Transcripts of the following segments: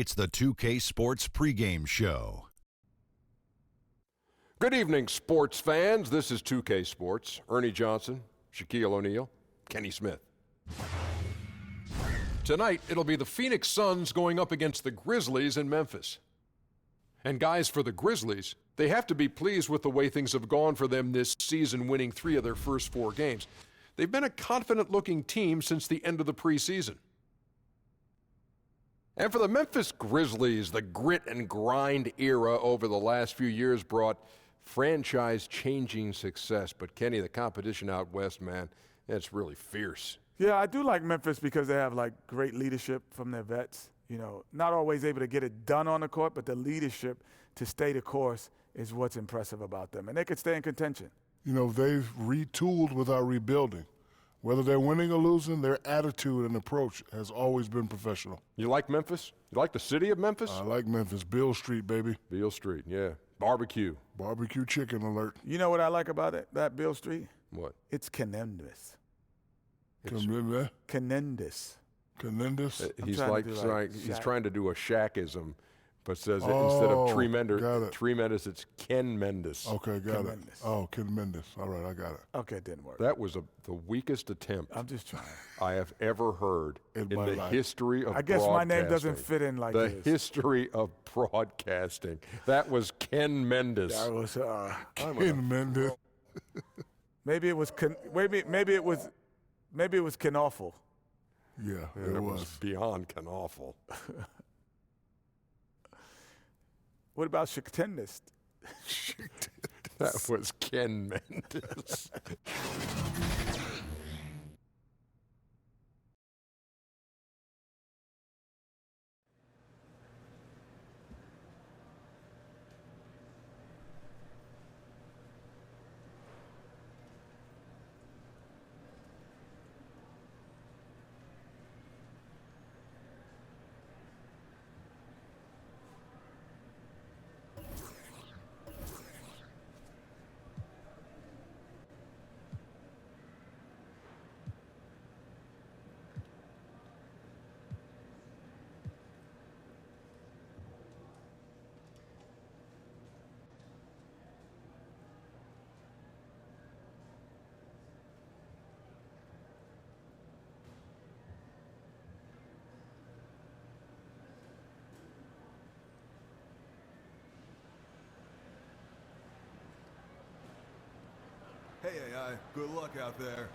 It's the 2K Sports pregame show. Good evening, sports fans. This is 2K Sports. Ernie Johnson, Shaquille O'Neal, Kenny Smith. Tonight, it'll be the Phoenix Suns going up against the Grizzlies in Memphis. And guys, for the Grizzlies, they have to be pleased with the way things have gone for them this season, winning 3 of their first 4 games. They've been a confident-looking team since the end of the preseason. And for the Memphis Grizzlies, the grit and grind era over the last few years brought franchise-changing success. But Kenny, the competition out west, man, it's really fierce. Yeah, I do like Memphis because they have great leadership from their vets. You know, not always able to get it done on the court, but the leadership to stay the course is what's impressive about them. And they could stay in contention. You know, they've retooled without rebuilding. Whether they're winning or losing, their attitude and approach has always been professional. You like Memphis? You like the city of Memphis? I like Memphis. Beale Street, baby. Beale Street, yeah. Barbecue. Barbecue chicken alert. You know what I like about it, that Beale Street? What? It's Canendous. Canendous. Canendous. He's trying to do a Shaqism, but says instead of tremendous, it's Ken Mendes. Okay, got it. Oh, Ken Mendes. All right, I got it. Okay, it didn't work. That was the weakest attempt I'm just trying. I have ever heard in the history of I guess my name doesn't broadcasting. fit in like the this. history of broadcasting. That was Ken Mendes. That was Ken Mendes. maybe it was Ken Awful. Yeah, it it was was. beyond Awful. What about Shaqtendous? That was Ken Mendes. Hey, AI, good luck out there.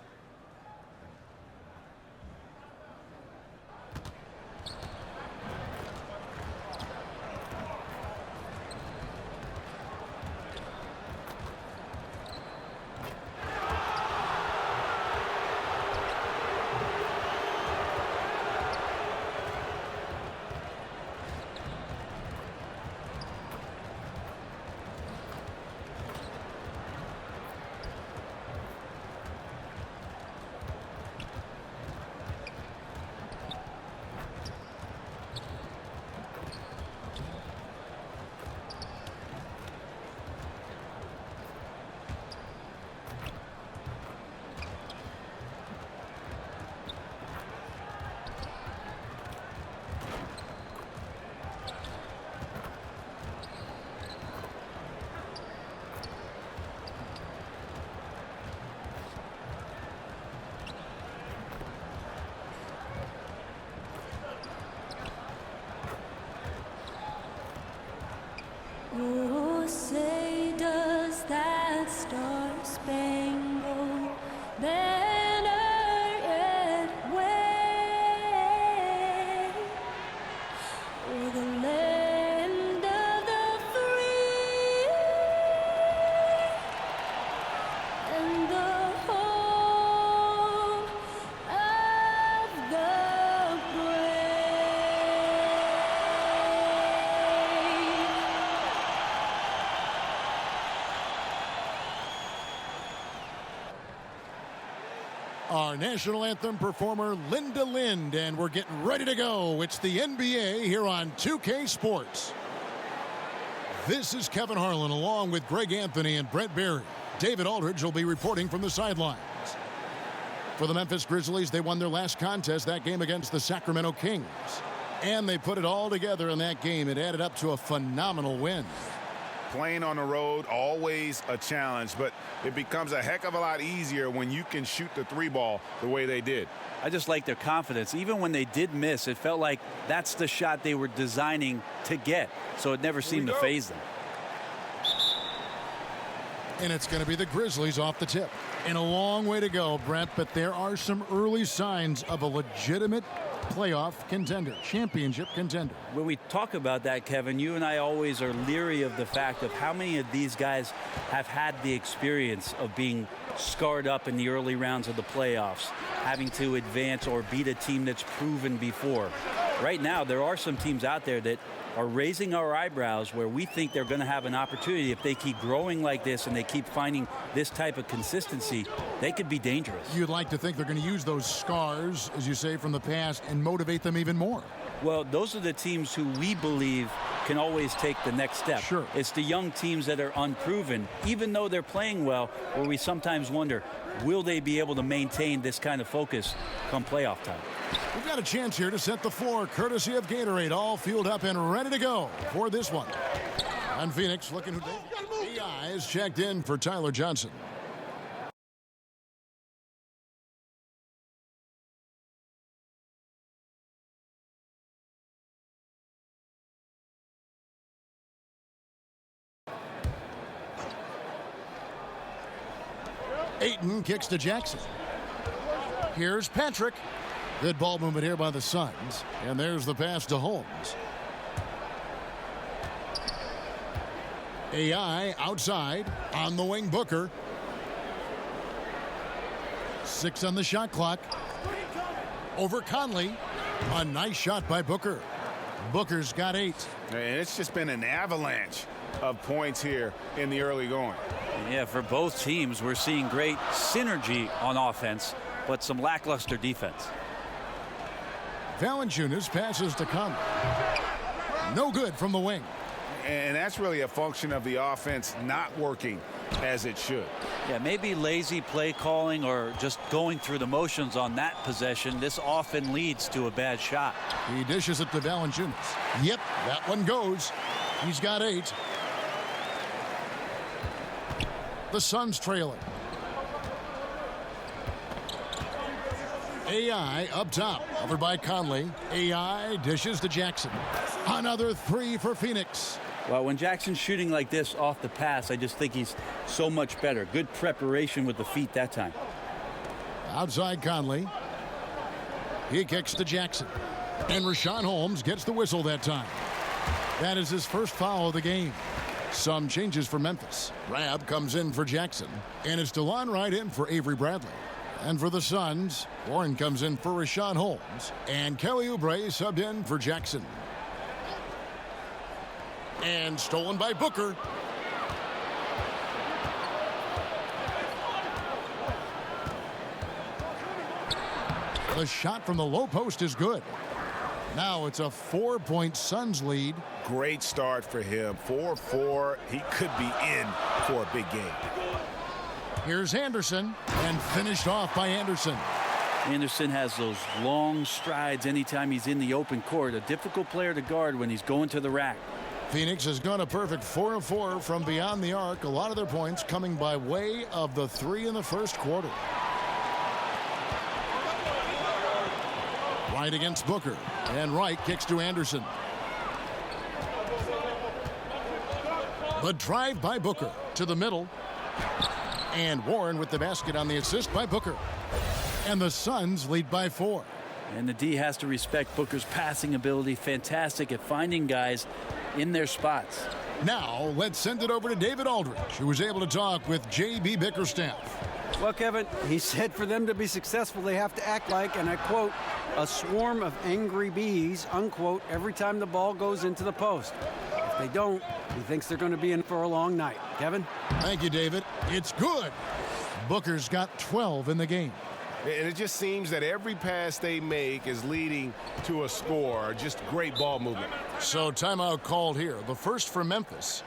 Oh, say does that star-spangled banner yet wave o'er the land of the free and the home of the Our national anthem performer, Linda Lind, and we're getting ready to go. It's the NBA here on 2K Sports. This is Kevin Harlan along with Greg Anthony and Brett Berry. David Aldridge will be reporting from the sidelines. For the Memphis Grizzlies, they won their last contest, that game against the Sacramento Kings. And they put it all together in that game. It added up to a phenomenal win. Playing on the road, always a challenge, but it becomes a heck of a lot easier when you can shoot the three ball the way they did. I just like their confidence. Even when they did miss, it felt like that's the shot they were designing to get, so it never seemed to faze them. And it's going to be the Grizzlies off the tip. And a long way to go, Brett, but there are some early signs of a legitimate playoff contender, championship contender. When we talk about that, Kevin, you and I always are leery of the fact of how many of these guys have had the experience of being scarred up in the early rounds of the playoffs, having to advance or beat a team that's proven before. Right now, there are some teams out there that are raising our eyebrows where we think they're going to have an opportunity. If they keep growing like this and they keep finding this type of consistency, they could be dangerous. You'd like to think they're going to use those scars, as you say, from the past and motivate them even more. Well, those are the teams who we believe can always take the next step. Sure. It's the young teams that are unproven, even though they're playing well, where we sometimes wonder, will they be able to maintain this kind of focus come playoff time? We've got a chance here to set the floor, courtesy of Gatorade, all fueled up and ready to go for this one. On Phoenix, looking who AI is checked in for Tyler Johnson. Ayton kicks to Jackson. Here's Patrick. Good ball movement here by the Suns. And there's the pass to Holmes. AI outside. On the wing, Booker. 6 on the shot clock. Over Conley. A nice shot by Booker. Booker's got 8. And it's just been an avalanche of points here in the early going. Yeah, for both teams, we're seeing great synergy on offense, but some lackluster defense. Valanciunas passes to Conley. No good from the wing. And that's really a function of the offense not working as it should. Yeah, maybe lazy play calling or just going through the motions on that possession. This often leads to a bad shot. He dishes it to Valanciunas. Yep, that one goes. He's got 8. The Suns trailing. AI up top, over by Conley. AI dishes to Jackson. Another 3 for Phoenix. Well, when Jackson's shooting like this off the pass, I just think he's so much better. Good preparation with the feet that time. Outside Conley. He kicks to Jackson. And Rashawn Holmes gets the whistle that time. That is his first foul of the game. Some changes for Memphis. Rab comes in for Jackson. And it's DeLon Wright in for Avery Bradley. And for the Suns, Warren comes in for Rashawn Holmes. And Kelly Oubre subbed in for Jackson. And stolen by Booker. The shot from the low post is good. Now it's a 4-point Suns lead. Great start for him. 4-4. He could be in for a big game. Here's Anderson, and finished off by Anderson. Anderson has those long strides anytime he's in the open court. A difficult player to guard when he's going to the rack. Phoenix has gone a perfect 4 of 4 from beyond the arc. A lot of their points coming by way of the 3 in the first quarter. Wright against Booker. And Wright kicks to Anderson. The drive by Booker to the middle. And Warren with the basket on the assist by Booker. And the Suns lead by 4. And the D has to respect Booker's passing ability. Fantastic at finding guys in their spots. Now let's send it over to David Aldridge, who was able to talk with J.B. Bickerstaff. Well, Kevin, he said for them to be successful, they have to act like, and I quote, a swarm of angry bees, unquote, every time the ball goes into the post. If they don't, he thinks they're going to be in for a long night. Kevin? Thank you, David. It's good. Booker's got 12 in the game. And it just seems that every pass they make is leading to a score. Just great ball movement. So timeout called here. The first for Memphis.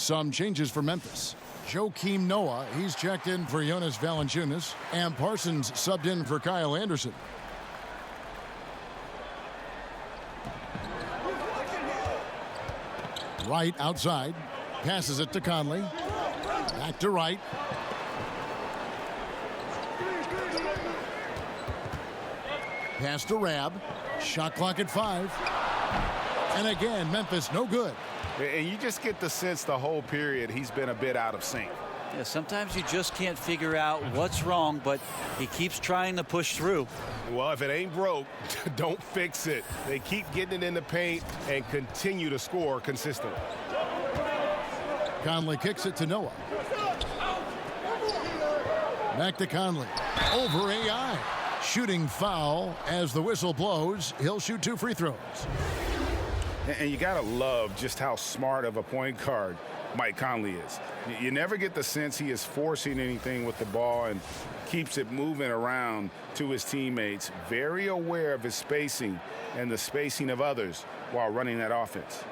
Some changes for Memphis. Joakim Noah, he's checked in for Jonas Valanciunas, and Parsons subbed in for Kyle Anderson. Wright outside, passes it to Conley. Back to Wright. Pass to Rab. Shot clock at 5. And again, Memphis no good. And you just get the sense the whole period he's been a bit out of sync. Yeah, sometimes you just can't figure out what's wrong, but he keeps trying to push through. Well, if it ain't broke, don't fix it. They keep getting it in the paint and continue to score consistently. Conley kicks it to Noah. Back to Conley. Over AI. Shooting foul as the whistle blows. He'll shoot 2 free throws. And you got to love just how smart of a point guard Mike Conley is. You never get the sense he is forcing anything with the ball and keeps it moving around to his teammates. Very aware of his spacing and the spacing of others while running that offense.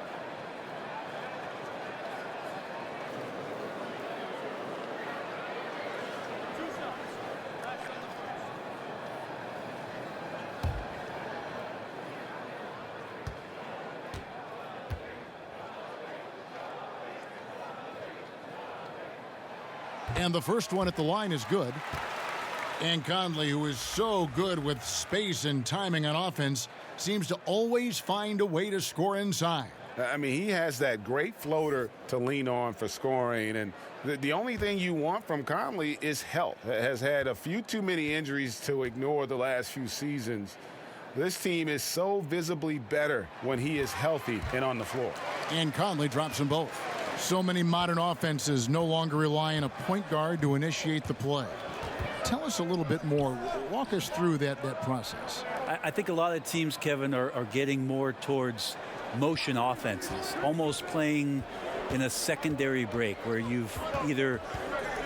And the first one at the line is good. And Conley, who is so good with space and timing on offense, seems to always find a way to score inside. I mean, he has that great floater to lean on for scoring. And the only thing you want from Conley is health. Has had a few too many injuries to ignore the last few seasons. This team is so visibly better when he is healthy and on the floor. And Conley drops them both. So many modern offenses no longer rely on a point guard to initiate the play. Tell us a little bit more. Walk us through that process. I think a lot of teams, Kevin, are getting more towards motion offenses, almost playing in a secondary break where you've either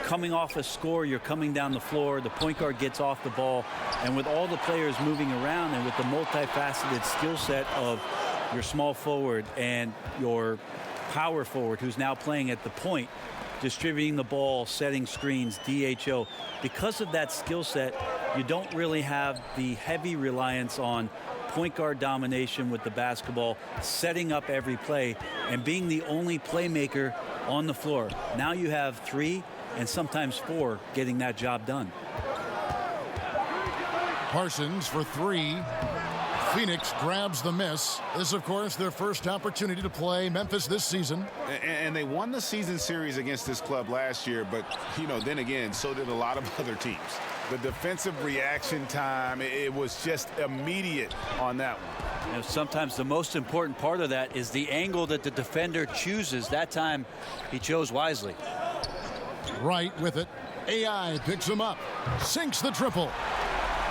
coming off a score, you're coming down the floor, the point guard gets off the ball, and with all the players moving around and with the multifaceted skill set of your small forward and your power forward who's now playing at the point, distributing the ball, setting screens, DHO. Because of that skill set, you don't really have the heavy reliance on point guard domination with the basketball, setting up every play, and being the only playmaker on the floor. Now you have 3 and sometimes 4 getting that job done. Parsons for 3. Phoenix grabs the miss. This, of course, their first opportunity to play Memphis this season. And they won the season series against this club last year, but, then again, so did a lot of other teams. The defensive reaction time, it was just immediate on that one. Sometimes the most important part of that is the angle that the defender chooses. That time, he chose wisely. Wright with it. AI picks him up. Sinks the triple.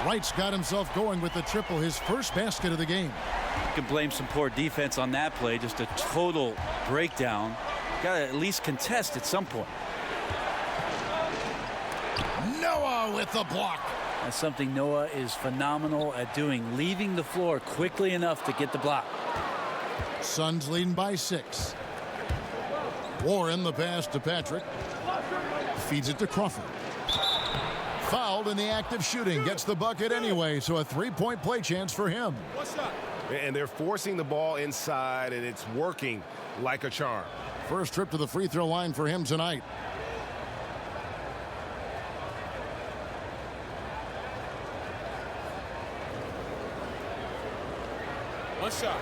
Wright's got himself going with the triple, his first basket of the game. You can blame some poor defense on that play, just a total breakdown. Got to at least contest at some point. Noah with the block. That's something Noah is phenomenal at doing, leaving the floor quickly enough to get the block. Suns leading by 6. Warren the pass to Patrick. Feeds it to Crawford. Fouled in the act of shooting. Gets the bucket anyway, so a 3-point play chance for him. And they're forcing the ball inside, and it's working like a charm. First trip to the free throw line for him tonight. One shot.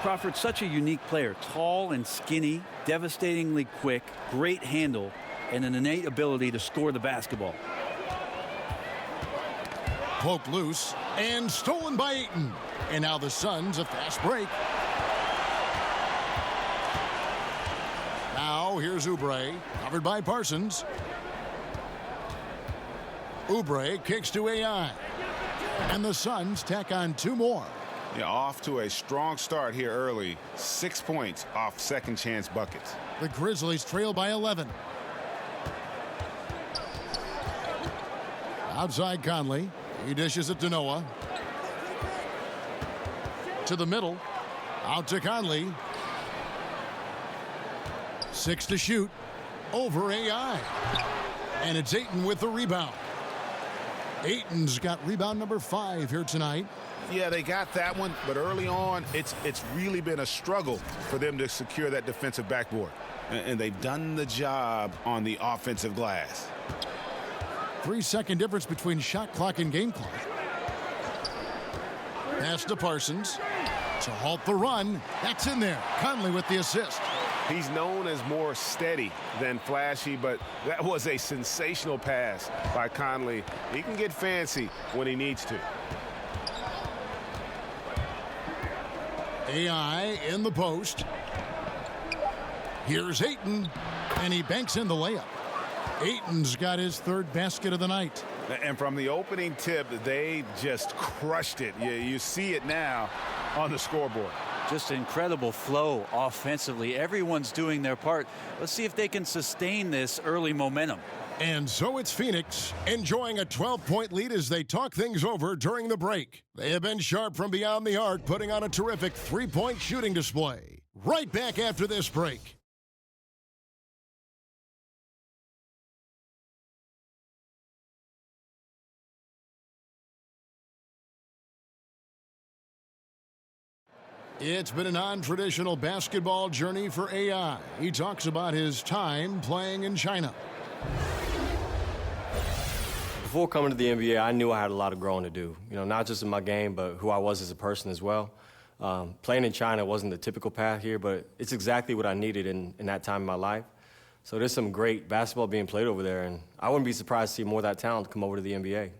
Crawford's such a unique player, tall and skinny, devastatingly quick, great handle, and an innate ability to score the basketball. Poked loose and stolen by Ayton. And now the Suns a fast break. Now here's Oubre, covered by Parsons. Oubre kicks to AI. And the Suns tack on 2 more. Yeah, off to a strong start here early. 6 points off second chance buckets. The Grizzlies trail by 11. Outside Conley. He dishes it to Noah. To the middle. Out to Conley. 6 to shoot. Over AI. And it's Ayton with the rebound. Ayton's got rebound number 5 here tonight. Yeah, they got that one, but early on, it's really been a struggle for them to secure that defensive backboard. And they've done the job on the offensive glass. 3-second difference between shot clock and game clock. Pass to Parsons to halt the run. That's in there. Conley with the assist. He's known as more steady than flashy, but that was a sensational pass by Conley. He can get fancy when he needs to. AI in the post. Here's Ayton, and he banks in the layup. Ayton's got his 3rd basket of the night. And from the opening tip, they just crushed it. You see it now on the scoreboard. Just incredible flow offensively. Everyone's doing their part. Let's see if they can sustain this early momentum. And so it's Phoenix enjoying a 12-point lead as they talk things over during the break. They have been sharp from beyond the arc, putting on a terrific 3-point shooting display. Right back after this break. It's been a non-traditional basketball journey for AI. He talks about his time playing in China. Before coming to the NBA, I knew I had a lot of growing to do. You know, not just in my game, but who I was as a person as well. Playing in China wasn't the typical path here, but it's exactly what I needed in that time in my life. So there's some great basketball being played over there, and I wouldn't be surprised to see more of that talent come over to the NBA.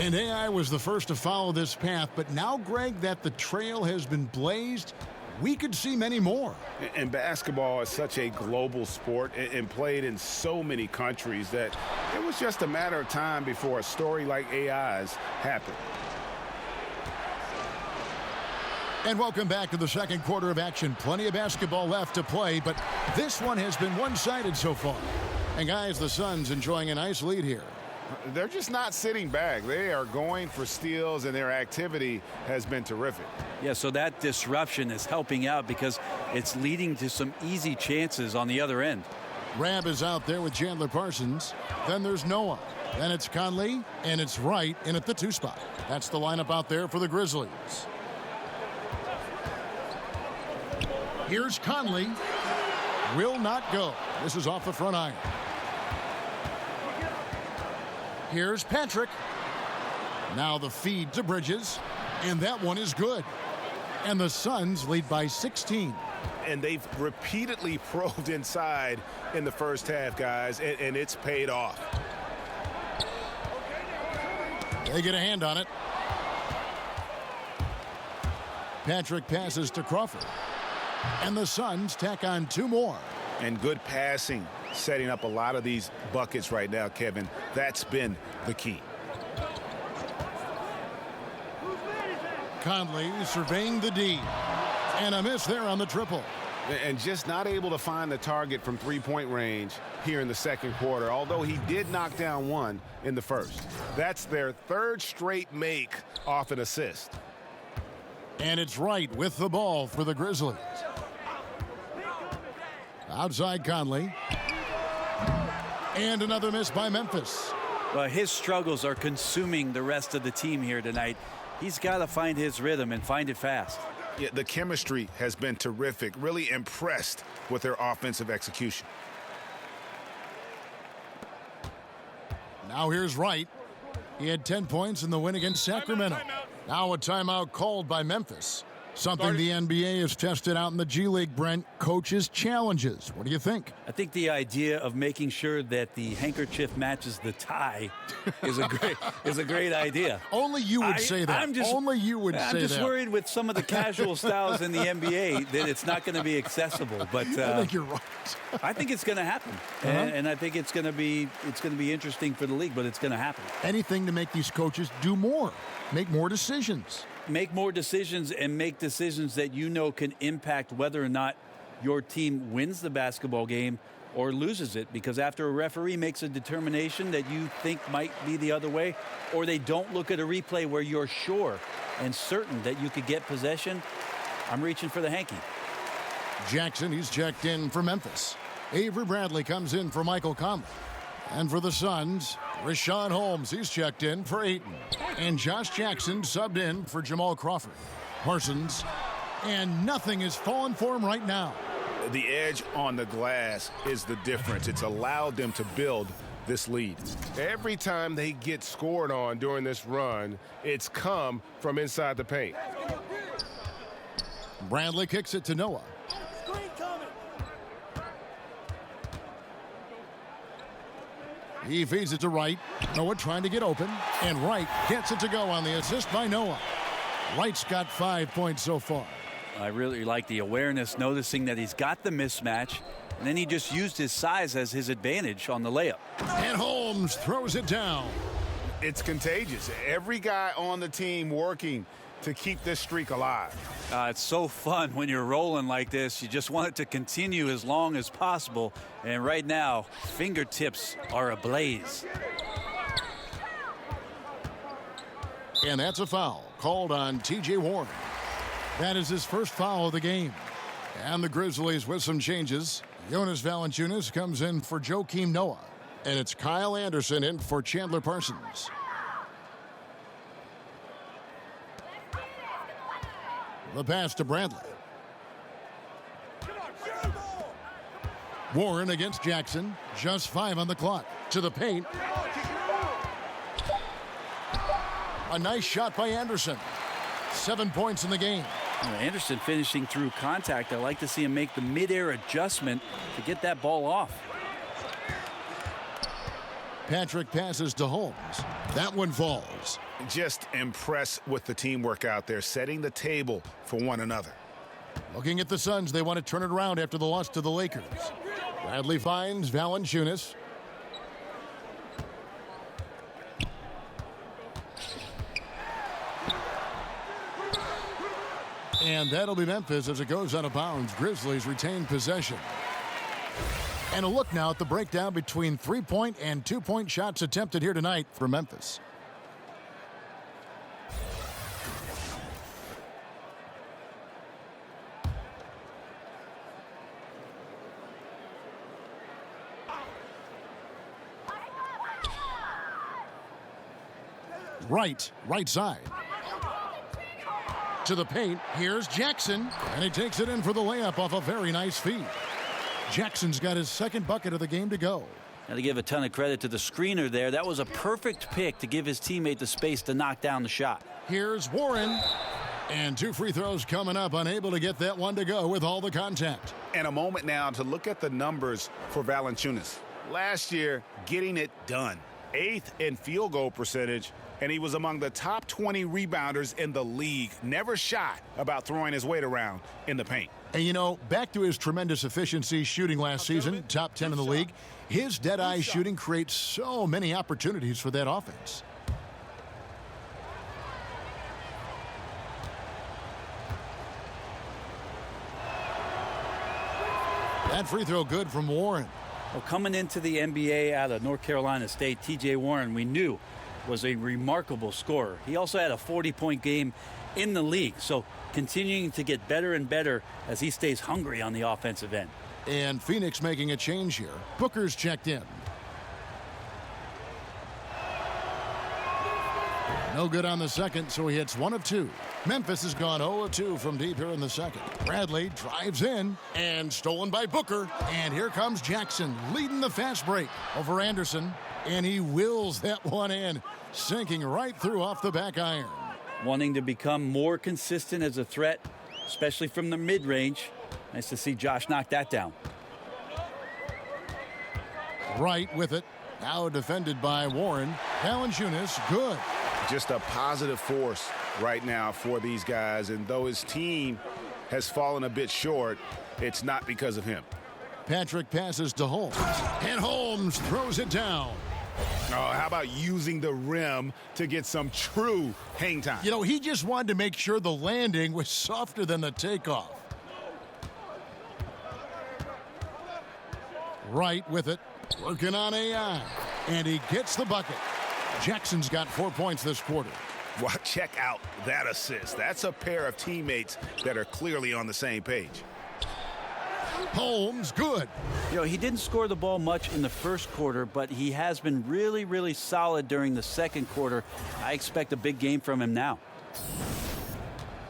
And AI was the first to follow this path, but now, Greg, that the trail has been blazed, we could see many more. And basketball is such a global sport and played in so many countries that it was just a matter of time before a story like AI's happened. And welcome back to the second quarter of action. Plenty of basketball left to play, but this one has been one-sided so far. And guys, the Suns enjoying a nice lead here. They're just not sitting back. They are going for steals, and their activity has been terrific. Yeah, so that disruption is helping out because it's leading to some easy chances on the other end. Rab is out there with Chandler Parsons. Then there's Noah. Then it's Conley, and it's Wright in at the 2 spot. That's the lineup out there for the Grizzlies. Here's Conley. Will not go. This is off the front iron. Here's Patrick. Now the feed to Bridges. And that one is good. And the Suns lead by 16. And they've repeatedly probed inside in the first half, guys, and it's paid off. They get a hand on it. Patrick passes to Crawford. And the Suns tack on 2 more. And good passing, setting up a lot of these buckets right now, Kevin. That's been the key. Conley surveying the D. And a miss there on the triple. And just not able to find the target from 3-point range here in the second quarter, although he did knock down 1 in the first. That's their 3rd straight make off an assist. And it's Wright with the ball for the Grizzlies. Outside Conley. And another miss by Memphis. Well, his struggles are consuming the rest of the team here tonight. He's got to find his rhythm and find it fast. Yeah, the chemistry has been terrific. Really impressed with their offensive execution. Now here's Wright. He had 10 points in the win against Sacramento. Now a timeout called by Memphis. Something the NBA has tested out in the G League, Brent, coaches' challenges. What do you think? I think the idea of making sure that the handkerchief matches the tie is a great idea. Only you would say that. Only you would say that. I'm just worried with some of the casual styles in the NBA that it's not going to be accessible. But I think you're right. I think it's going to happen, and I think it's going to be interesting for the league. But it's going to happen. Anything to make these coaches do more, make more decisions. Make more decisions and make decisions that you know can impact whether or not your team wins the basketball game or loses it. Because after a referee makes a determination that you think might be the other way, or they don't look at a replay where you're sure and certain that you could get possession, I'm reaching for the hanky. Jackson, he's checked in for Memphis. Avery Bradley comes in for Michael Conley. And for the Suns, Rashawn Holmes, he's checked in for Ayton. And Josh Jackson subbed in for Jamal Crawford. Parsons, and nothing is falling for him right now. The edge on the glass is the difference. It's allowed them to build this lead. Every time they get scored on during this run, it's come from inside the paint. Bradley kicks it to Noah. He feeds it to Wright. Noah trying to get open. And Wright gets it to go on the assist by Noah. Wright's got 5 points so far. I really like the awareness, noticing that he's got the mismatch, and then he just used his size as his advantage on the layup. And Holmes throws it down. It's contagious. Every guy on the team working to keep this streak alive. It's so fun when you're rolling like this. You just want it to continue as long as possible. And right now, fingertips are ablaze. And that's a foul called on T.J. Warren. That is his first foul of the game. And the Grizzlies with some changes. Jonas Valanciunas comes in for Joakim Noah. And it's Kyle Anderson in for Chandler Parsons. The pass to Bradley. Warren against Jackson. Just 5 on the clock. To the paint. A nice shot by Anderson. 7 points in the game. Anderson finishing through contact. I like to see him make the mid-air adjustment to get that ball off. Patrick passes to Holmes. That one falls. Just impressed with the teamwork out there, setting the table for one another. Looking at the Suns, they want to turn it around after the loss to the Lakers. Bradley finds Valanciunas. And that'll be Memphis as it goes out of bounds. Grizzlies retain possession. And a look now at the breakdown between 3-point and 2-point shots attempted here tonight for Memphis. Right side. To the paint, here's Jackson, and he takes it in for the layup off a very nice feed. Jackson's got his second bucket of the game to go. Got to give a ton of credit to the screener there. That was a perfect pick to give his teammate the space to knock down the shot. Here's Warren, and 2 free throws coming up, unable to get that one to go with all the contact. And a moment now to look at the numbers for Valanciunas. Last year, getting it done. 8th in field goal percentage, and he was among the top 20 rebounders in the league. Never shy about throwing his weight around in the paint. And you know, back to his tremendous efficiency shooting last season, top 10 in the league, his dead-eye shooting creates so many opportunities for that offense. That free throw good from Warren. Well, coming into the NBA out of North Carolina State, T.J. Warren, we knew was a remarkable scorer. He also had a 40-point game in the league, so continuing to get better and better as he stays hungry on the offensive end. And Phoenix making a change here. Booker's checked in. No good on the second, so he hits 1 of 2. Memphis has gone 0 of 2 from deep here in the second. Bradley drives in and stolen by Booker. And here comes Jackson leading the fast break over Anderson. And he wills that one in, sinking right through off the back iron. Wanting to become more consistent as a threat, especially from the mid-range. Nice to see Josh knock that down. Right with it. Now defended by Warren. Valanciunas, good. Just a positive force right now for these guys. And though his team has fallen a bit short, it's not because of him. Patrick passes to Holmes. And Holmes throws it down. Oh, how about using the rim to get some true hang time? You know, he just wanted to make sure the landing was softer than the takeoff. Right with it. Working on AI. And he gets the bucket. Jackson's got 4 points this quarter. Well, check out that assist. That's a pair of teammates that are clearly on the same page. Holmes, good. You know, he didn't score the ball much in the first quarter, but he has been really, really solid during the second quarter. I expect a big game from him now.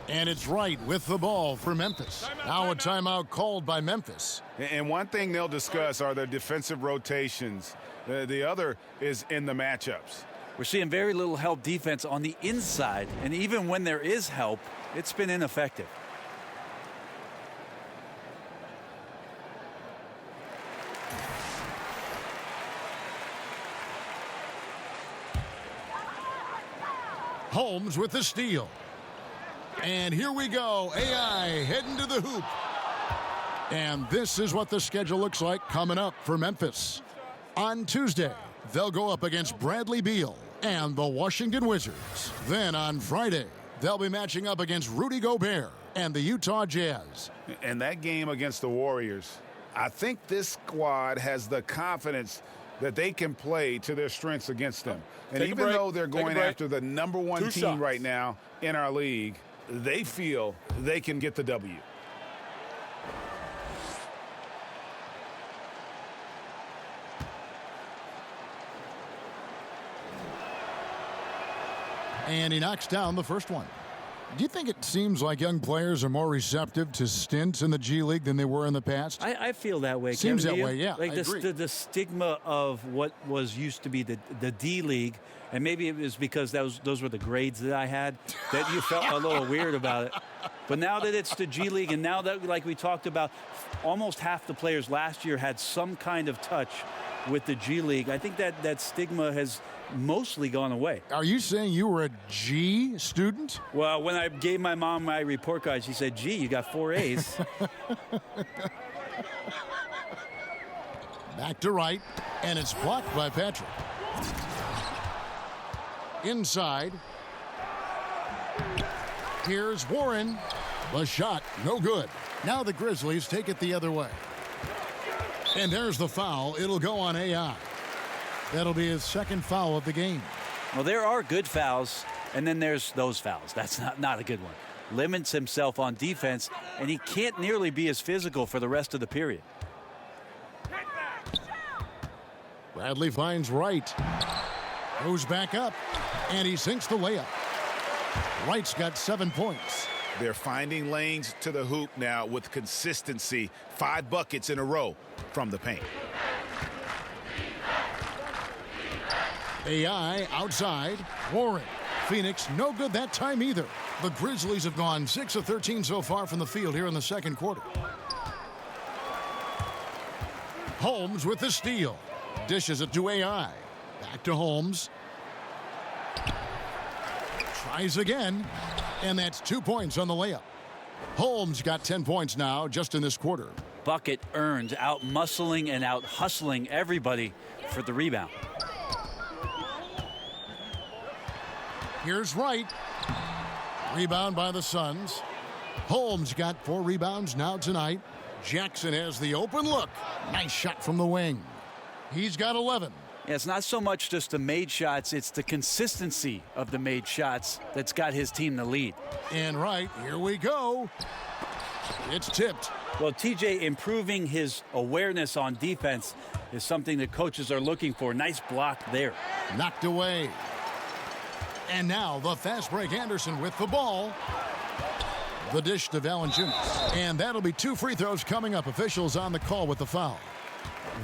And it's right with the ball for Memphis. Now a timeout called by Memphis. And one thing they'll discuss are their defensive rotations. The other is in the matchups. We're seeing very little help defense on the inside, and even when there is help, it's been ineffective. Holmes with the steal. And here we go. AI heading to the hoop. And this is what the schedule looks like coming up for Memphis. On Tuesday, they'll go up against Bradley Beal and the Washington Wizards. Then on Friday, they'll be matching up against Rudy Gobert and the Utah Jazz. And that game against the Warriors, I think this squad has the confidence that they can play to their strengths against them. And even though they're going after the number one team right now in our league, they feel they can get the W. And he knocks down the first one. Do you think it seems like young players are more receptive to stints in the G League than they were in the past? I feel that way. Seems Kevin, that way, yeah. Like I agree. the stigma of what was used to be the D League, and maybe it was because those were the grades that I had, that you felt a little weird about it. But now that it's the G League, and now that, like we talked about, almost half the players last year had some kind of touch with the G League, I think that stigma has mostly gone away. Are you saying you were a G student? Well, when I gave my mom my report card, she said, "Gee, you got 4 A's." Back to right, and it's blocked by Patrick. Inside. Here's Warren. The shot, no good. Now the Grizzlies take it the other way. And there's the foul. It'll go on AI. That'll be his second foul of the game. Well, there are good fouls, and then there's those fouls. That's not a good one. Limits himself on defense, and he can't nearly be as physical for the rest of the period. Bradley finds Wright. Goes back up, and he sinks the layup. Wright's got 7 points. They're finding lanes to the hoop now with consistency. 5 buckets in a row from the paint. AI outside. Warren. Phoenix no good that time either. The Grizzlies have gone 6 of 13 so far from the field here in the second quarter. Holmes with the steal. Dishes it to AI. Back to Holmes. Tries again. And that's 2 points on the layup. Holmes got 10 points now just in this quarter. Bucket earned, out muscling and out hustling everybody for the rebound. Here's Wright. Rebound by the Suns. Holmes got 4 rebounds now tonight. Jackson has the open look. Nice shot from the wing. He's got 11. Yeah, it's not so much just the made shots, it's the consistency of the made shots that's got his team the lead. And right, here we go. It's tipped. Well, TJ improving his awareness on defense is something that coaches are looking for. Nice block there. Knocked away. And now the fast break Anderson with the ball. The dish to Valanciunas. And that'll be 2 free throws coming up. Officials on the call with the foul.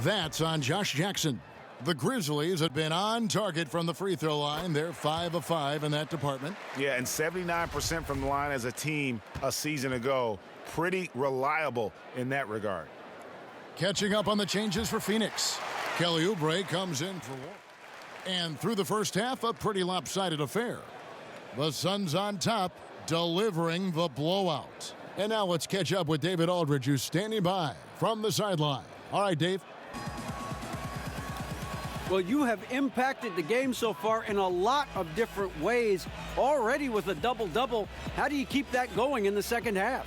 That's on Josh Jackson. The Grizzlies have been on target from the free throw line. They're 5 of 5 in that department. Yeah, and 79% from the line as a team a season ago. Pretty reliable in that regard. Catching up on the changes for Phoenix. Kelly Oubre comes in for Warren. And through the first half, a pretty lopsided affair. The Suns on top, delivering the blowout. And now let's catch up with David Aldridge, who's standing by from the sideline. All right, Dave. Well, you have impacted the game so far in a lot of different ways. Already with a double-double, how do you keep that going in the second half?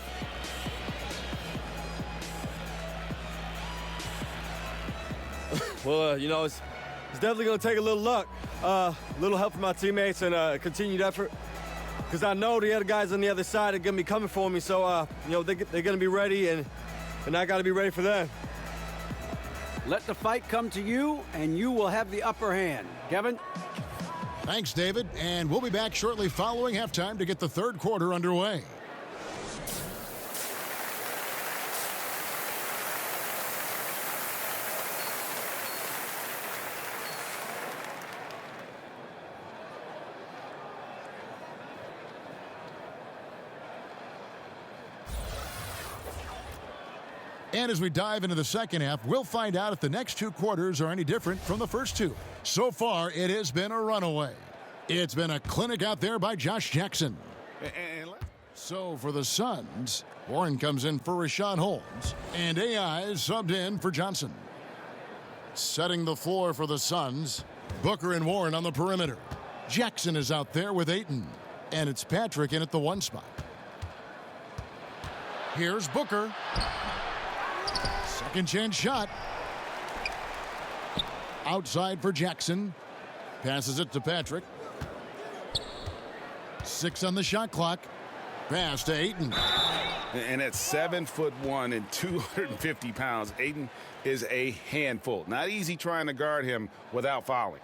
Well, you know, it's definitely going to take a little luck, a little help from my teammates, and continued effort. Because I know the other guys on the other side are going to be coming for me. So, you know, they're going to be ready, and I got to be ready for them. Let the fight come to you, and you will have the upper hand. Kevin? Thanks, David. And we'll be back shortly following halftime to get the third quarter underway. And as we dive into the second half, we'll find out if the next two quarters are any different from the first two. So far, it has been a runaway. It's been a clinic out there by Josh Jackson. So for the Suns, Warren comes in for Rashawn Holmes, and AI is subbed in for Johnson. Setting the floor for the Suns, Booker and Warren on the perimeter. Jackson is out there with Ayton, and it's Patrick in at the 1 spot. Here's Booker. Second chance shot. Outside for Jackson. Passes it to Patrick. 6 on the shot clock. Pass to Ayton. And at 7'1" and 250 pounds, Ayton is a handful. Not easy trying to guard him without fouling.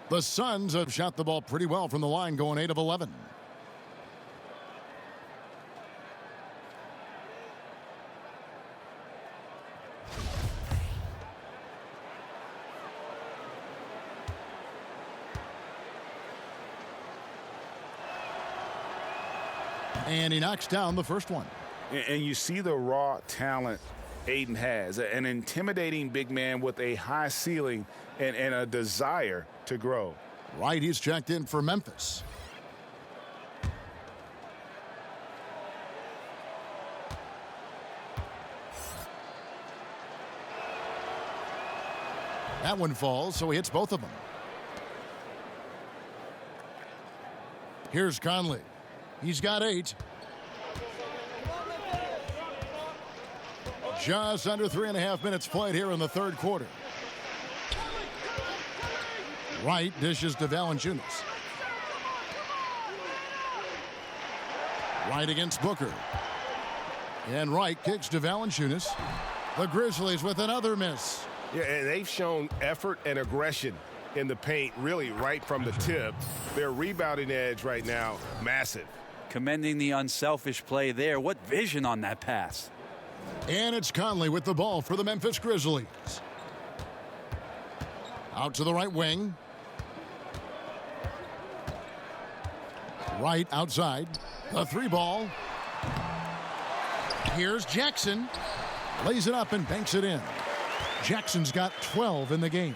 The Suns have shot the ball pretty well from the line, going 8 of 11. And he knocks down the first one. And you see the raw talent Ayton has. An intimidating big man with a high ceiling and a desire to grow. Right, he's checked in for Memphis. That one falls, so he hits both of them. Here's Conley. He's got 8. Just under 3.5 minutes played here in the third quarter. Wright dishes to Valanciunas. Wright against Booker. And Wright kicks to Valanciunas. The Grizzlies with another miss. Yeah, and they've shown effort and aggression in the paint, really right from the tip. Their rebounding edge right now, massive. Commending the unselfish play there. What vision on that pass. And it's Conley with the ball for the Memphis Grizzlies. Out to the right wing. Right outside. The 3 ball. Here's Jackson. Lays it up and banks it in. Jackson's got 12 in the game.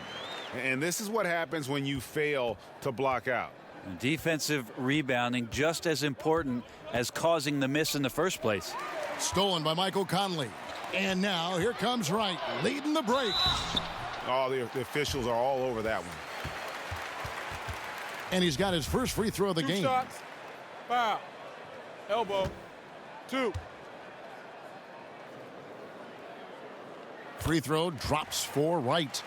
And this is what happens when you fail to block out. Defensive rebounding just as important as causing the miss in the first place. Stolen by Michael Conley. And now here comes Wright leading the break. Oh, the officials are all over that one. And he's got his first free throw of the 2 game. shots. Foul. Elbow. 2. Free throw drops for Wright.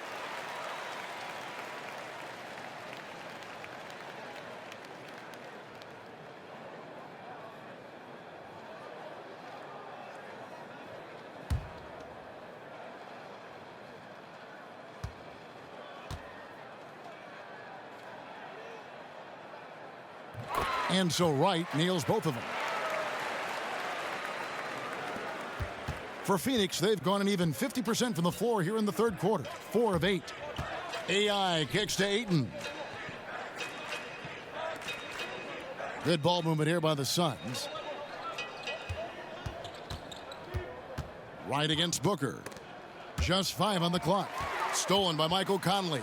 And so Wright nails both of them. For Phoenix, they've gone an even 50% from the floor here in the third quarter. 4 of 8. AI kicks to Ayton. Good ball movement here by the Suns. Right against Booker. Just 5 on the clock. Stolen by Michael Conley.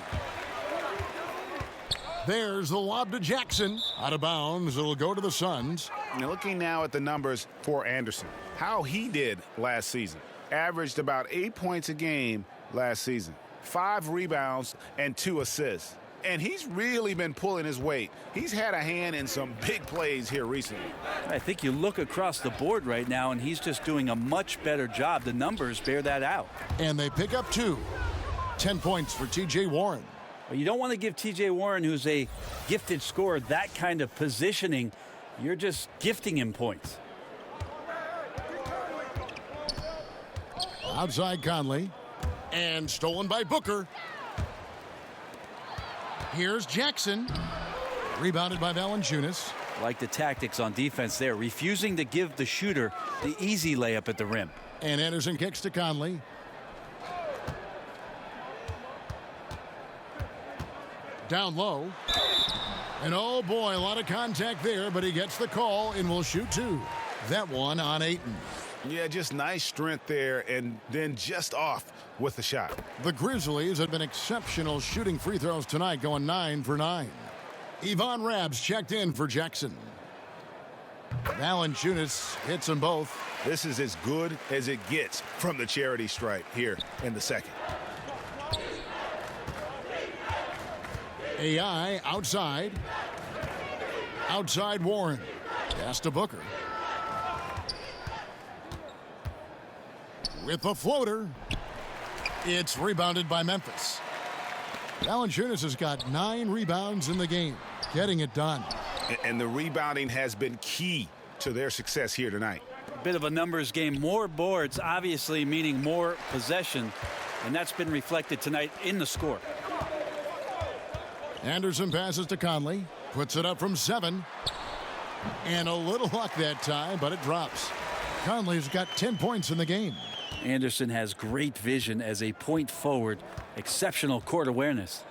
There's the lob to Jackson. Out of bounds. It'll go to the Suns. Looking now at the numbers for Anderson, how he did last season. Averaged about 8 points a game last season. 5 rebounds and 2 assists. And he's really been pulling his weight. He's had a hand in some big plays here recently. I think you look across the board right now, and he's just doing a much better job. The numbers bear that out. And they pick up 2. 10 points for T.J. Warren. Well, you don't want to give T.J. Warren, who's a gifted scorer, that kind of positioning. You're just gifting him points. Outside Conley. And stolen by Booker. Here's Jackson. Rebounded by Valanciunas. Like the tactics on defense there, refusing to give the shooter the easy layup at the rim. And Anderson kicks to Conley. Down low. And oh boy, a lot of contact there, but he gets the call and will shoot 2. That one on Ayton. Yeah, just nice strength there, and then just off with the shot. The Grizzlies have been exceptional shooting free throws tonight, going 9 for 9. Yvonne Rabs checked in for Jackson. Valanciunas hits them both. This is as good as it gets from the charity stripe here in the second. AI outside. Outside Warren. Pass to Booker. With the floater. It's rebounded by Memphis. Valanciunas has got 9 rebounds in the game. Getting it done. And the rebounding has been key to their success here tonight. Bit of a numbers game. More boards, obviously, meaning more possession. And that's been reflected tonight in the score. Anderson passes to Conley. Puts it up from 7. And a little luck that time, but it drops. Conley's got 10 points in the game. Anderson has great vision as a point forward. Exceptional court awareness.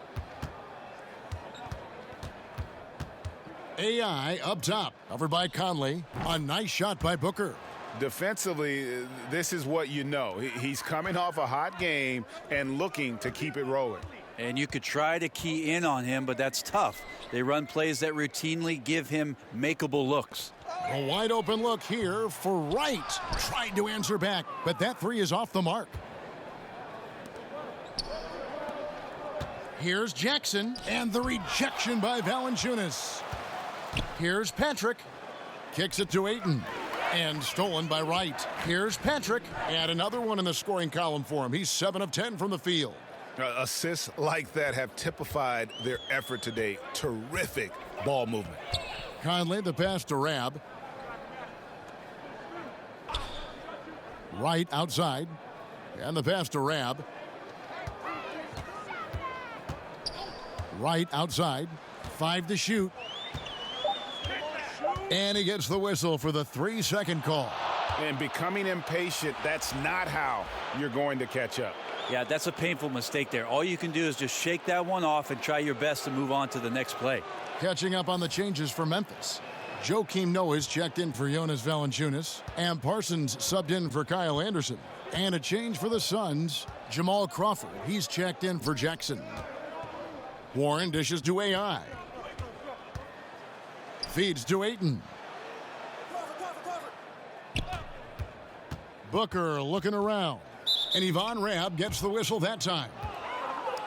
AI up top. Covered by Conley. A nice shot by Booker. Defensively, this is what you know. He's coming off a hot game and looking to keep it rolling. And you could try to key in on him, but that's tough. They run plays that routinely give him makeable looks. A wide open look here for Wright. Tried to answer back, but that 3 is off the mark. Here's Jackson, and the rejection by Valanciunas. Here's Patrick. Kicks it to Ayton. And stolen by Wright. Here's Patrick. And another one in the scoring column for him. He's 7 of 10 from the field. Assists like that have typified their effort today. Terrific ball movement. Conley, the pass to Rab. Wright outside. And the pass to Rab. Wright outside. 5 to shoot. And he gets the whistle for the 3-second call. And becoming impatient, that's not how you're going to catch up. Yeah, that's a painful mistake there. All you can do is just shake that one off and try your best to move on to the next play. Catching up on the changes for Memphis. Joakim Noah's checked in for Jonas Valanciunas. And Parsons subbed in for Kyle Anderson. And a change for the Suns. Jamal Crawford. He's checked in for Jackson. Warren dishes to AI. Feeds to Ayton. Booker looking around. And Yvonne Rab gets the whistle that time.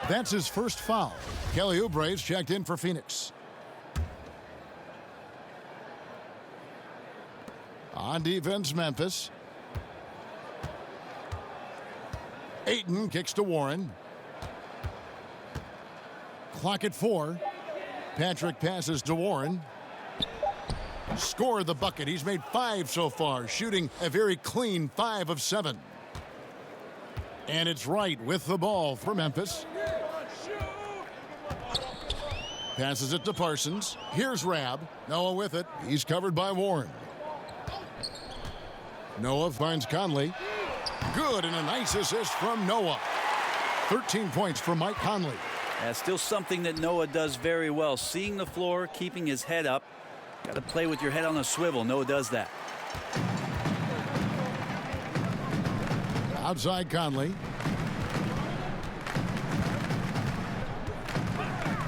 That's his first foul. Kelly Oubre's checked in for Phoenix. On defense, Memphis. Ayton kicks to Warren. Clock at 4. Patrick passes to Warren. Scored the bucket. He's made 5 so far, shooting a very clean 5 of 7. And it's Wright with the ball for Memphis. Passes it to Parsons. Here's Rab. Noah with it. He's covered by Warren. Noah finds Conley. Good, and a nice assist from Noah. 13 points for Mike Conley. That's still something that Noah does very well. Seeing the floor, keeping his head up. Got to play with your head on a swivel. Noah does that. Outside Conley.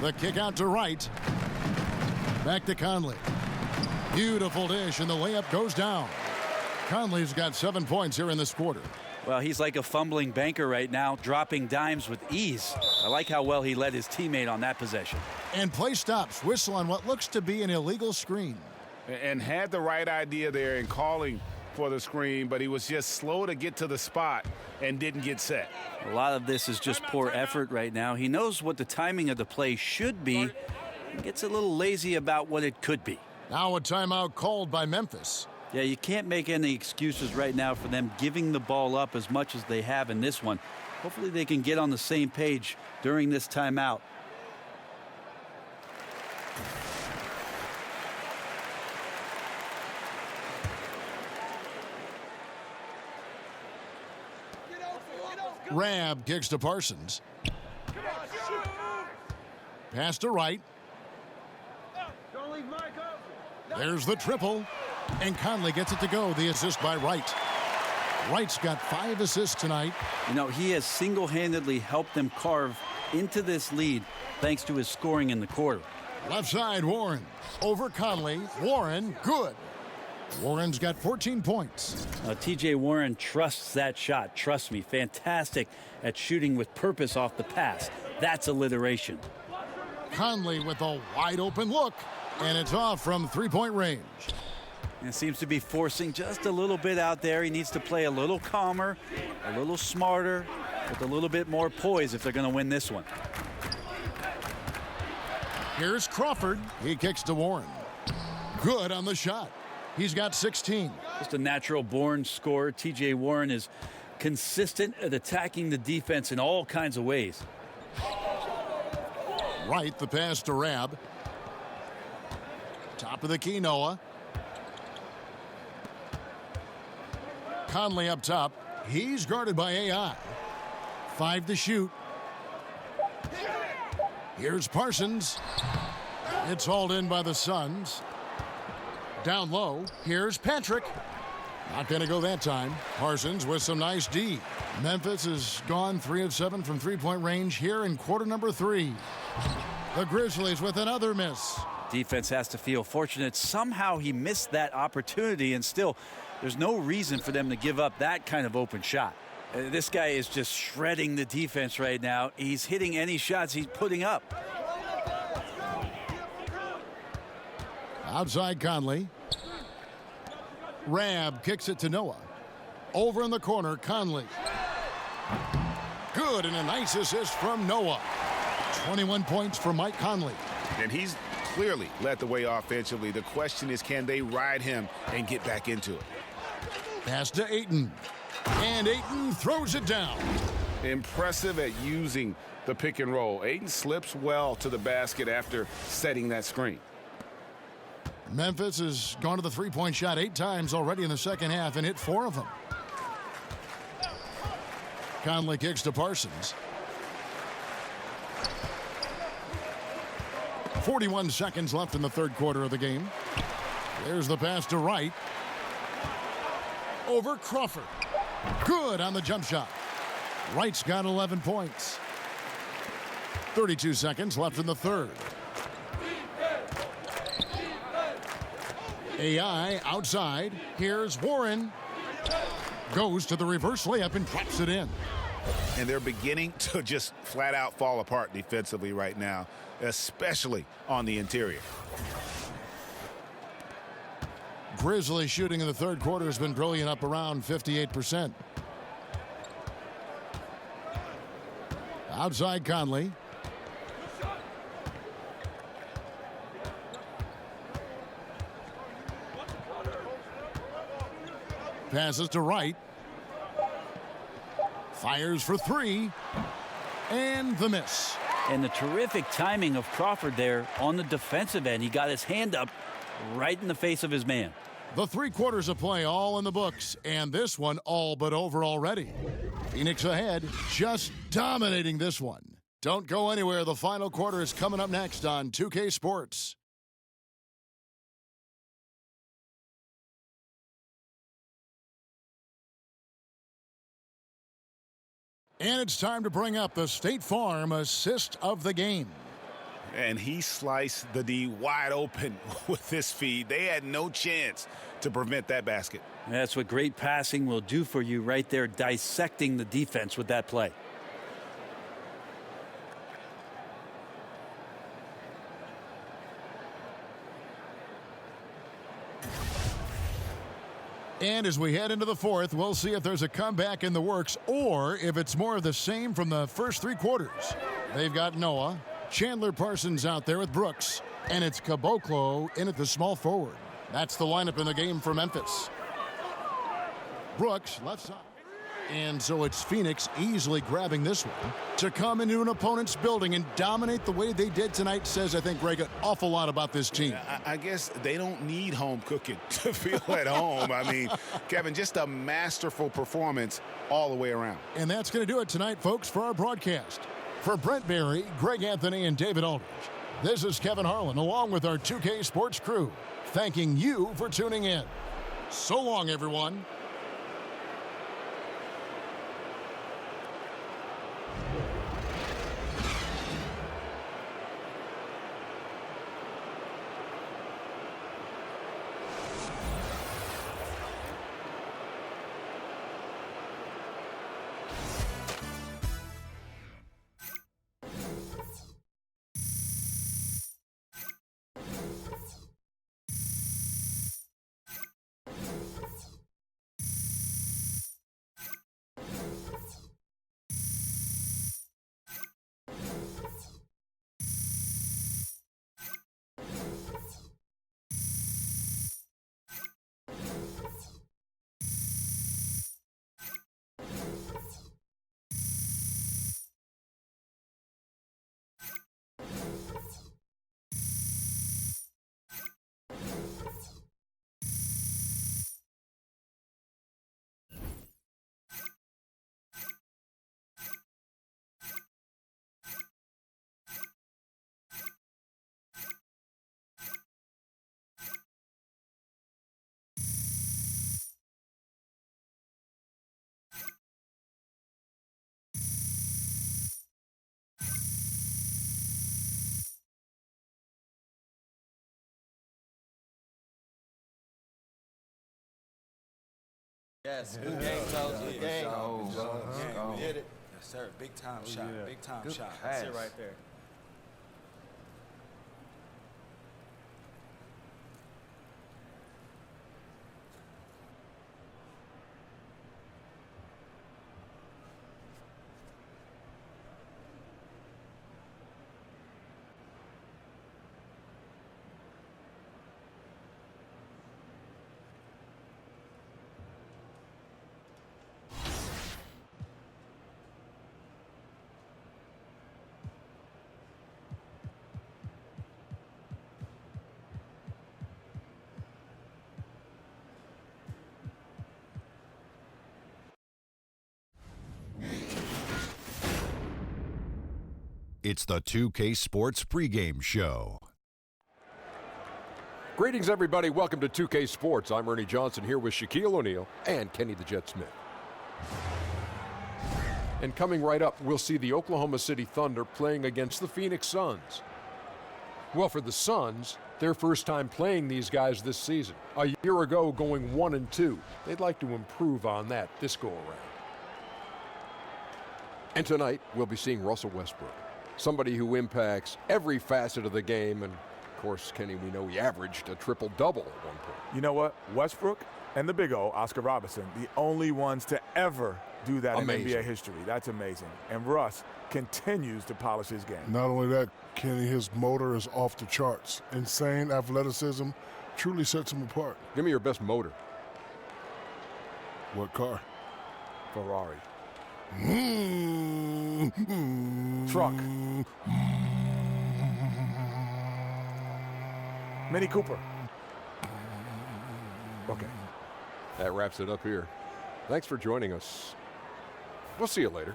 The kick out to Wright. Back to Conley. Beautiful dish, and the layup goes down. Conley's got 7 points here in this quarter. Well, he's like a fumbling banker right now, dropping dimes with ease. I like how well he led his teammate on that possession. And play stops. Whistle on what looks to be an illegal screen. And had the right idea there in calling for the screen, but he was just slow to get to the spot and didn't get set. A lot of this is just poor effort right now. He knows what the timing of the play should be. He gets a little lazy about what it could be. Now a timeout called by Memphis. Yeah, you can't make any excuses right now for them giving the ball up as much as they have in this one. Hopefully they can get on the same page during this timeout. Rab kicks to Parsons. Pass to Wright. There's the triple. And Conley gets it to go. The assist by Wright. Wright's got 5 assists tonight. You know, he has single-handedly helped them carve into this lead thanks to his scoring in the quarter. Left side, Warren. Over Conley. Warren, good. Warren's got 14 points. T.J. Warren trusts that shot. Trust me, fantastic at shooting with purpose off the pass. That's alliteration. Conley with a wide-open look, and it's off from three-point range. And seems to be forcing just a little bit out there. He needs to play a little calmer, a little smarter, with a little bit more poise if they're going to win this one. Here's Crawford. He kicks to Warren. Good on the shot. He's got 16. Just a natural-born scorer. T.J. Warren is consistent at attacking the defense in all kinds of ways. Right, the pass to Rab. Top of the key, Noah. Conley up top. He's guarded by AI. 5 to shoot. Here's Parsons. It's hauled in by the Suns. Down low. Here's Patrick. Not going to go that time. Parsons with some nice D. Memphis has gone 3 of 7 from three-point range here in quarter number 3. The Grizzlies with another miss. Defense has to feel fortunate. Somehow he missed that opportunity, and still, there's no reason for them to give up that kind of open shot. This guy is just shredding the defense right now. He's hitting any shots he's putting up. Outside Conley. Rab kicks it to Noah. Over in the corner, Conley. Good, and a nice assist from Noah. 21 points for Mike Conley. And he's clearly led the way offensively. The question is, can they ride him and get back into it? Pass to Ayton. And Ayton throws it down. Impressive at using the pick and roll. Ayton slips well to the basket after setting that screen. Memphis has gone to the three-point shot 8 times already in the second half and hit 4 of them. Conley kicks to Parsons. 41 seconds left in the third quarter of the game. There's the pass to Wright. Over Crawford. Good on the jump shot. Wright's got 11 points. 32 seconds left in the third. AI outside. Here's Warren. Goes to the reverse layup and drops it in. And they're beginning to just flat out fall apart defensively right now, especially on the interior. Grizzlies shooting in the third quarter has been brilliant, up around 58%. Outside Conley. Passes to Wright. Fires for 3. And the miss. And the terrific timing of Crawford there on the defensive end. He got his hand up right in the face of his man. The 3 quarters of play all in the books, and this one all but over already. Phoenix ahead, just dominating this one. Don't go anywhere. The final quarter is coming up next on 2K Sports. And it's time to bring up the State Farm assist of the game. And he sliced the D wide open with this feed. They had no chance to prevent that basket. That's what great passing will do for you right there, dissecting the defense with that play. And as we head into the fourth, we'll see if there's a comeback in the works or if it's more of the same from the first 3 quarters. They've got Noah, Chandler Parsons out there with Brooks, and it's Caboclo in at the small forward. That's the lineup in the game for Memphis. Brooks, left side. And so it's Phoenix easily grabbing this one. To come into an opponent's building and dominate the way they did tonight says, I think, Greg, an awful lot about this team. I guess they don't need home cooking to feel at home. I mean, Kevin, just a masterful performance all the way around. And that's going to do it tonight, folks, for our broadcast. For Brent Berry, Greg Anthony, and David Aldridge, this is Kevin Harlan along with our 2K Sports crew, thanking you for tuning in. So long, everyone. Yes, good game, fellas. Good game. We did it. Yes, sir. Big time shot. Big time Good shot. pass. That's it right there. It's the 2K Sports pregame show. Greetings, everybody. Welcome to 2K Sports. I'm Ernie Johnson here with Shaquille O'Neal and Kenny the Jet Smith. And coming right up, we'll see the Oklahoma City Thunder playing against the Phoenix Suns. Well, for the Suns, their first time playing these guys this season. A year ago, going 1-2. They'd like to improve on that this go-around. And tonight, we'll be seeing Russell Westbrook, somebody who impacts every facet of the game. And, of course, Kenny, we know he averaged a triple-double at one point. You know what? Westbrook and the big O, Oscar Robertson, the only ones to ever do that in NBA history. That's amazing. And Russ continues to polish his game. Not only that, Kenny, his motor is off the charts. Insane athleticism truly sets him apart. Give me your best motor. What car? Ferrari. Truck. Mini Cooper. Okay. That wraps it up here. Thanks for joining us. We'll see you later.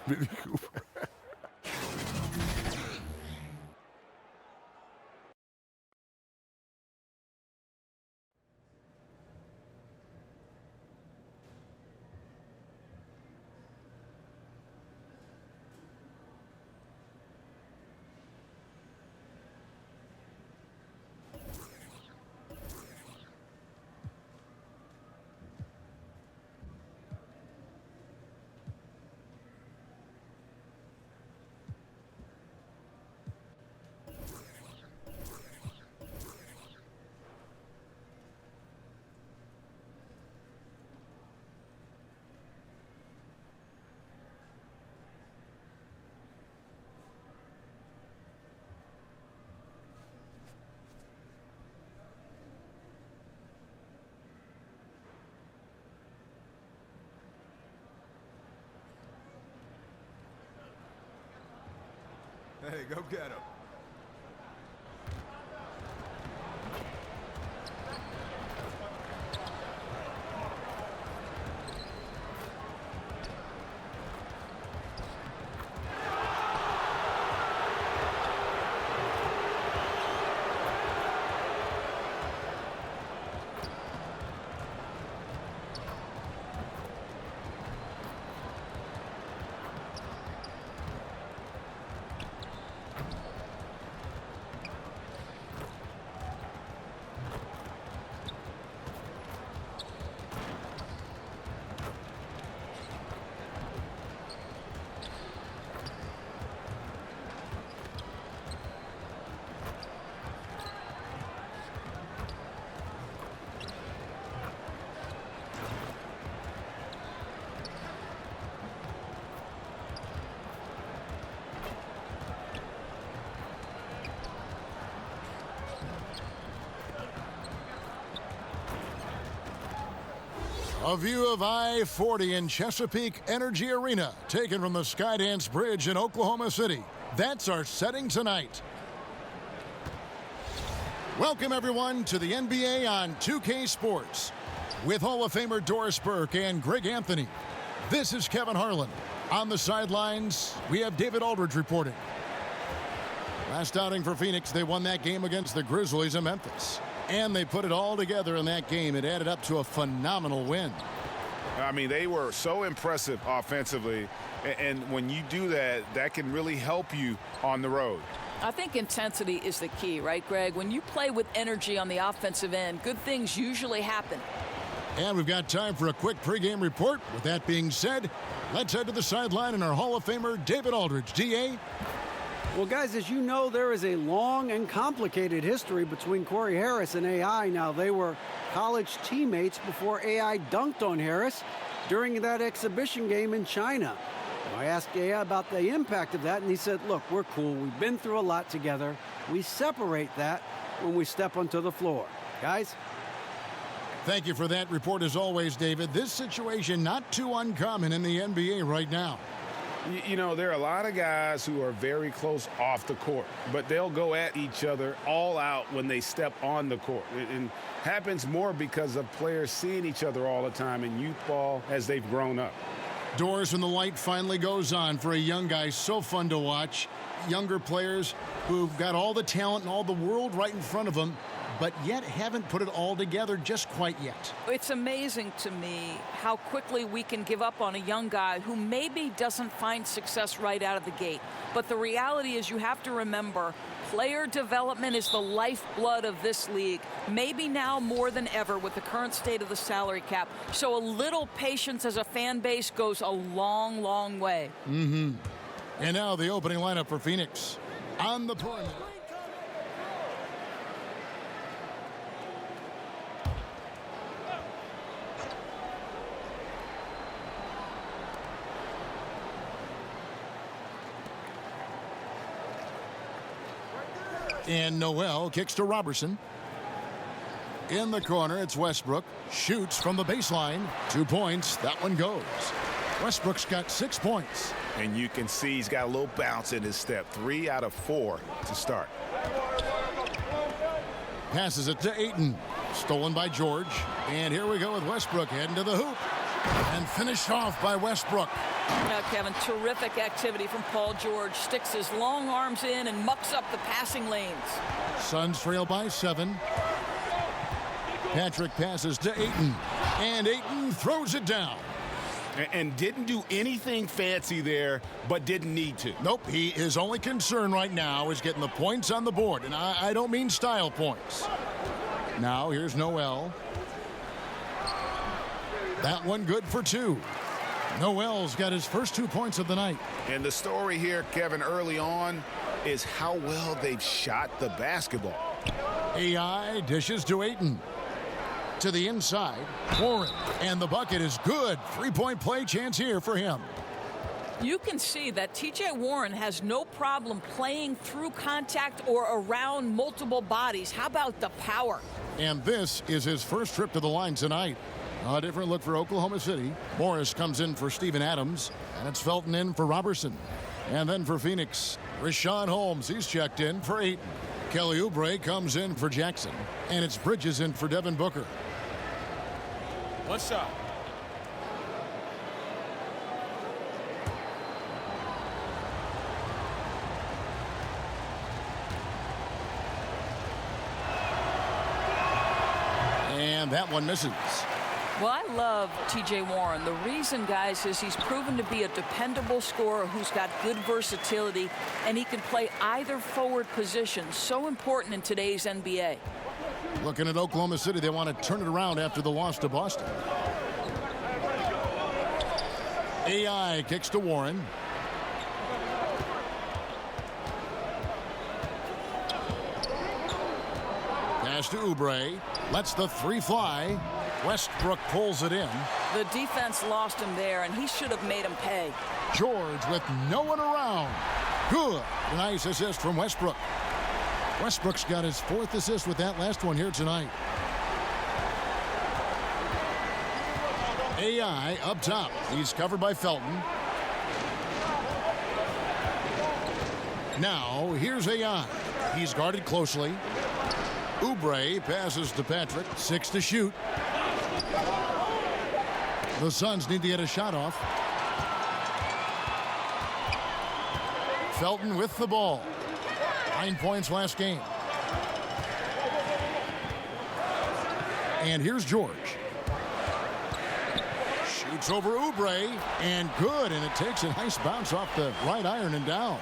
Mini Cooper. Hey, go get him. A view of I-40 in Chesapeake Energy Arena, taken from the Skydance Bridge in Oklahoma City. That's our setting tonight. Welcome, everyone, to the NBA on 2K Sports. With Hall of Famer Doris Burke and Greg Anthony, this is Kevin Harlan. On the sidelines, we have David Aldridge reporting. Last outing for Phoenix, they won that game against the Grizzlies in Memphis. And they put it all together in that game. It added up to a phenomenal win. I mean, they were so impressive offensively. And when you do that, that can really help you on the road. I think intensity is the key, right, Greg? When you play with energy on the offensive end, good things usually happen. And we've got time for a quick pregame report. With that being said, let's head to the sideline and our Hall of Famer, David Aldridge. D.A.? Well, guys, as you know, there is a long and complicated history between Corey Harris and AI. Now, they were college teammates before AI dunked on Harris during that exhibition game in China. I asked AI about the impact of that, and he said, look, we're cool. We've been through a lot together. We separate that when we step onto the floor. Guys? Thank you for that report, as always, David. This situation not too uncommon in the NBA right now. You know, there are a lot of guys who are very close off the court, but they'll go at each other all out when they step on the court. It happens more because of players seeing each other all the time in youth ball as they've grown up. Doors and the light finally goes on for a young guy. So fun to watch. Younger players who've got all the talent and all the world right in front of them, but yet haven't put it all together just quite yet. It's amazing to me how quickly we can give up on a young guy who maybe doesn't find success right out of the gate. But the reality is you have to remember, player development is the lifeblood of this league, maybe now more than ever with the current state of the salary cap. So a little patience as a fan base goes a long, long way. Mm-hmm. And now the opening lineup for Phoenix. On the perimeter. And Noel kicks to Robertson. In the corner, it's Westbrook. Shoots from the baseline. 2 points. That one goes. Westbrook's got 6 points. And you can see he's got a little bounce in his step. 3 out of 4 to start. passes it to Ayton. Stolen by George. And here we go with Westbrook heading to the hoop. And finished off by Westbrook. Now, Kevin, terrific activity from Paul George. Sticks his long arms in and mucks up the passing lanes. Suns trail by 7. Patrick passes to Ayton. And Ayton throws it down. And didn't do anything fancy there, but didn't need to. Nope, his only concern right now is getting the points on the board. And I don't mean style points. Now, here's Noel. That one good for 2. Noel's got his first 2 points of the night. And the story here, Kevin, early on is how well they've shot the basketball. AI dishes to Ayton. To the inside, Warren. And the bucket is good. 3-point play chance here for him. You can see that T.J. Warren has no problem playing through contact or around multiple bodies. How about the power? And this is his first trip to the line tonight. A different look for Oklahoma City. Morris comes in for Steven Adams. And it's Felton in for Robertson. And then for Phoenix, Rashawn Holmes. He's checked in for Ayton. Kelly Oubre comes in for Jackson. And it's Bridges in for Devin Booker. One shot. And that one misses. Well, I love T.J. Warren. The reason, guys, is he's proven to be a dependable scorer who's got good versatility, and he can play either forward position. So important in today's NBA. Looking at Oklahoma City, they want to turn it around after the loss to Boston. AI kicks to Warren. Pass to Oubre. Lets the 3 fly. Westbrook pulls it in. The defense lost him there, and he should have made him pay. George with no one around. Good. Nice assist from Westbrook. Westbrook's got his 4th assist with that last one here tonight. AI up top. He's covered by Felton. Now, here's AI. He's guarded closely. Oubre passes to Patrick. 6 to shoot. The Suns need to get a shot off. Felton with the ball. 9 points last game. And here's George. Shoots over Oubre, and good, and it takes a nice bounce off the right iron and down.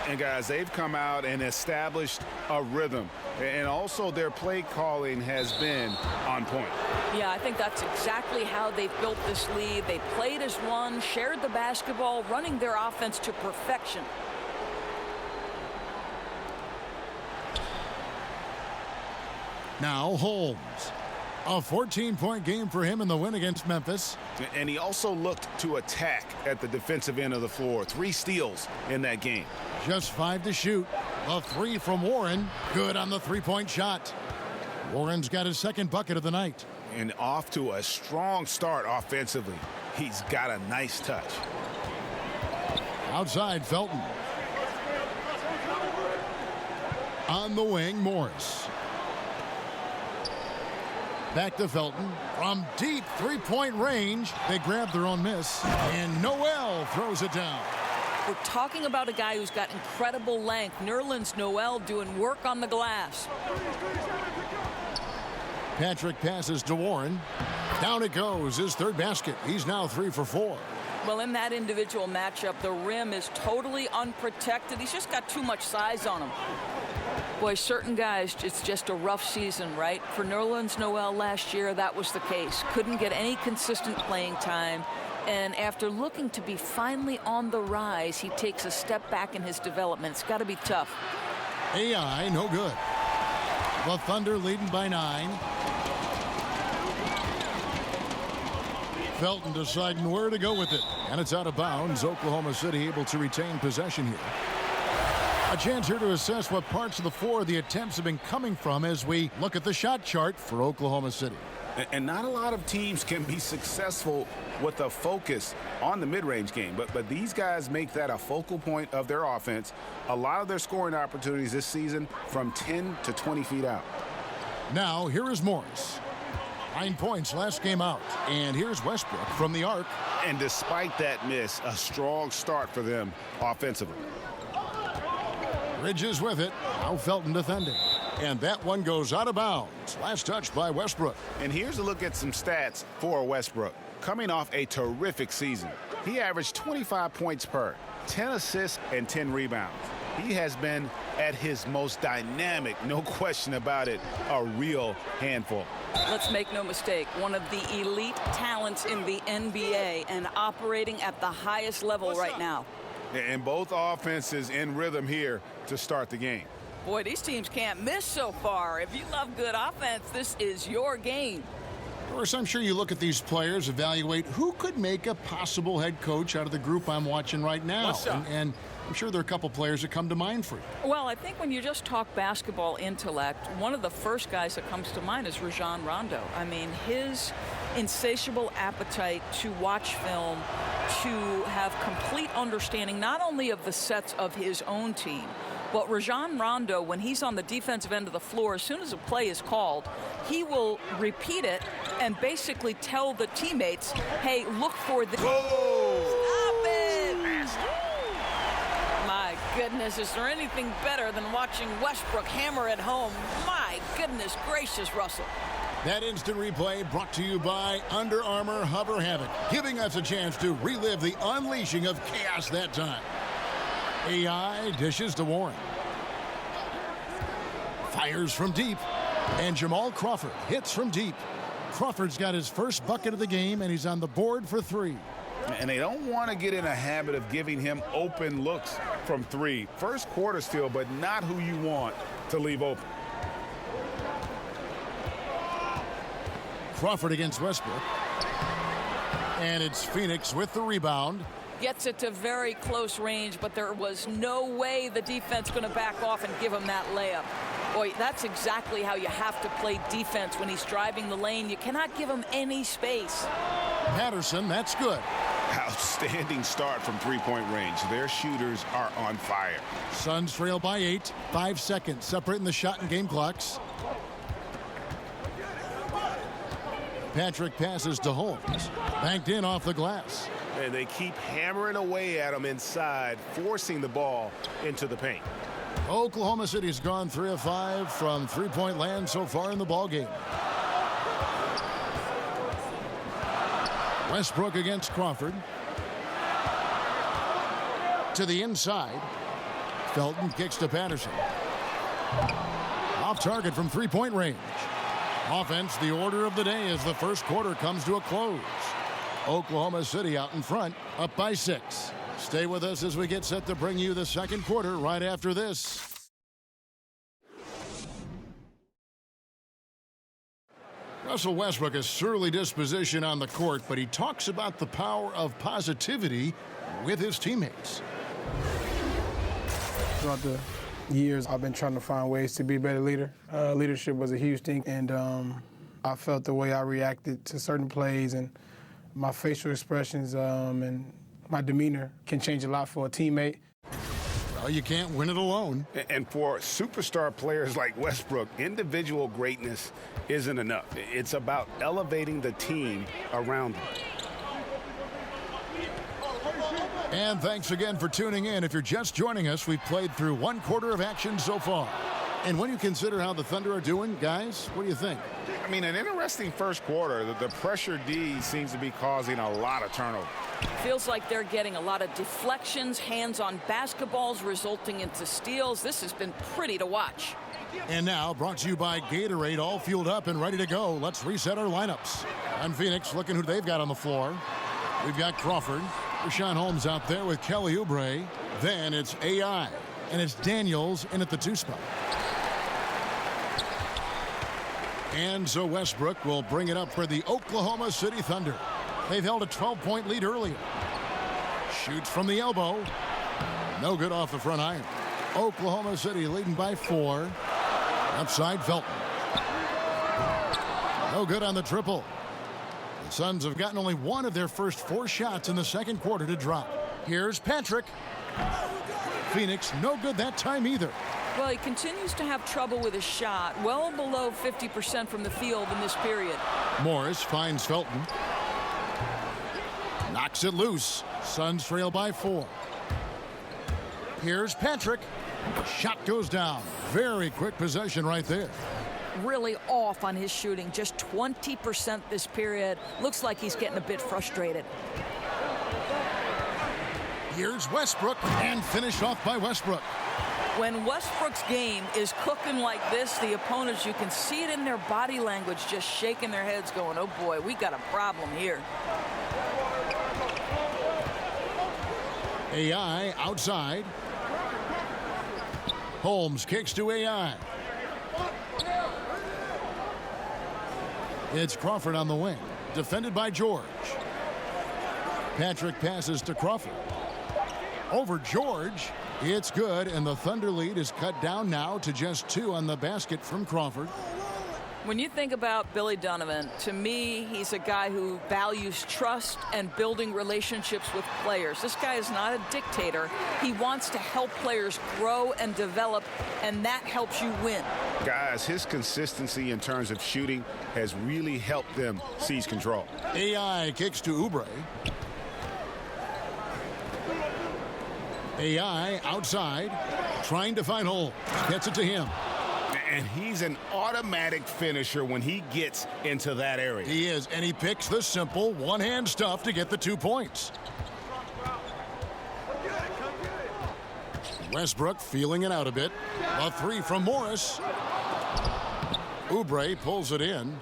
And guys, they've come out and established a rhythm. And also their play calling has been on point. Yeah, I think that's exactly how they've built this lead. They played as one, shared the basketball, running their offense to perfection. Now Holmes. A 14-point game for him in the win against Memphis. And he also looked to attack at the defensive end of the floor. 3 steals in that game. Just 5 to shoot. A 3 from Warren. Good on the 3-point shot. Warren's got his 2nd bucket of the night. And off to a strong start offensively. He's got a nice touch. Outside, Felton. On the wing, Morris. Back to Felton. From deep 3-point range, they grab their own miss. And Noel throws it down. We're talking about a guy who's got incredible length. Nerlens Noel doing work on the glass. Patrick passes to Warren. Down it goes, his 3rd basket. He's now 3 for 4. Well, in that individual matchup, the rim is totally unprotected. He's just got too much size on him. Boy, certain guys, it's just a rough season, right? For Nerlens Noel last year, that was the case. Couldn't get any consistent playing time. And after looking to be finally on the rise, he takes a step back in his development. It's got to be tough. AI, no good. The Thunder leading by 9. Felton deciding where to go with it. And it's out of bounds. Oklahoma City able to retain possession here. A chance here to assess what parts of the floor the attempts have been coming from as we look at the shot chart for Oklahoma City. And not a lot of teams can be successful with a focus on the mid-range game. But these guys make that a focal point of their offense. A lot of their scoring opportunities this season from 10 to 20 feet out. Now, here is Morris. 9 points last game out. And here's Westbrook from the arc. And despite that miss, a strong start for them offensively. Bridges with it. Now Felton defending. And that one goes out of bounds. Last touch by Westbrook. And here's a look at some stats for Westbrook. Coming off a terrific season, he averaged 25 points per, 10 assists, and 10 rebounds. He has been at his most dynamic, no question about it, a real handful. Let's make no mistake, one of the elite talents in the NBA and operating at the highest level right now. And both offenses in rhythm here to start the game. Boy, these teams can't miss so far. If you love good offense, this is your game. Of course, I'm sure you look at these players, evaluate who could make a possible head coach out of the group I'm watching right now. And I'm sure there are a couple players that come to mind for you. Well, I think when you just talk basketball intellect, one of the first guys that comes to mind is Rajon Rondo. I mean, his insatiable appetite to watch film, to have complete understanding not only of the sets of his own team, but Rajon Rondo, when he's on the defensive end of the floor, as soon as a play is called, he will repeat it and basically tell the teammates, hey, look for the... Stop it! My goodness, is there anything better than watching Westbrook hammer it home? My goodness gracious, Russell. That instant replay brought to you by Under Armour Hover Havoc, giving us a chance to relive the unleashing of chaos that time. AI dishes to Warren. Fires from deep. And Jamal Crawford hits from deep. Crawford's got his first bucket of the game, and he's on the board for 3. And they don't want to get in a habit of giving him open looks from 3. First quarter still, but not who you want to leave open. Crawford against Westbrook. And it's Phoenix with the rebound. Gets it to very close range, but there was no way the defense going to back off and give him that layup. Boy, that's exactly how you have to play defense when he's driving the lane. You cannot give him any space. Patterson, that's good. Outstanding start from three-point range. Their shooters are on fire. Suns trail by 8. 5 seconds separating the shot and game clocks. Patrick passes to Holmes. Banked in off the glass. And they keep hammering away at him inside, forcing the ball into the paint. Oklahoma City's gone 3 of 5 from three-point land so far in the ballgame. Westbrook against Crawford. To the inside. Felton kicks to Patterson. Off target from three-point range. Offense, the order of the day as the first quarter comes to a close. Oklahoma City out in front, up by 6. Stay with us as we get set to bring you the second quarter right after this. Russell Westbrook has surly disposition on the court, but he talks about the power of positivity with his teammates. Throughout the years, I've been trying to find ways to be a better leader. Leadership was a huge thing, and I felt the way I reacted to certain plays and my facial expressions and my demeanor can change a lot for a teammate. Well, you can't win it alone. And for superstar players like Westbrook, individual greatness isn't enough. It's about elevating the team around him. And thanks again for tuning in. If you're just joining us, we've played through one quarter of action so far. And when you consider how the Thunder are doing, guys, what do you think? I mean, an interesting first quarter. The pressure D seems to be causing a lot of turnover. Feels like they're getting a lot of deflections, hands-on basketballs resulting into steals. This has been pretty to watch. And now, brought to you by Gatorade, all fueled up and ready to go. Let's reset our lineups. And Phoenix, looking who they've got on the floor. We've got Crawford. Rashawn Holmes out there with Kelly Oubre. Then it's AI. And it's Daniels in at the 2 spot. And so Westbrook will bring it up for the Oklahoma City Thunder. They've held a 12-point lead earlier. Shoots from the elbow. No good off the front iron. Oklahoma City leading by 4. Outside Felton. No good on the triple. The Suns have gotten only one of their first 4 shots in the second quarter to drop. Here's Patrick. Phoenix no good that time either. Well, he continues to have trouble with his shot, well below 50% from the field in this period. Morris finds Felton. Knocks it loose. Suns trail by 4. Here's Patrick. Shot goes down. Very quick possession right there. Really off on his shooting, just 20% this period. Looks like he's getting a bit frustrated. Here's Westbrook, and finished off by Westbrook. When Westbrook's game is cooking like this, the opponents, you can see it in their body language, just shaking their heads going, oh boy, we got a problem here. AI outside. Holmes kicks to AI. It's Crawford on the wing, defended by George. Patrick passes to Crawford. Over George. It's good, and the Thunder lead is cut down now to just 2 on the basket from Crawford. When you think about Billy Donovan, to me, he's a guy who values trust and building relationships with players. This guy is not a dictator. He wants to help players grow and develop, and that helps you win. Guys, his consistency in terms of shooting has really helped them seize control. AI kicks to Oubre. AI outside, trying to find Holmes. Gets it to him. And he's an automatic finisher when he gets into that area. He is, and he picks the simple one-hand stuff to get the 2 points. Westbrook feeling it out a bit. A 3 from Morris. Oubre pulls it in.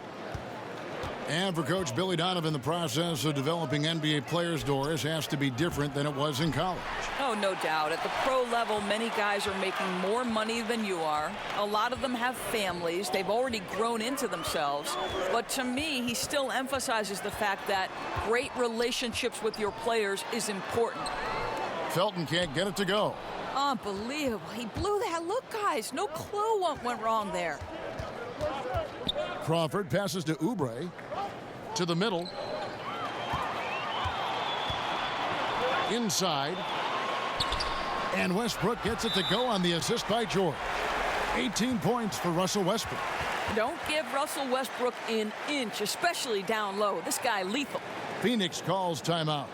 And for Coach Billy Donovan, the process of developing NBA players' doors has to be different than it was in college. Oh, no doubt. At the pro level, many guys are making more money than you are. A lot of them have families. They've already grown into themselves. But to me, he still emphasizes the fact that great relationships with your players is important. Felton can't get it to go. Unbelievable. He blew that. Look, guys, no clue what went wrong there. Crawford passes to Oubre. To the middle. Inside. And Westbrook gets it to go on the assist by George. 18 points for Russell Westbrook. Don't give Russell Westbrook an inch, especially down low. This guy lethal. Phoenix calls timeout.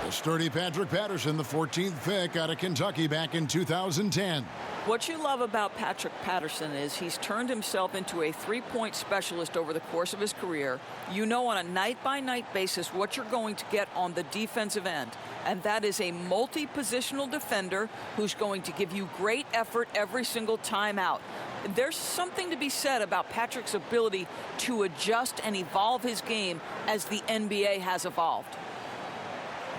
The sturdy Patrick Patterson, the 14th pick out of Kentucky back in 2010. What you love about Patrick Patterson is he's turned himself into a three-point specialist over the course of his career. You know on a night-by-night basis what you're going to get on the defensive end, and that is a multi-positional defender who's going to give you great effort every single time out. There's something to be said about Patrick's ability to adjust and evolve his game as the NBA has evolved.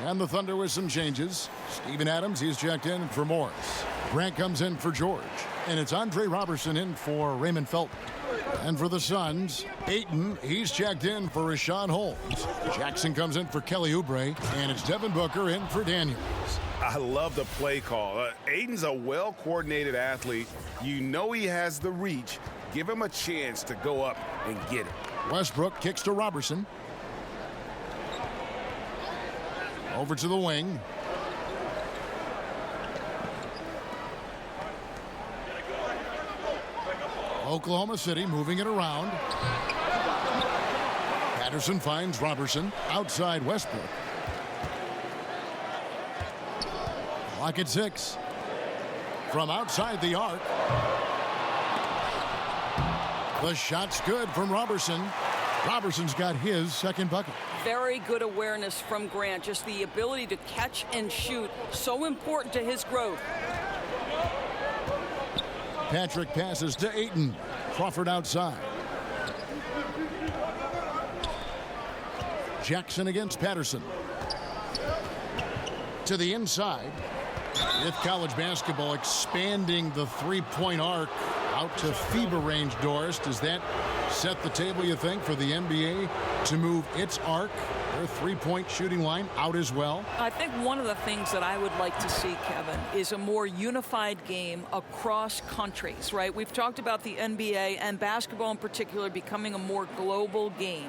And the Thunder with some changes. Steven Adams, he's checked in for Morris. Grant comes in for George. And it's Andre Robertson in for Raymond Felton. And for the Suns, Ayton, he's checked in for Rashawn Holmes. Jackson comes in for Kelly Oubre. And it's Devin Booker in for Daniels. I love the play call. Ayton's a well-coordinated athlete. You know he has the reach. Give him a chance to go up and get it. Westbrook kicks to Robertson. Over to the wing. Oklahoma City moving it around. Patterson finds Robertson outside Westbrook. Clock at 6. From outside the arc. The shot's good from Robertson. Robertson's got his second bucket. Very good awareness from Grant. Just the ability to catch and shoot. So important to his growth. Patrick passes to Ayton. Crawford outside. Jackson against Patterson. To the inside. With college basketball expanding the three-point arc out to FIBA range, Doris, does that set the table, you think, for the NBA to move its arc, their three-point shooting line, out as well? I think one of the things that I would like to see, Kevin, is a more unified game across countries, right? We've talked about the NBA and basketball in particular becoming a more global game.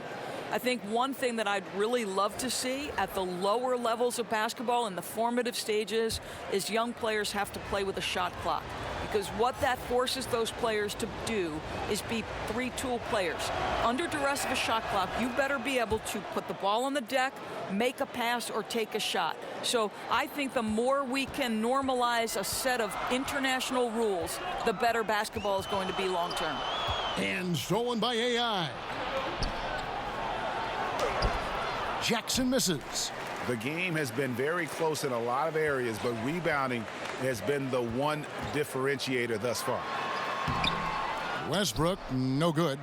I think one thing that I'd really love to see at the lower levels of basketball in the formative stages is young players have to play with a shot clock. Because what that forces those players to do is be three-tool players. Under duress of a shot clock, you better be able to put the ball on the deck, make a pass, or take a shot. So I think the more we can normalize a set of international rules, the better basketball is going to be long-term. And stolen by AI. Jackson misses. The game has been very close in a lot of areas, but rebounding has been the one differentiator thus far. Westbrook, no good.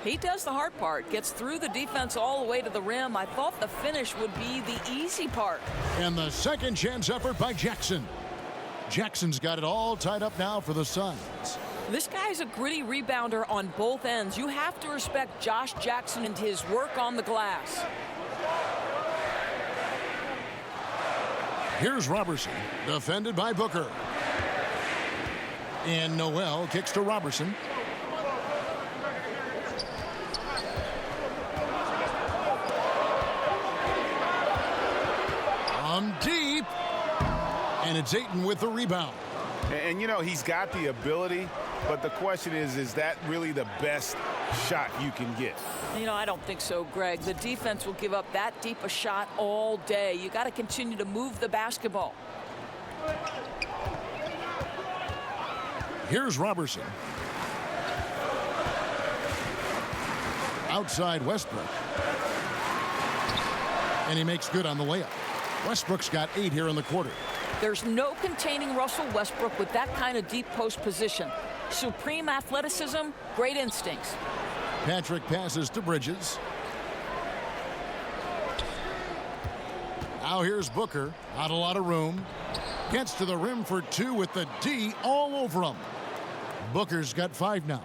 He does the hard part, gets through the defense all the way to the rim. I thought the finish would be the easy part. And the second chance effort by Jackson. Jackson's got it all tied up now for the Suns. This guy's a gritty rebounder on both ends. You have to respect Josh Jackson and his work on the glass. Here's Robertson, defended by Booker. And Noel kicks to Robertson. From deep. And it's Ayton with the rebound. And you know, he's got the ability, but the question is that really the best shot you can get? You know, I don't think so, Greg. The defense will give up that deep a shot all day. You got to continue to move the basketball. Here's Robertson. Outside Westbrook. And he makes good on the layup. Westbrook's got 8 here in the quarter. There's no containing Russell Westbrook with that kind of deep post position. Supreme athleticism, great instincts. Patrick passes to Bridges. Now here's Booker. Not a lot of room. Gets to the rim for 2 with the D all over him. Booker's got 5 now.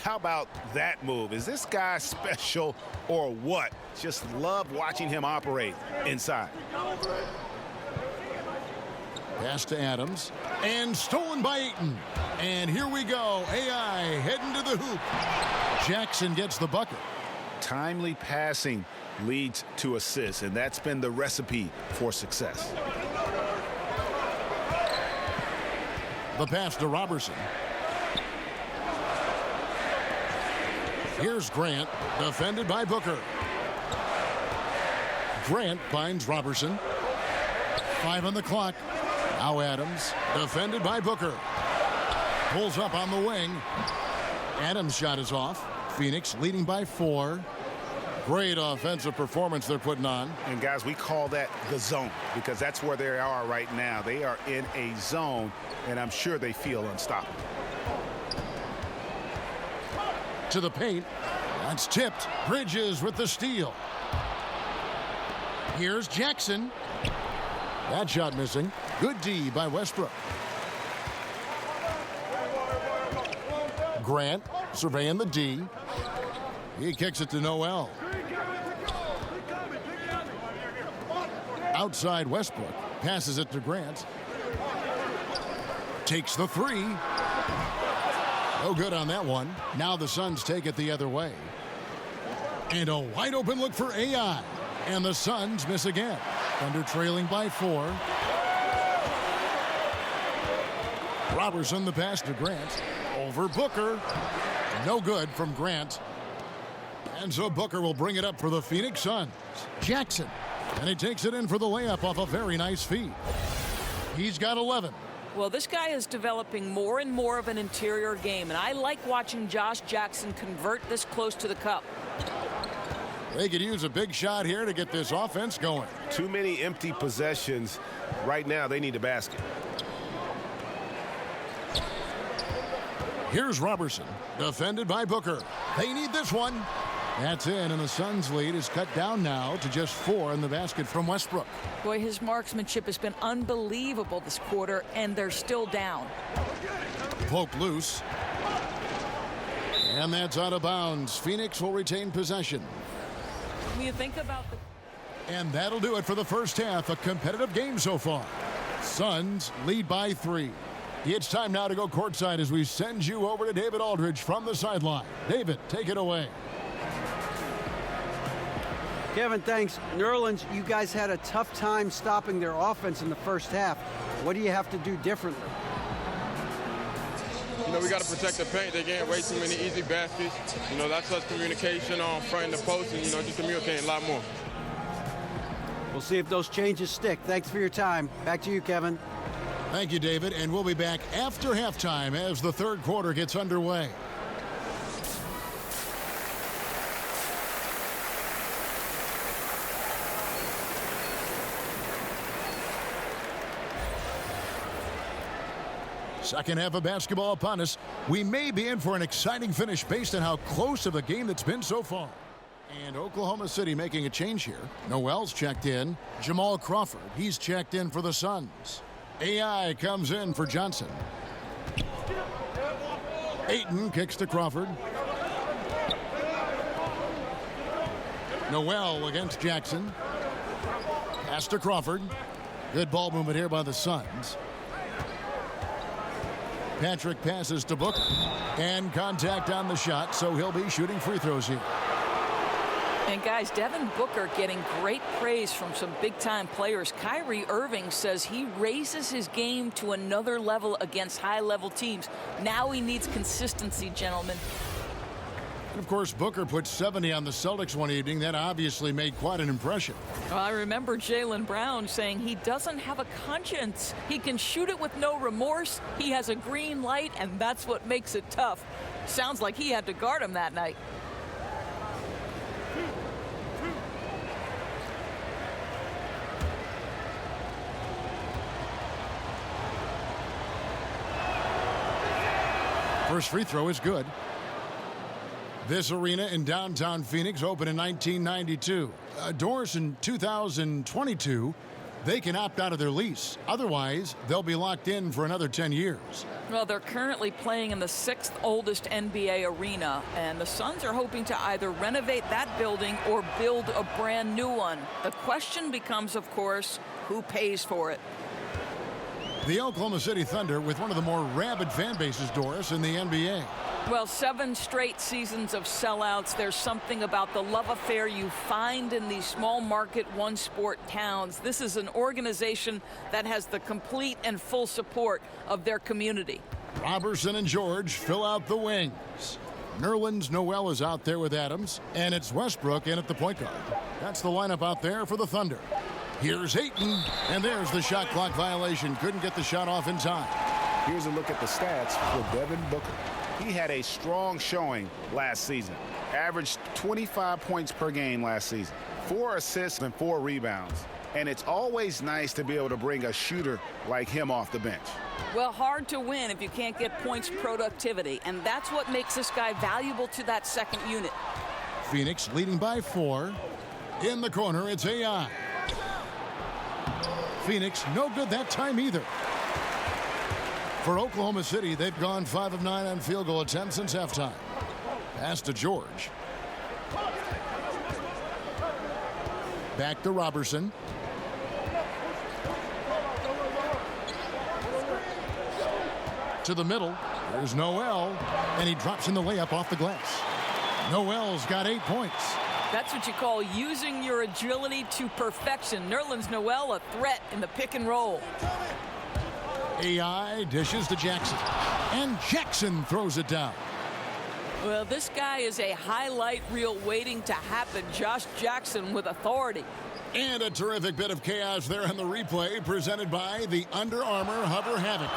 How about that move? Is this guy special or what? Just love watching him operate inside. Pass to Adams. And stolen by Ayton. And here we go. AI heading to the hoop. Jackson gets the bucket. Timely passing leads to assists, and that's been the recipe for success. The pass to Robertson. Here's Grant, defended by Booker. Grant finds Robertson. 5 on the clock. Now Adams, defended by Booker. Pulls up on the wing. Adams' shot is off. Phoenix leading by 4. Great offensive performance they're putting on. And guys, we call that the zone because that's where they are right now. They are in a zone, and I'm sure they feel unstoppable. To the paint. That's tipped. Bridges with the steal. Here's Jackson. That shot missing. Good D by Westbrook. Grant surveying the D. He kicks it to Noel. Outside Westbrook. Passes it to Grant. Takes the 3. No good on that one. Now the Suns take it the other way. And a wide open look for AI. And the Suns miss again. Thunder trailing by 4. Robertson the pass to Grant. Over Booker. No good from Grant. And so Booker will bring it up for the Phoenix Suns. Jackson. And he takes it in for the layup off a very nice feed. He's got 11. Well, this guy is developing more and more of an interior game, and I like watching Josh Jackson convert this close to the cup. They could use a big shot here to get this offense going. Too many empty possessions. Right now, they need a basket. Here's Robertson, defended by Booker. They need this one. That's in, and the Suns' lead is cut down now to just 4 in the basket from Westbrook. Boy, his marksmanship has been unbelievable this quarter, and they're still down. Poke loose. And that's out of bounds. Phoenix will retain possession. When you think about the... And that'll do it for the first half. A competitive game so far. Suns lead by 3. It's time now to go courtside as we send you over to David Aldridge from the sideline. David, take it away. Kevin, thanks. Nerlens, you guys had a tough time stopping their offense in the first half. What do you have to do differently? We got to protect the paint. They're getting way too many easy baskets. That's us communication on front and the post and, just communicating a lot more. We'll see if those changes stick. Thanks for your time. Back to you, Kevin. Thank you, David. And we'll be back after halftime as the third quarter gets underway. Second half of basketball upon us. We may be in for an exciting finish based on how close of a game that's been so far. And Oklahoma City making a change here. Noel's checked in. Jamal Crawford, he's checked in for the Suns. AI comes in for Johnson. Ayton kicks to Crawford. Noel against Jackson. Pass to Crawford. Good ball movement here by the Suns. Patrick passes to Booker. And contact on the shot, so he'll be shooting free throws here. And guys, Devin Booker getting great praise from some big-time players. Kyrie Irving says he raises his game to another level against high-level teams. Now he needs consistency, gentlemen. And of course, Booker put 70 on the Celtics one evening. That obviously made quite an impression. Well, I remember Jaylen Brown saying he doesn't have a conscience. He can shoot it with no remorse. He has a green light, and that's what makes it tough. Sounds like he had to guard him that night. First free throw is good. This arena in downtown Phoenix opened in 1992. Doris, in 2022, they can opt out of their lease. Otherwise, they'll be locked in for another 10 years. Well, they're currently playing in the 6th oldest NBA arena, and the Suns are hoping to either renovate that building or build a brand new one. The question becomes, of course, who pays for it? The Oklahoma City Thunder with one of the more rabid fan bases, Doris, in the NBA. Well, 7 straight seasons of sellouts. There's something about the love affair you find in these small market one-sport towns. This is an organization that has the complete and full support of their community. Robertson and George fill out the wings. Nerlens Noel is out there with Adams, and it's Westbrook in at the point guard. That's the lineup out there for the Thunder. Here's Ayton, and there's the shot clock violation. Couldn't get the shot off in time. Here's a look at the stats for Devin Booker. He had a strong showing last season. Averaged 25 points per game last season. 4 assists and 4 rebounds. And it's always nice to be able to bring a shooter like him off the bench. Well, hard to win if you can't get points productivity, and that's what makes this guy valuable to that second unit. Phoenix leading by 4. In the corner, it's AI. Phoenix no good that time either. For Oklahoma City, they've gone 5 of 9 on field goal attempts since halftime. Pass to George. Back to Robertson. To the middle. There's Noel, and he drops in the layup off the glass. Noel's got 8 points. That's what you call using your agility to perfection. Nerlens Noel, a threat in the pick and roll. AI dishes to Jackson, and Jackson throws it down. Well, this guy is a highlight reel waiting to happen. Josh Jackson with authority. And a terrific bit of chaos there on the replay presented by the Under Armour Hover Havoc.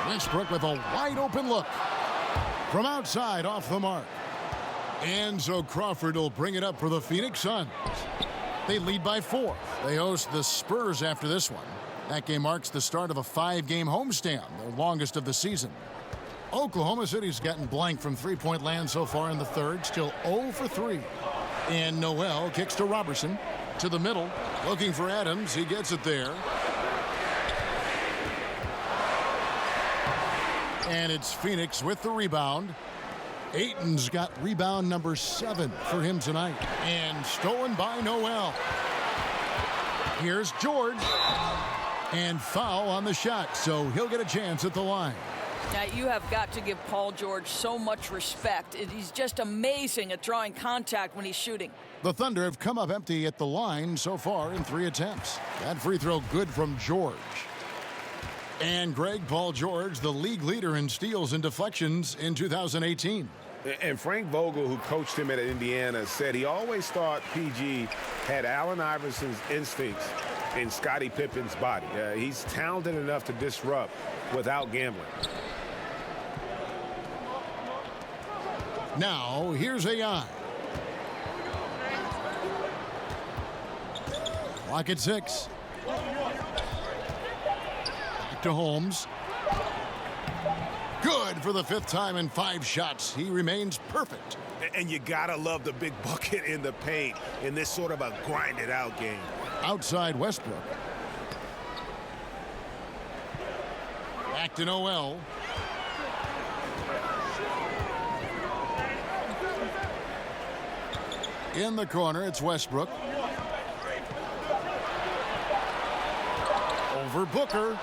Westbrook with a wide open look. From outside off the mark. And so Crawford will bring it up for the Phoenix Suns. They lead by 4. They host the Spurs after this one. That game marks the start of a 5-game homestand, their longest of the season. Oklahoma City's gotten blank from three-point land so far in the third, still 0 for 3. And Noel kicks to Robertson, to the middle, looking for Adams. He gets it there. And it's Phoenix with the rebound. Ayton's got rebound number 7 for him tonight. And stolen by Noel. Here's George. And foul on the shot, so he'll get a chance at the line. Now, you have got to give Paul George so much respect. He's just amazing at drawing contact when he's shooting. The Thunder have come up empty at the line so far in 3 attempts. That free throw good from George. And Paul George, the league leader in steals and deflections in 2018. And Frank Vogel, who coached him at Indiana, said he always thought PG had Allen Iverson's instincts in Scottie Pippen's body. He's talented enough to disrupt without gambling. Now, here's AI. Clock at 6. Back to Holmes. Good for the 5th time in 5 shots. He remains perfect. And you gotta love the big bucket in the paint in this sort of a grinded out game. Outside Westbrook. Back to Noel. In the corner, it's Westbrook. Over Booker.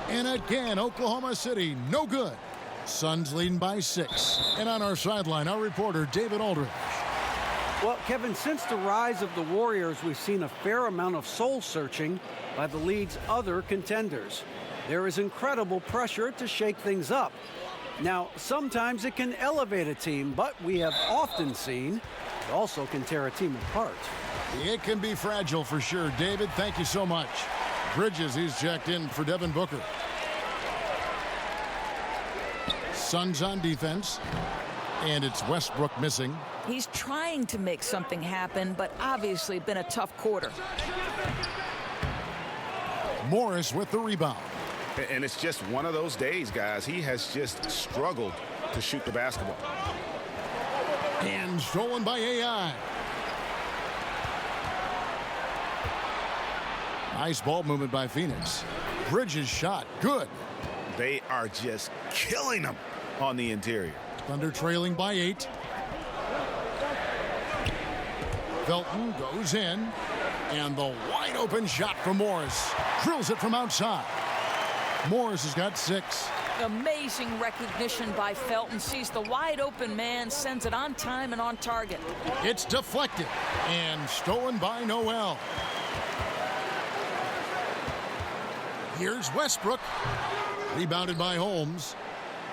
And again, Oklahoma City, no good. Suns leading by 6. And on our sideline, our reporter, David Aldridge. Well, Kevin, since the rise of the Warriors, we've seen a fair amount of soul-searching by the league's other contenders. There is incredible pressure to shake things up. Now, sometimes it can elevate a team, but we have often seen it also can tear a team apart. It can be fragile for sure. David, thank you so much. Bridges, he's checked in for Devin Booker. Suns on defense, and it's Westbrook missing. He's trying to make something happen, but obviously been a tough quarter. Morris with the rebound. And it's just one of those days, guys. He has just struggled to shoot the basketball. And stolen by AI. Nice ball movement by Phoenix. Bridges shot, good. They are just killing them on the interior. Thunder trailing by 8. Felton goes in, and the wide open shot from Morris. Drills it from outside. Morris has got 6. Amazing recognition by Felton. Sees the wide open man, sends it on time and on target. It's deflected and stolen by Noel. Here's Westbrook. Rebounded by Holmes.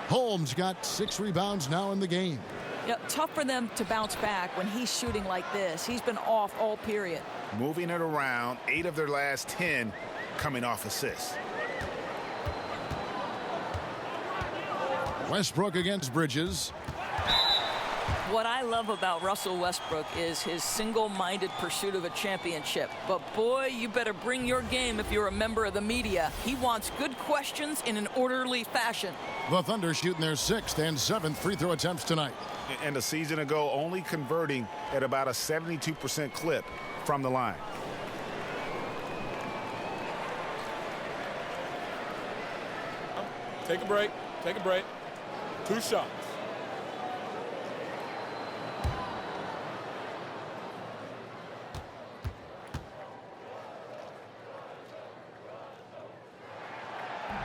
Holmes got 6 rebounds now in the game. Yeah, tough for them to bounce back when he's shooting like this. He's been off all period. Moving it around, 8 of their last 10 coming off assists. Westbrook against Bridges. What I love about Russell Westbrook is his single-minded pursuit of a championship. But boy, you better bring your game if you're a member of the media. He wants good questions in an orderly fashion. The Thunder shooting their 6th and 7th free throw attempts tonight. And a season ago, only converting at about a 72% clip from the line. Take a break. Take a break. 2 shots.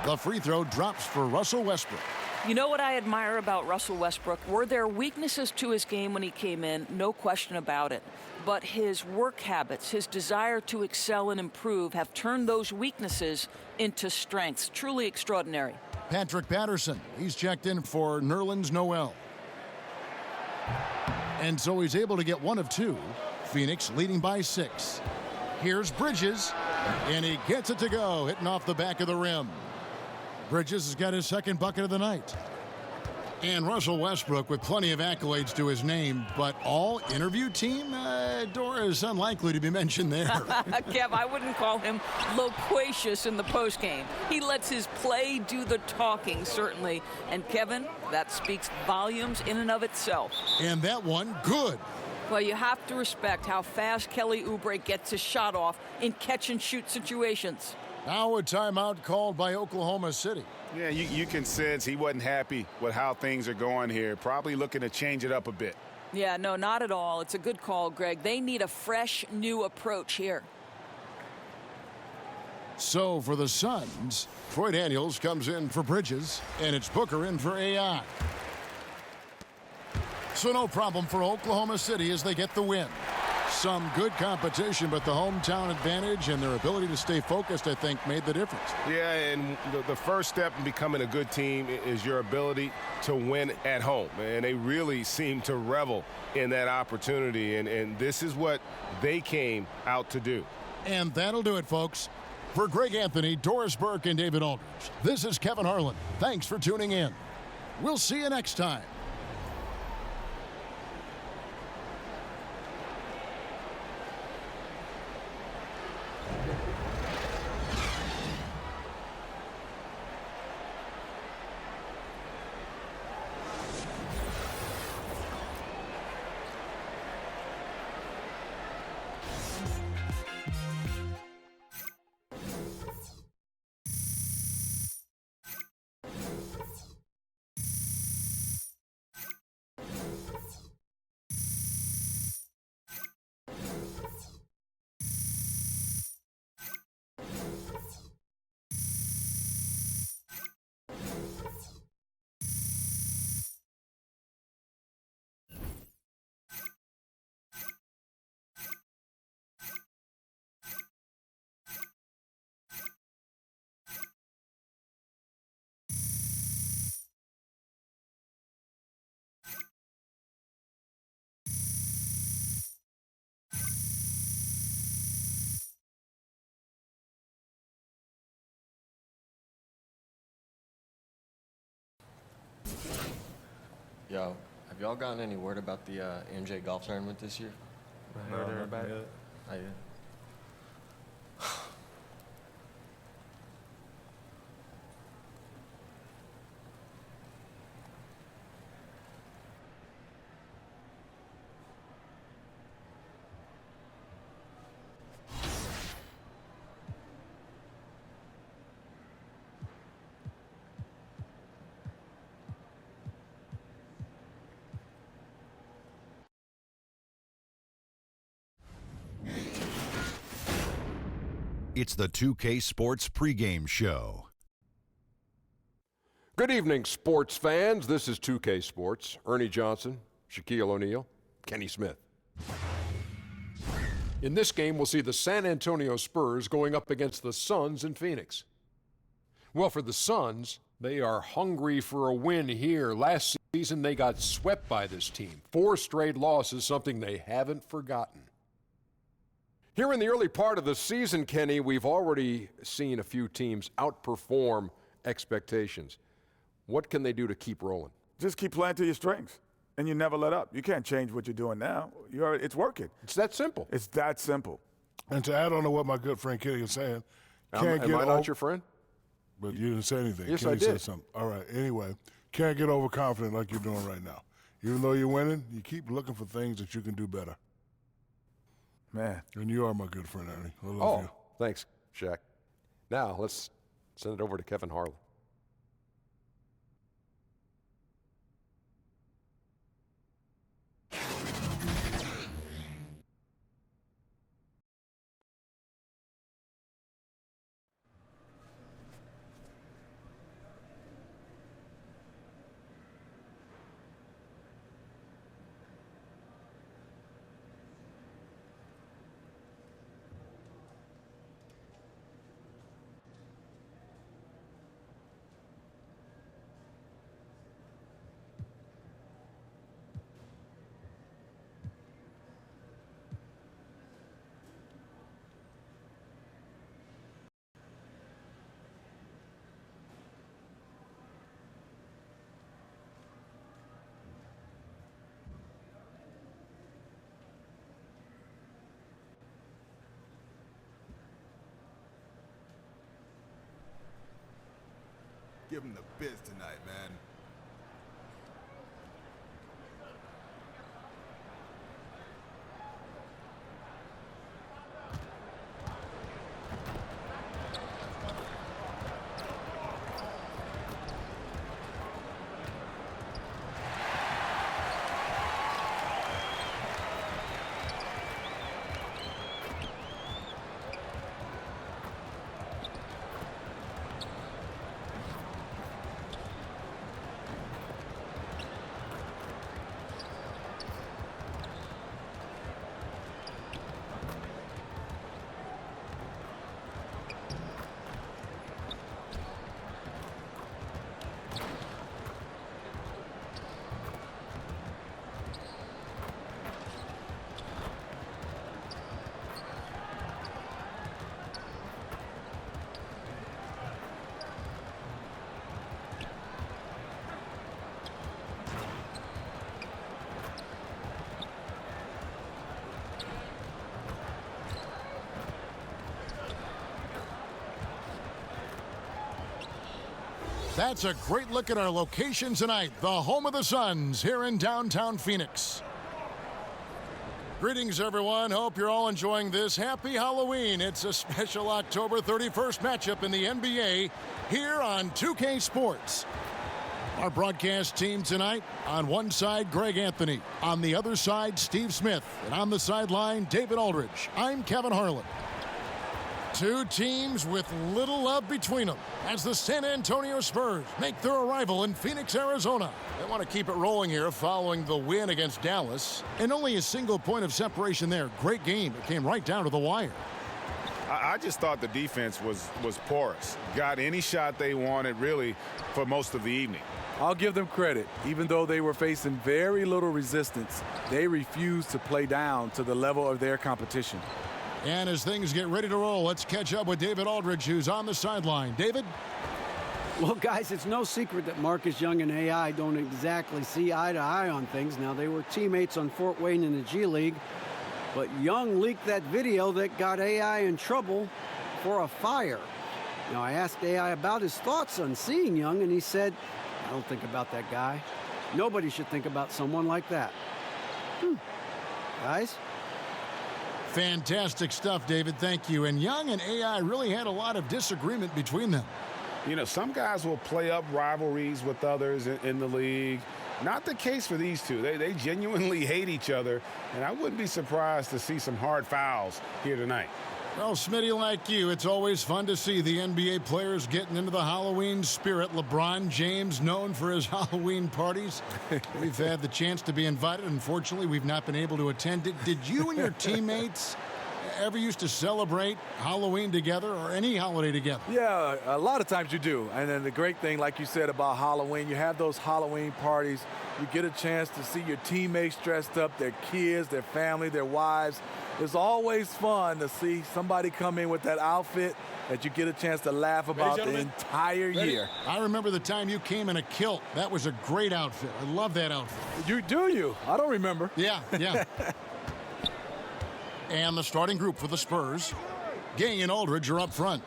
The free throw drops for Russell Westbrook. You know what I admire about Russell Westbrook? Were there weaknesses to his game when he came in? No question about it. But his work habits, his desire to excel and improve have turned those weaknesses into strengths. Truly extraordinary. Patrick Patterson, he's checked in for Nerlens Noel. And so he's able to get 1 of 2. Phoenix leading by 6. Here's Bridges, and he gets it to go, hitting off the back of the rim. Bridges has got his 2nd bucket of the night. And Russell Westbrook with plenty of accolades to his name, but all interview team? Dora is unlikely to be mentioned there. Kev, I wouldn't call him loquacious in the postgame. He lets his play do the talking, certainly. And Kevin, that speaks volumes in and of itself. And that one, good. Well, you have to respect how fast Kelly Oubre gets his shot off in catch-and-shoot situations. Now a timeout called by Oklahoma City. Yeah, you can sense he wasn't happy with how things are going here. Probably looking to change it up a bit. Yeah, no, not at all. It's a good call, Greg. They need a fresh, new approach here. So for the Suns, Troy Daniels comes in for Bridges, and it's Booker in for AI. So no problem for Oklahoma City as they get the win. Some good competition, but the hometown advantage and their ability to stay focused, I think, made the difference. Yeah, and the first step in becoming a good team is your ability to win at home. And they really seem to revel in that opportunity, and this is what they came out to do. And that'll do it, folks. For Greg Anthony, Doris Burke, and David Aldridge, this is Kevin Harlan. Thanks for tuning in. We'll see you next time. Yo, have y'all gotten any word about the MJ golf tournament this year? Heard about it? Not yet. It's the 2K Sports pregame show. Good evening, sports fans. This is 2K Sports. Ernie Johnson, Shaquille O'Neal, Kenny Smith. In this game, we'll see the San Antonio Spurs going up against the Suns in Phoenix. Well, for the Suns, they are hungry for a win here. Last season, they got swept by this team. 4 straight losses, something they haven't forgotten. Here in the early part of the season, Kenny, we've already seen a few teams outperform expectations. What can they do to keep rolling? Just keep playing to your strengths, and you never let up. You can't change what you're doing now. It's working. It's that simple. It's that simple. And to add on to what my good friend Kenny is saying, Am I not your friend? But you didn't say anything. Yes, Kenny I did. said something. All right. Anyway, can't get overconfident like you're doing right now. Even though you're winning, you keep looking for things that you can do better. Man. And you are my good friend, Ernie. I love you. Thanks, Shaq. Now, let's send it over to Kevin Harlan. Give him the biz tonight, man. That's a great look at our location tonight, the home of the Suns here in downtown Phoenix. Greetings, everyone. Hope you're all enjoying this. Happy Halloween. It's a special October 31st matchup in the NBA here on 2K Sports. Our broadcast team tonight, on one side, Greg Anthony. On the other side, Steve Smith. And on the sideline, David Aldridge. I'm Kevin Harlan. Two teams with little love between them as the San Antonio Spurs make their arrival in Phoenix, Arizona. They want to keep it rolling here following the win against Dallas. And only a single point of separation there. Great game. It came right down to the wire. I just thought the defense was porous. Got any shot they wanted, really, for most of the evening. I'll give them credit. Even though they were facing very little resistance, they refused to play down to the level of their competition. And as things get ready to roll, let's catch up with David Aldridge, who's on the sideline. David? Well, guys, it's no secret that Marcus Young and AI don't exactly see eye to eye on things. Now, they were teammates on Fort Wayne in the G League, but Young leaked that video that got AI in trouble for a fire. Now, I asked AI about his thoughts on seeing Young, and he said, I don't think about that guy. Nobody should think about someone like that. Guys? Fantastic stuff, David. Thank you. And Young and AI really had a lot of disagreement between them. You know, some guys will play up rivalries with others in the league. Not the case for these two. They genuinely hate each other, and I wouldn't be surprised to see some hard fouls here tonight. Well, Smitty, like you, it's always fun to see the NBA players getting into the Halloween spirit. LeBron James, known for his Halloween parties. We've had the chance to be invited. Unfortunately, we've not been able to attend it. Did you and your teammates ever used to celebrate Halloween together or any holiday together? Yeah, a lot of times you do. And then the great thing, like you said about Halloween, you have those Halloween parties. You get a chance to see your teammates dressed up, their kids, their family, their wives. It's always fun to see somebody come in with that outfit that you get a chance to laugh about the entire year. I remember the time you came in a kilt. That was a great outfit. I love that outfit. You? I don't remember. Yeah. And the starting group for the Spurs. Gay and Aldridge are up front.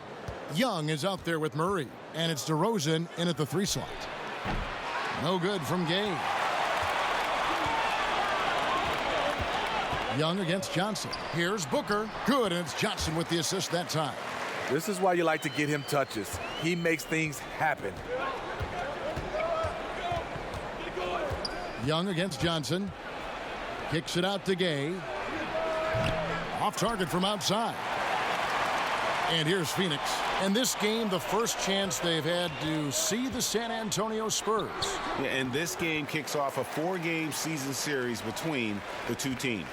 Young is out there with Murray. And it's DeRozan in at the 3 slot. No good from Gay. Young against Johnson. Here's Booker. Good, and it's Johnson with the assist that time. This is why you like to get him touches. He makes things happen. Young against Johnson. Kicks it out to Gay. Off target from outside. And here's Phoenix. And this game, the first chance they've had to see the San Antonio Spurs. Yeah, and this game kicks off a 4-game season series between the two teams.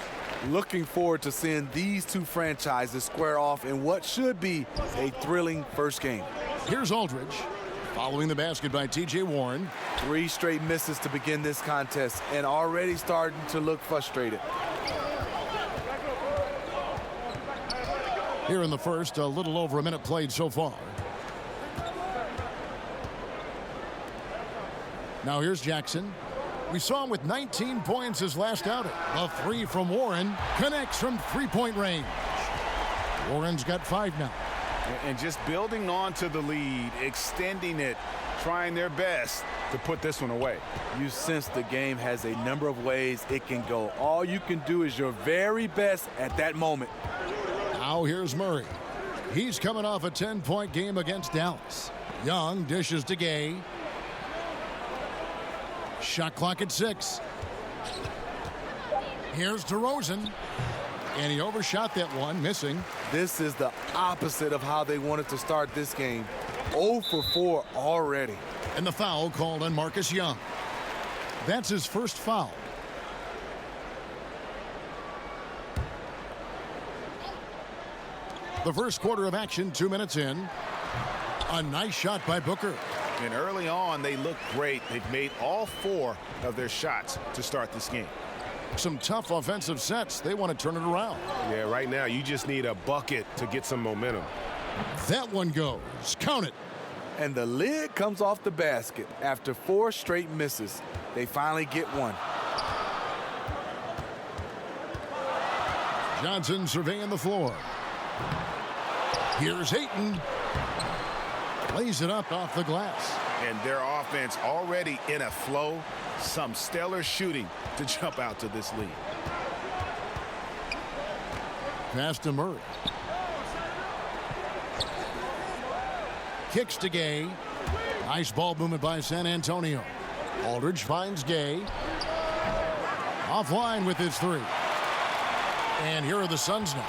Looking forward to seeing these two franchises square off in what should be a thrilling first game. Here's Aldridge. Following the basket by T.J. Warren. 3 straight misses to begin this contest and already starting to look frustrated. Here in the first, a little over a minute played so far. Now here's Jackson. We saw him with 19 points his last outing. A 3 from Warren connects from 3-point range. Warren's got 5 now. And just building on to the lead, extending it, trying their best to put this one away. You sense the game has a number of ways it can go. All you can do is your very best at that moment. Now here's Murray. He's coming off a 10-point game against Dallas. Young dishes to Gay. Shot clock at 6. Here's DeRozan. And he overshot that one, missing. This is the opposite of how they wanted to start this game. 0 for 4 already. And the foul called on Marcus Young. That's his first foul. The first quarter of action, 2 minutes in. A nice shot by Booker. And early on, they look great. They've made all 4 of their shots to start this game. Some tough offensive sets. They want to turn it around. Yeah, right now, you just need a bucket to get some momentum. That one goes. Count it. And the lid comes off the basket. After 4 straight misses, they finally get one. Johnson surveying the floor. Here's Ayton. Lays it up off the glass. And their offense already in a flow. Some stellar shooting to jump out to this lead. Pass to Murray. Kicks to Gay. Nice ball movement by San Antonio. Aldridge finds Gay. Offline with his three. And here are the Suns now,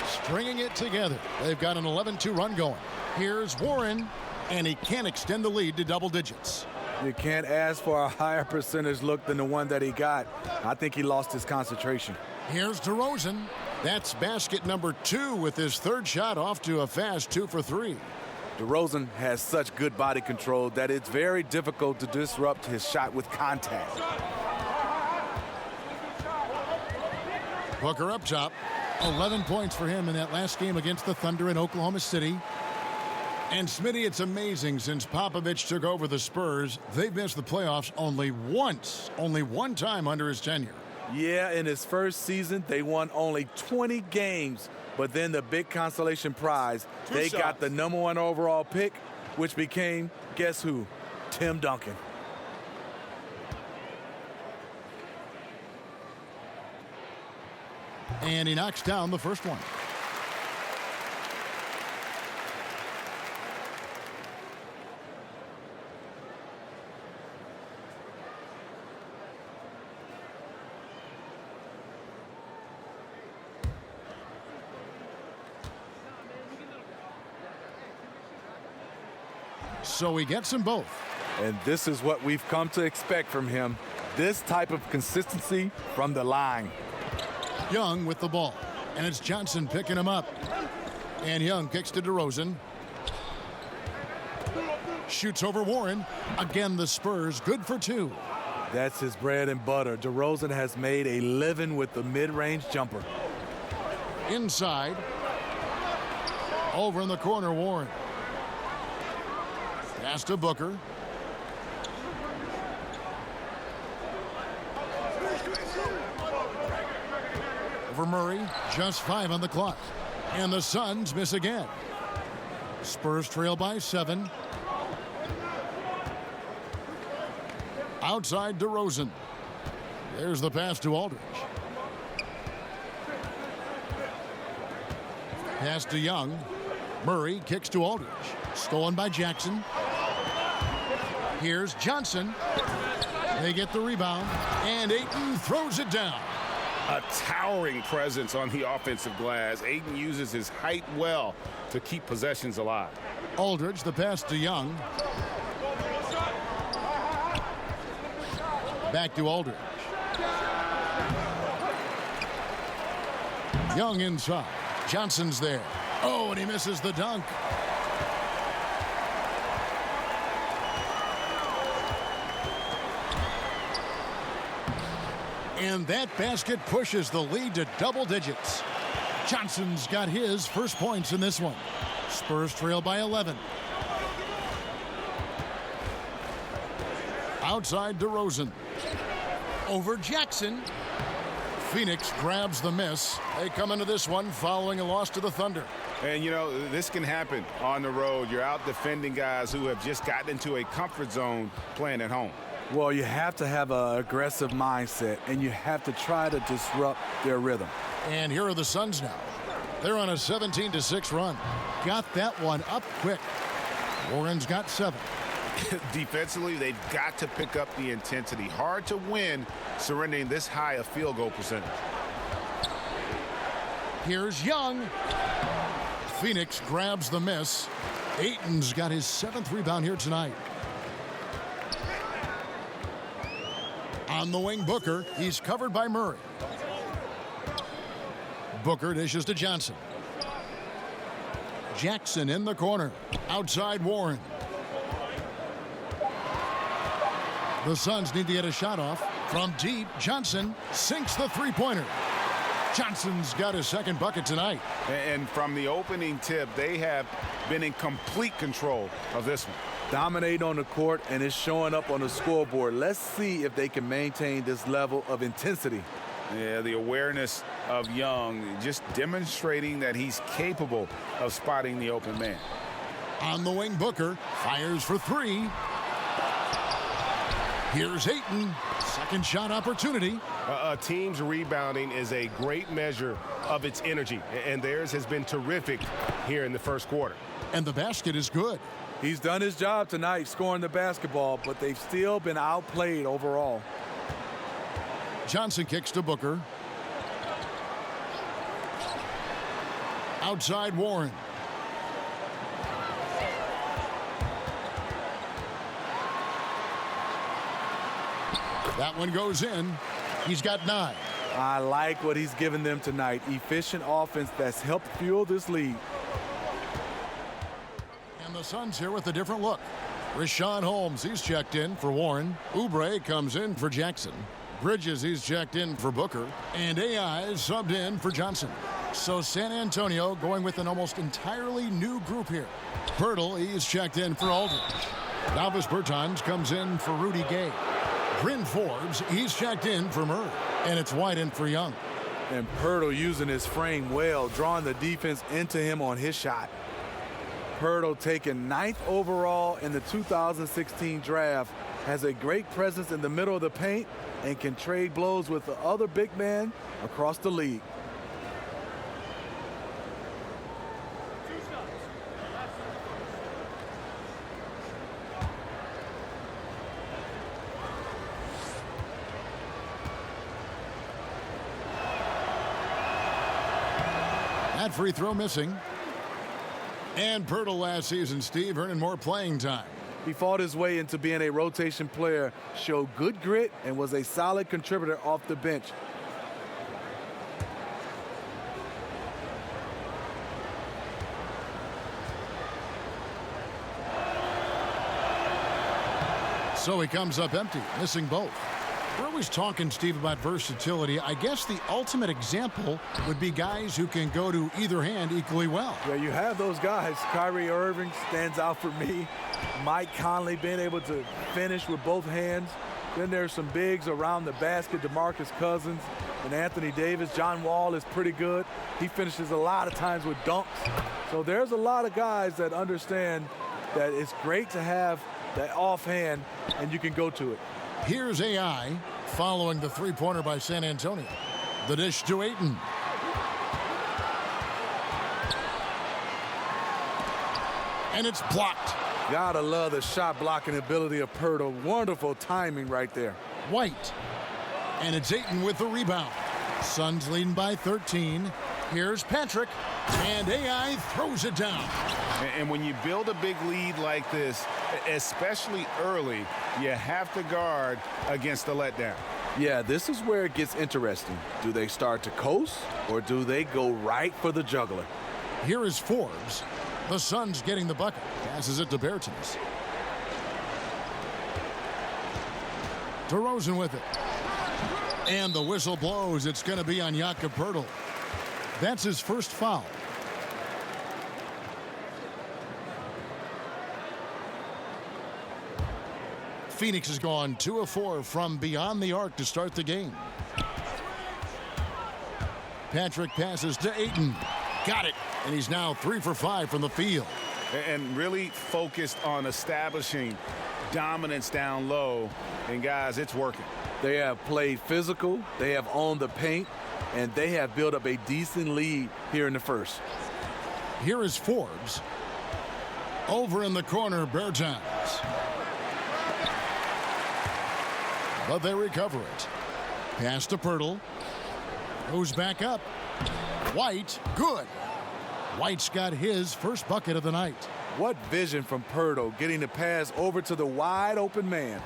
stringing it together. They've got an 11-2 run going. Here's Warren, and he can't extend the lead to double digits. You can't ask for a higher percentage look than the one that he got. I think he lost his concentration. Here's DeRozan. That's basket number 2 with his third shot off to a fast 2 for 3. DeRozan has such good body control that it's very difficult to disrupt his shot with contact. Booker up top. 11 points for him in that last game against the Thunder in Oklahoma City. And Smitty, it's amazing, since Popovich took over the Spurs, they've missed the playoffs only once, only one time under his tenure. Yeah, in his first season, they won only 20 games. But then the big consolation prize, they got the #1 overall pick, which became, guess who? Tim Duncan. And he knocks down the first one. So he gets them both. And this is what we've come to expect from him. This type of consistency from the line. Young with the ball. And it's Johnson picking him up. And Young kicks to DeRozan. Shoots over Warren. Again, the Spurs good for 2. That's his bread and butter. DeRozan has made a living with the mid-range jumper. Inside. Over in the corner, Warren. Pass to Booker. Over Murray. Just 5 on the clock. And the Suns miss again. Spurs trail by 7. Outside DeRozan. There's the pass to Aldridge. Pass to Young. Murray kicks to Aldridge. Stolen by Jackson. Here's Johnson. They get the rebound. And Ayton throws it down. A towering presence on the offensive glass. Ayton uses his height well to keep possessions alive. Aldridge, the pass to Young. Back to Aldridge. Young inside. Johnson's there. Oh, and he misses the dunk. And that basket pushes the lead to double digits. Johnson's got his first points in this one. Spurs trail by 11. Outside DeRozan. Over Jackson. Phoenix grabs the miss. They come into this one following a loss to the Thunder. And, you know, this can happen on the road. You're out defending guys who have just gotten into a comfort zone playing at home. Well, you have to have an aggressive mindset, and you have to try to disrupt their rhythm. And here are the Suns now. They're on a 17-6 run. Got that one up quick. Warren's got 7. Defensively, they've got to pick up the intensity. Hard to win surrendering this high a field goal percentage. Here's Young. Phoenix grabs the miss. Ayton's got his 7th rebound here tonight. On the wing, Booker. He's covered by Murray. Booker dishes to Johnson. Jackson in the corner. Outside Warren. The Suns need to get a shot off. From deep, Johnson sinks the three-pointer. Johnson's got his second bucket tonight. And from the opening tip, they have been in complete control of this one. Dominate on the court, and it's showing up on the scoreboard. Let's see if they can maintain this level of intensity. Yeah, the awareness of Young just demonstrating that he's capable of spotting the open man. On the wing, Booker fires for three. Here's Ayton. Second shot opportunity. A team's rebounding is a great measure of its energy, and theirs has been terrific here in the first quarter. And the basket is good. He's done his job tonight scoring the basketball, but they've still been outplayed overall. Johnson kicks to Booker. Outside Warren. That one goes in. He's got 9. I like what he's given them tonight. Efficient offense that's helped fuel this lead. And the Suns here with a different look. Rashawn Holmes, he's checked in for Warren. Oubre comes in for Jackson. Bridges, he's checked in for Booker. And AI is subbed in for Johnson. So San Antonio going with an almost entirely new group here. Pirtle, he's checked in for Aldridge. Davis Bertans comes in for Rudy Gay. Bryn Forbes, he's checked in for Murray. And it's White in for Young. And Pirtle using his frame well, drawing the defense into him on his shot. Pirtle taken 9th overall in the 2016 draft, has a great presence in the middle of the paint and can trade blows with the other big man across the league. That free throw missing. And Pirtle last season, Steve, earning more playing time. He fought his way into being a rotation player, showed good grit, and was a solid contributor off the bench. So he comes up empty, missing both. We're always talking, Steve, about versatility. I guess the ultimate example would be guys who can go to either hand equally well. Yeah, you have those guys. Kyrie Irving stands out for me. Mike Conley being able to finish with both hands. Then there's some bigs around the basket, DeMarcus Cousins and Anthony Davis. John Wall is pretty good. He finishes a lot of times with dunks. So there's a lot of guys that understand that it's great to have that offhand and you can go to it. Here's AI following the three-pointer by San Antonio. The dish to Ayton. And it's blocked. Gotta love the shot blocking ability of Pirtle. Wonderful timing right there. White. And it's Ayton with the rebound. Suns leading by 13. Here's Patrick. And AI throws it down. And when you build a big lead like this, especially early, you have to guard against the letdown. Yeah, this is where it gets interesting. Do they start to coast or do they go right for the juggler? Here is Forbes. The Suns getting the bucket. Passes it to Bertans. DeRozan with it. And the whistle blows. It's going to be on Jakob Poeltl. That's his first foul. Phoenix has gone 2 of 4 from beyond the arc to start the game. Patrick passes to Ayton. Got it. And he's now 3 for 5 from the field. And really focused on establishing dominance down low. And guys, it's working. They have played physical. They have owned the paint. And they have built up a decent lead here in the first. Here is Forbes. Over in the corner, Bertans. But they recover it. Pass to Poeltl. Goes back up. White, good. White's got his first bucket of the night. What vision from Poeltl, getting the pass over to the wide open man.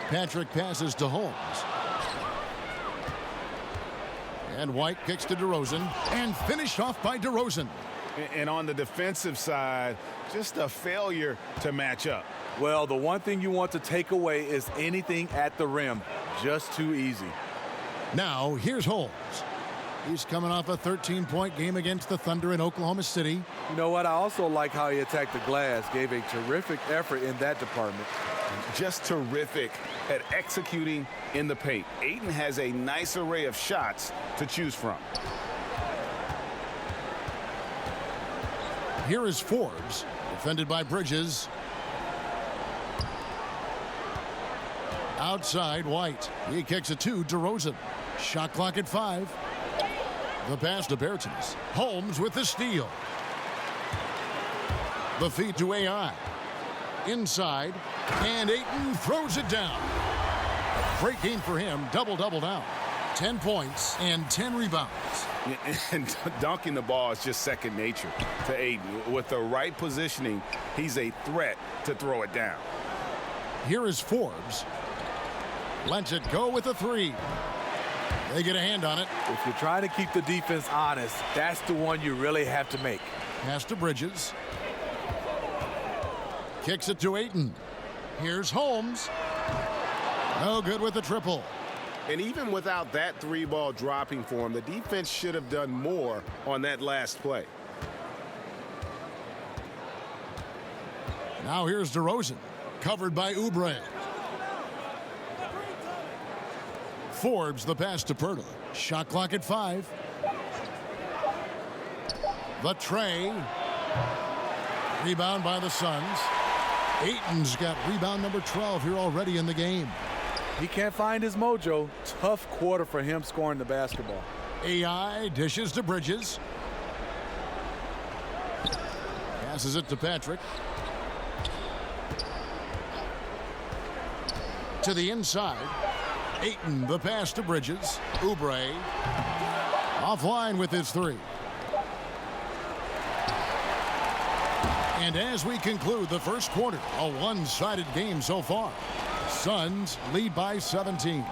Patrick passes to Holmes. And White kicks to DeRozan. And finished off by DeRozan. And on the defensive side, just a failure to match up. Well, the one thing you want to take away is anything at the rim. Just too easy. Now, here's Holmes. He's coming off a 13-point game against the Thunder in Oklahoma City. You know what? I also like how he attacked the glass. Gave a terrific effort in that department. Just terrific at executing in the paint. Ayton has a nice array of shots to choose from. Here is Forbes, defended by Bridges. Outside, White. He kicks it to DeRozan. Shot clock at 5. The pass to Bertens. Holmes with the steal. The feed to AI. Inside, and Ayton throws it down. Great game for him. Double-double now. 10 points and 10 rebounds. And dunking the ball is just second nature to Ayton. With the right positioning, he's a threat to throw it down. Here is Forbes. Lets it go with a 3. They get a hand on it. If you're trying to keep the defense honest, that's the one you really have to make. Pass to Bridges. Kicks it to Ayton. Here's Holmes. No good with the triple. And even without that 3-ball dropping for him, the defense should have done more on that last play. Now here's DeRozan, covered by Oubre. Forbes, the pass to Pirtle. Shot clock at 5. The tray. Rebound by the Suns. Ayton's got rebound number 12 here already in the game. He can't find his mojo. Tough quarter for him scoring the basketball. AI dishes to Bridges. Passes it to Patrick. To the inside. Ayton, the pass to Bridges. Oubre offline with his 3. And as we conclude the first quarter, a one-sided game so far. Suns lead by 17.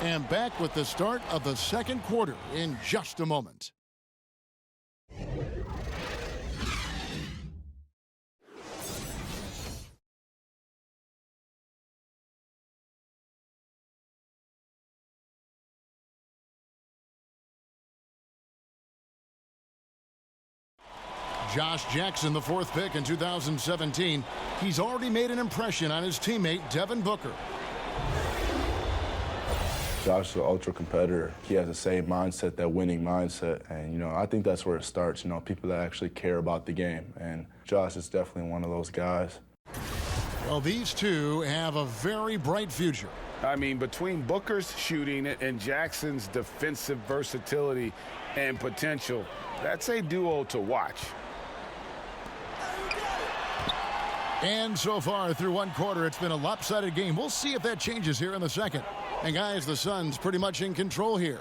And back with the start of the second quarter in just a moment. Josh Jackson, the 4th pick in 2017. He's already made an impression on his teammate, Devin Booker. Josh is an ultra competitor. He has the same mindset, that winning mindset. And, I think that's where it starts, people that actually care about the game. And Josh is definitely one of those guys. Well, these two have a very bright future. I mean, between Booker's shooting and Jackson's defensive versatility and potential, that's a duo to watch. And so far through one quarter, it's been a lopsided game. We'll see if that changes here in the second. And guys, the Suns pretty much in control here.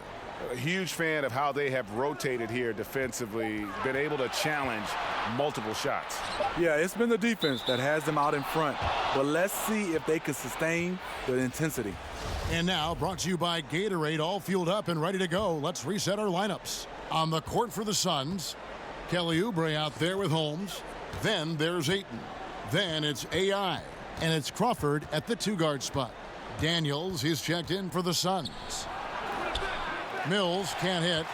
A huge fan of how they have rotated here defensively, been able to challenge multiple shots. Yeah, it's been the defense that has them out in front. But let's see if they can sustain the intensity. And now, brought to you by Gatorade, all fueled up and ready to go. Let's reset our lineups. On the court for the Suns, Kelly Oubre out there with Holmes. Then there's Ayton. Then it's AI. And it's Crawford at the 2-guard spot. Daniels, he's checked in for the Suns. Mills can't hit.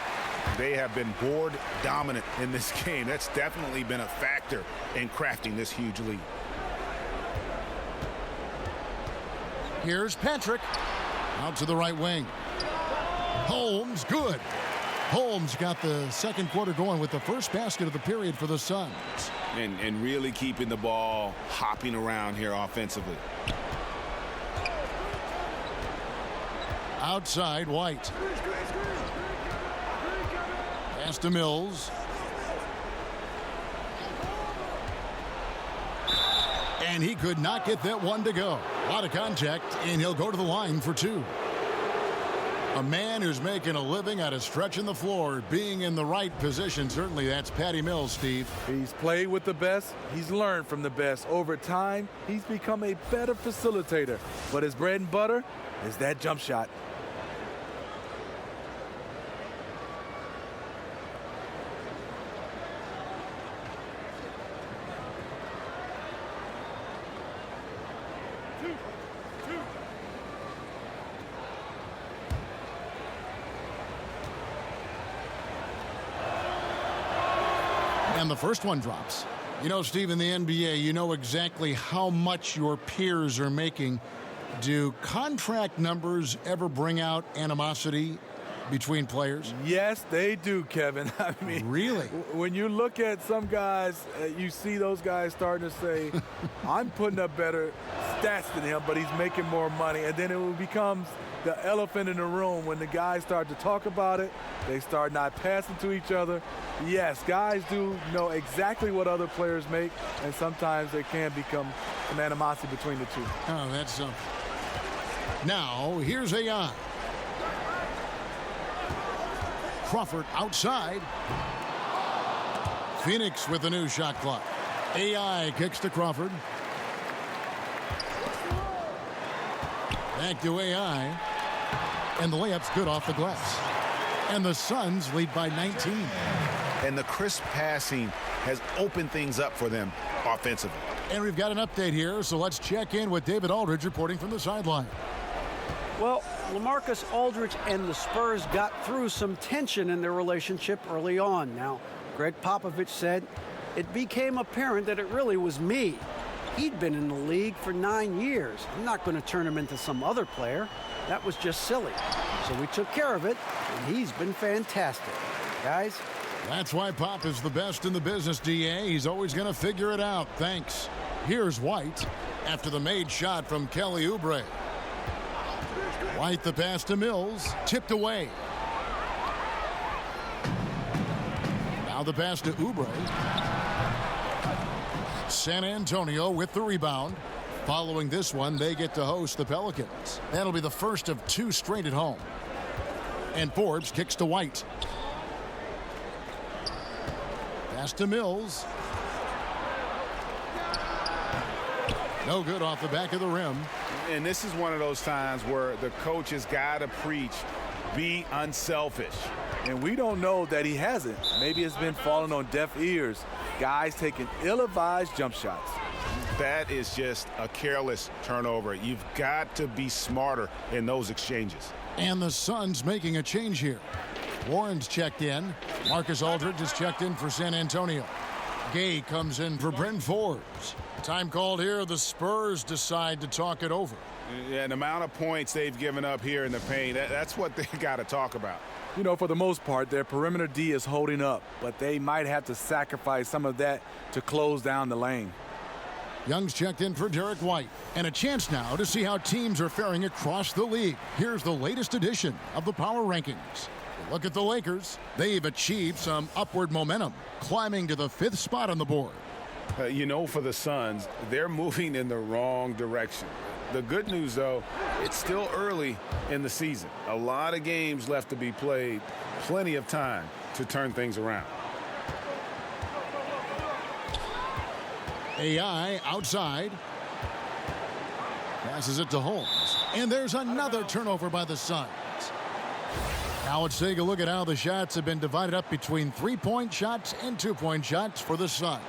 They have been board dominant in this game. That's definitely been a factor in crafting this huge lead. Here's Patrick. Out to the right wing. Holmes, good. Holmes got the second quarter going with the first basket of the period for the Suns. And really keeping the ball hopping around here offensively. Outside, White. Pass to Mills. And he could not get that one to go. A lot of contact, and he'll go to the line for 2. A man who's making a living out of stretching the floor, being in the right position. Certainly that's Patty Mills, Steve. He's played with the best. He's learned from the best. Over time, he's become a better facilitator. But his bread and butter is that jump shot. And the first one drops. You know, Steve, in the NBA, you know exactly how much your peers are making. Do contract numbers ever bring out animosity between players? Yes, they do, Kevin. I mean, really? When you look at some guys, you see those guys starting to say, I'm putting up better stats than him, but he's making more money. And then it becomes the elephant in the room when the guys start to talk about it. They start not passing to each other. Yes, guys do know exactly what other players make, and sometimes there can become an animosity between the two. Oh, that's something. Now, here's AI. Crawford outside. Phoenix with the new shot clock. AI kicks to Crawford. Back to AI. And the layup's good off the glass. And the Suns lead by 19. And the crisp passing has opened things up for them offensively. And we've got an update here, so let's check in with David Aldridge reporting from the sideline. Well, LaMarcus Aldridge and the Spurs got through some tension in their relationship early on. Now, Greg Popovich said it became apparent that it really was me. He'd been in the league for 9 years. I'm not going to turn him into some other player. That was just silly. So we took care of it, and he's been fantastic. Guys? That's why Pop is the best in the business, DA. He's always going to figure it out. Thanks. Here's White after the made shot from Kelly Oubre. White the pass to Mills, tipped away. Now the pass to Oubre. San Antonio with the rebound. Following this one, they get to host the Pelicans. That'll be the first of 2 straight at home. And Forbes kicks to White. Pass to Mills. No good off the back of the rim. And this is one of those times where the coach has got to preach, be unselfish. And we don't know that he hasn't. Maybe it's been falling on deaf ears. Guys taking ill-advised jump shots. That is just a careless turnover. You've got to be smarter in those exchanges. And the Suns making a change here. Warren's checked in. Marcus Aldridge is checked in for San Antonio. Gay comes in for Bryn Forbes. Time called here. The Spurs decide to talk it over. Yeah, the amount of points they've given up here in the paint, that's what they got to talk about. You know, for the most part, their perimeter D is holding up, but they might have to sacrifice some of that to close down the lane. Young's checked in for Derek White. And a chance now to see how teams are faring across the league. Here's the latest edition of the Power Rankings. Look at the Lakers. They've achieved some upward momentum, climbing to the 5th spot on the board. You know, for the Suns, they're moving in the wrong direction. The good news, though, it's still early in the season. A lot of games left to be played. Plenty of time to turn things around. AI outside. Passes it to Holmes. And there's another turnover by the Suns. Now let's take a look at how the shots have been divided up between 3-point shots and 2-point shots for the Suns.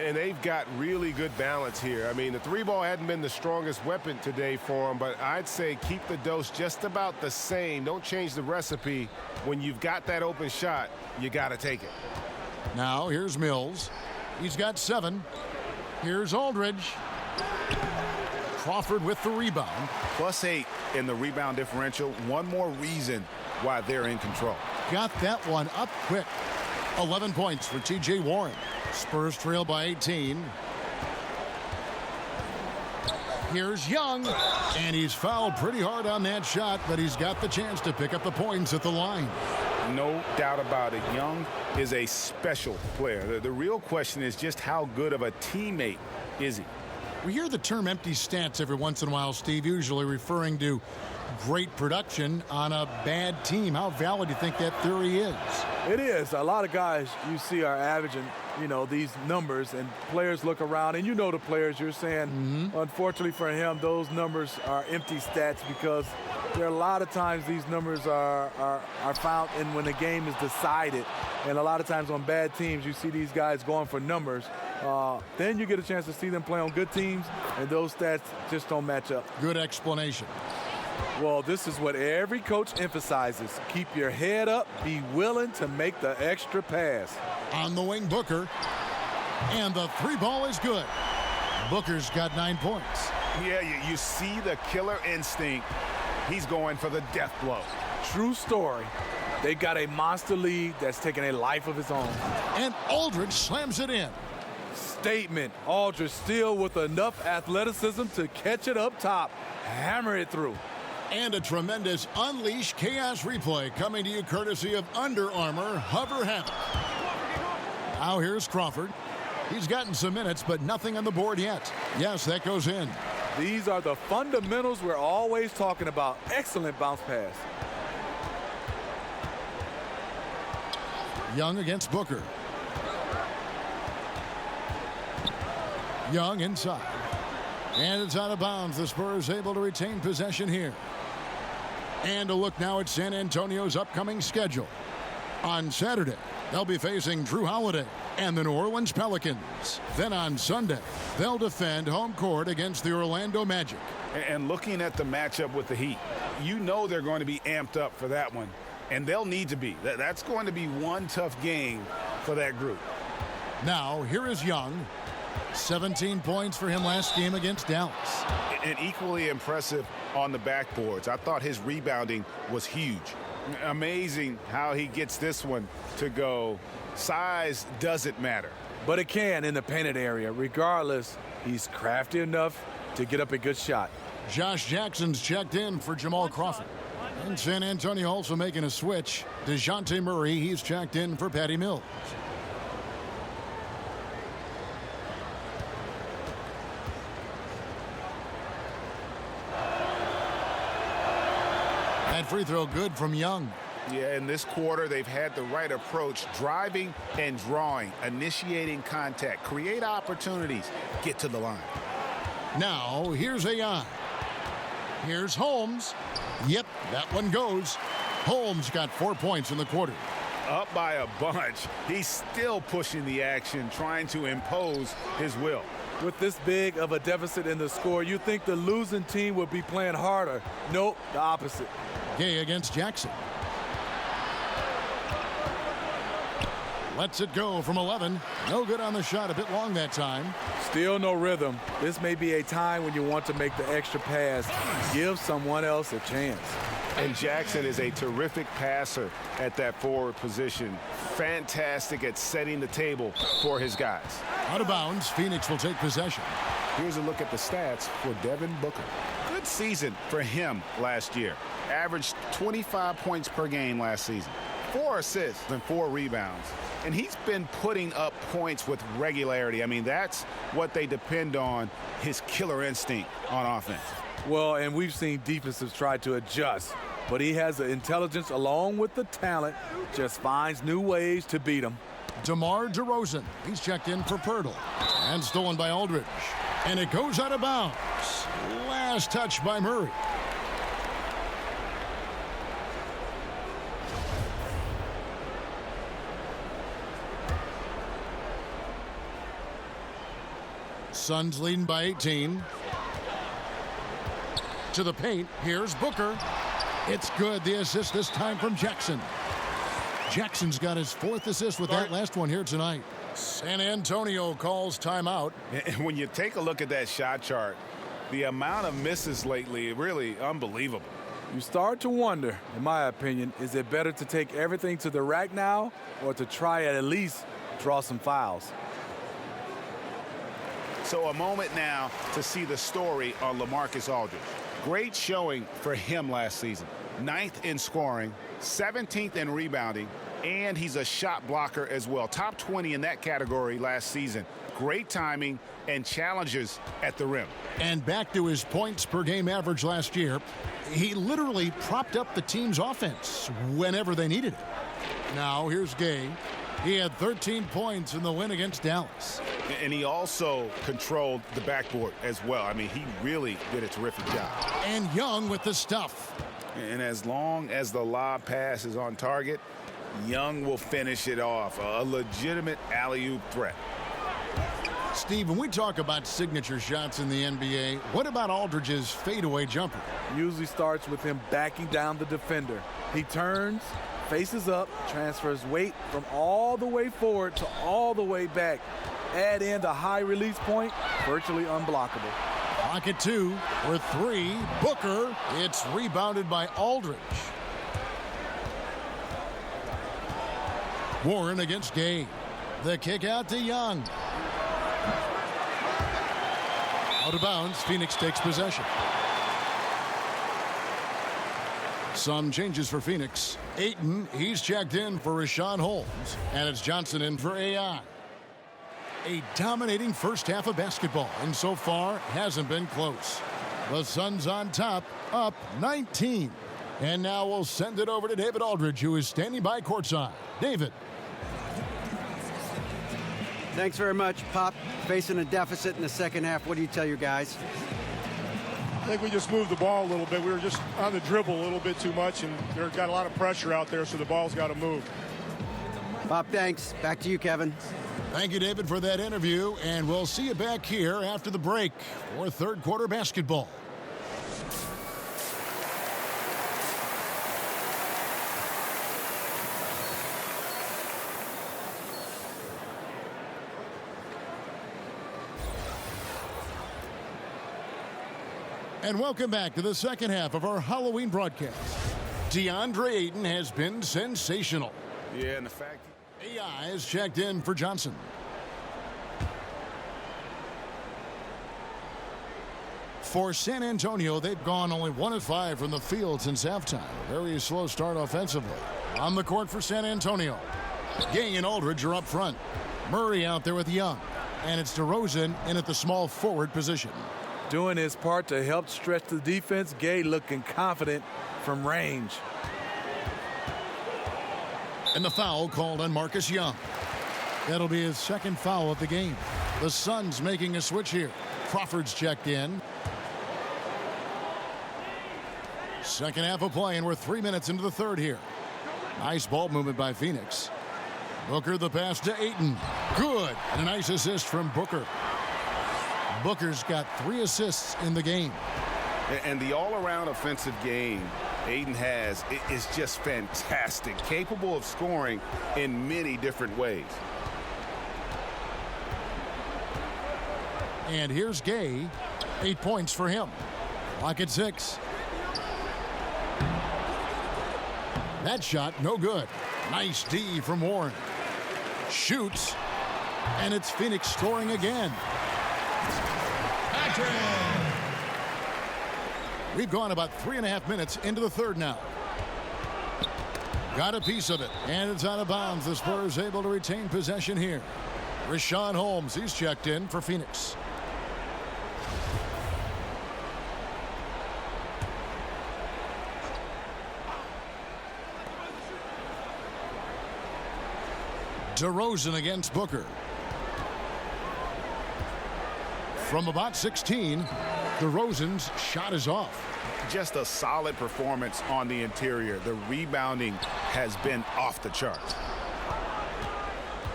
And they've got really good balance here. I mean, the 3-ball hadn't been the strongest weapon today for them, but I'd say keep the dose just about the same. Don't change the recipe. When you've got that open shot, you got to take it. Now here's Mills. He's got 7. Here's Aldridge. Crawford with the rebound. +8 in the rebound differential. One more reason why they're in control. Got that one up quick. 11 points for T.J. Warren. Spurs trail by 18. Here's Young, and he's fouled pretty hard on that shot, but he's got the chance to pick up the points at the line. No doubt about it. Young is a special player. The real question is just how good of a teammate is he? We hear the term empty stats every once in a while, Steve, usually referring to great production on a bad team. How valid do you think that theory is? It is. A lot of guys you see are averaging, you know, these numbers, and players look around, and you know the players you're saying, unfortunately for him, those numbers are empty stats because there are a lot of times these numbers are found in when the game is decided. And a lot of times on bad teams, you see these guys going for numbers. Then you get a chance to see them play on good teams, and those stats just don't match up. Good explanation. Well, this is what every coach emphasizes. Keep your head up. Be willing to make the extra pass. On the wing, Booker. And the 3-ball is good. Booker's got 9 points. Yeah, you see the killer instinct. He's going for the death blow. True story. They got a monster lead that's taking a life of its own. And Aldridge slams it in. Statement. Aldridge still with enough athleticism to catch it up top. Hammer it through. And a tremendous Unleash Chaos replay coming to you courtesy of Under Armour Hover Havoc. Now here's Crawford. He's gotten some minutes, but nothing on the board yet. Yes, that goes in. These are the fundamentals we're always talking about. Excellent bounce pass. Young against Booker. Young inside. And it's out of bounds. The Spurs able to retain possession here. And a look now at San Antonio's upcoming schedule. On Saturday, they'll be facing Drew Holiday and the New Orleans Pelicans. Then on Sunday, they'll defend home court against the Orlando Magic. And looking at the matchup with the Heat, you know they're going to be amped up for that one. And they'll need to be. That's going to be one tough game for that group. Now, here is Young. 17 points for him last game against Dallas. And equally impressive on the backboards. I thought his rebounding was huge. Amazing how he gets this one to go. Size doesn't matter. But it can in the painted area. Regardless, he's crafty enough to get up a good shot. Josh Jackson's checked in for Jamal Crawford. And San Antonio also making a switch. DeJounte Murray, he's checked in for Patty Mills. That free throw good from Young. Yeah, in this quarter, they've had the right approach, driving and drawing, initiating contact, create opportunities, get to the line. Now, here's AI. Here's Holmes. Yep, that one goes. Holmes got 4 points in the quarter. Up by a bunch. He's still pushing the action, trying to impose his will. With this big of a deficit in the score, you think the losing team would be playing harder. Nope, the opposite. Gay against Jackson. Lets it go from 11. No good on the shot, a bit long that time. Still no rhythm. This may be a time when you want to make the extra pass. Give someone else a chance. And Jackson is a terrific passer at that forward position. Fantastic at setting the table for his guys. Out of bounds, Phoenix will take possession. Here's a look at the stats for Devin Booker. Good season for him last year. Averaged 25 points per game last season. 4 assists and 4 rebounds. And he's been putting up points with regularity. I mean, that's what they depend on, his killer instinct on offense. Well, and we've seen defenses try to adjust, but he has the intelligence along with the talent, just finds new ways to beat them. DeMar DeRozan, he's checked in for Pirtle. And stolen by Aldridge. And it goes out of bounds. Last touch by Murray. Suns leading by 18. To the paint, here's Booker. It's good, the assist this time from Jackson. Jackson's got his 4th assist with that last one here tonight. San Antonio calls timeout. And when you take a look at that shot chart, the amount of misses lately, really unbelievable. You start to wonder, in my opinion, is it better to take everything to the rack now or to try at least draw some fouls? So a moment now to see the story on LaMarcus Aldridge. Great showing for him last season. 9th in scoring, 17th in rebounding, and he's a shot blocker as well. Top 20 in that category last season. Great timing and challenges at the rim. And back to his points per game average last year, he literally propped up the team's offense whenever they needed it. Now here's Gay. He had 13 points in the win against Dallas. And he also controlled the backboard as well. I mean, he really did a terrific job. And Young with the stuff. And as long as the lob pass is on target, Young will finish it off. A legitimate alley-oop threat. Steve, when we talk about signature shots in the NBA, what about Aldridge's fadeaway jumper? Usually starts with him backing down the defender. He turns, faces up, transfers weight from all the way forward to all the way back. Add in the high release point, virtually unblockable. Pocket 2 for 3. Booker. It's rebounded by Aldridge. Warren against Gay. The kick out to Young. Out of bounds, Phoenix takes possession. Some changes for Phoenix. Ayton, he's checked in for Rashawn Holmes, and it's Johnson in for AI. A dominating first half of basketball, and so far hasn't been close. The Suns on top, up 19. And now we'll send it over to David Aldridge, who is standing by courtside. David. Thanks very much, Pop. Facing a deficit in the second half, what do you tell your guys? I think we just moved the ball a little bit. We were just on the dribble a little bit too much, and they've got a lot of pressure out there, so the ball's got to move. Pop, thanks. Back to you, Kevin. Thank you, David, for that interview, and we'll see you back here after the break for third quarter basketball. And welcome back to the second half of our Halloween broadcast. DeAndre Ayton has been sensational. Yeah, and the fact AI is checked in for Johnson. For San Antonio, they've gone only 1 of 5 from the field since halftime. A very slow start offensively. On the court for San Antonio, Gay and Aldridge are up front. Murray out there with Young. And it's DeRozan in at the small forward position. Doing his part to help stretch the defense. Gay looking confident from range. And the foul called on Marcus Young. That'll be his second foul of the game. The Suns making a switch here. Crawford's checked in. Second half of play, and we're 3 minutes into the third here. Nice ball movement by Phoenix. Booker the pass to Ayton. Good. And a nice assist from Booker. Booker's got 3 assists in the game. And the all-around offensive game Ayton has is just fantastic, capable of scoring in many different ways. And here's Gay. 8 points for him. Clock at 6. That shot, no good. Nice D from Warren. Shoots. And it's Phoenix scoring again. We've gone about 3.5 minutes into the third now. Got a piece of it, and it's out of bounds. The Spurs able to retain possession here. Rashawn Holmes, he's checked in for Phoenix. DeRozan against Booker. From about 16, DeRozan's shot is off. Just a solid performance on the interior. The rebounding has been off the charts.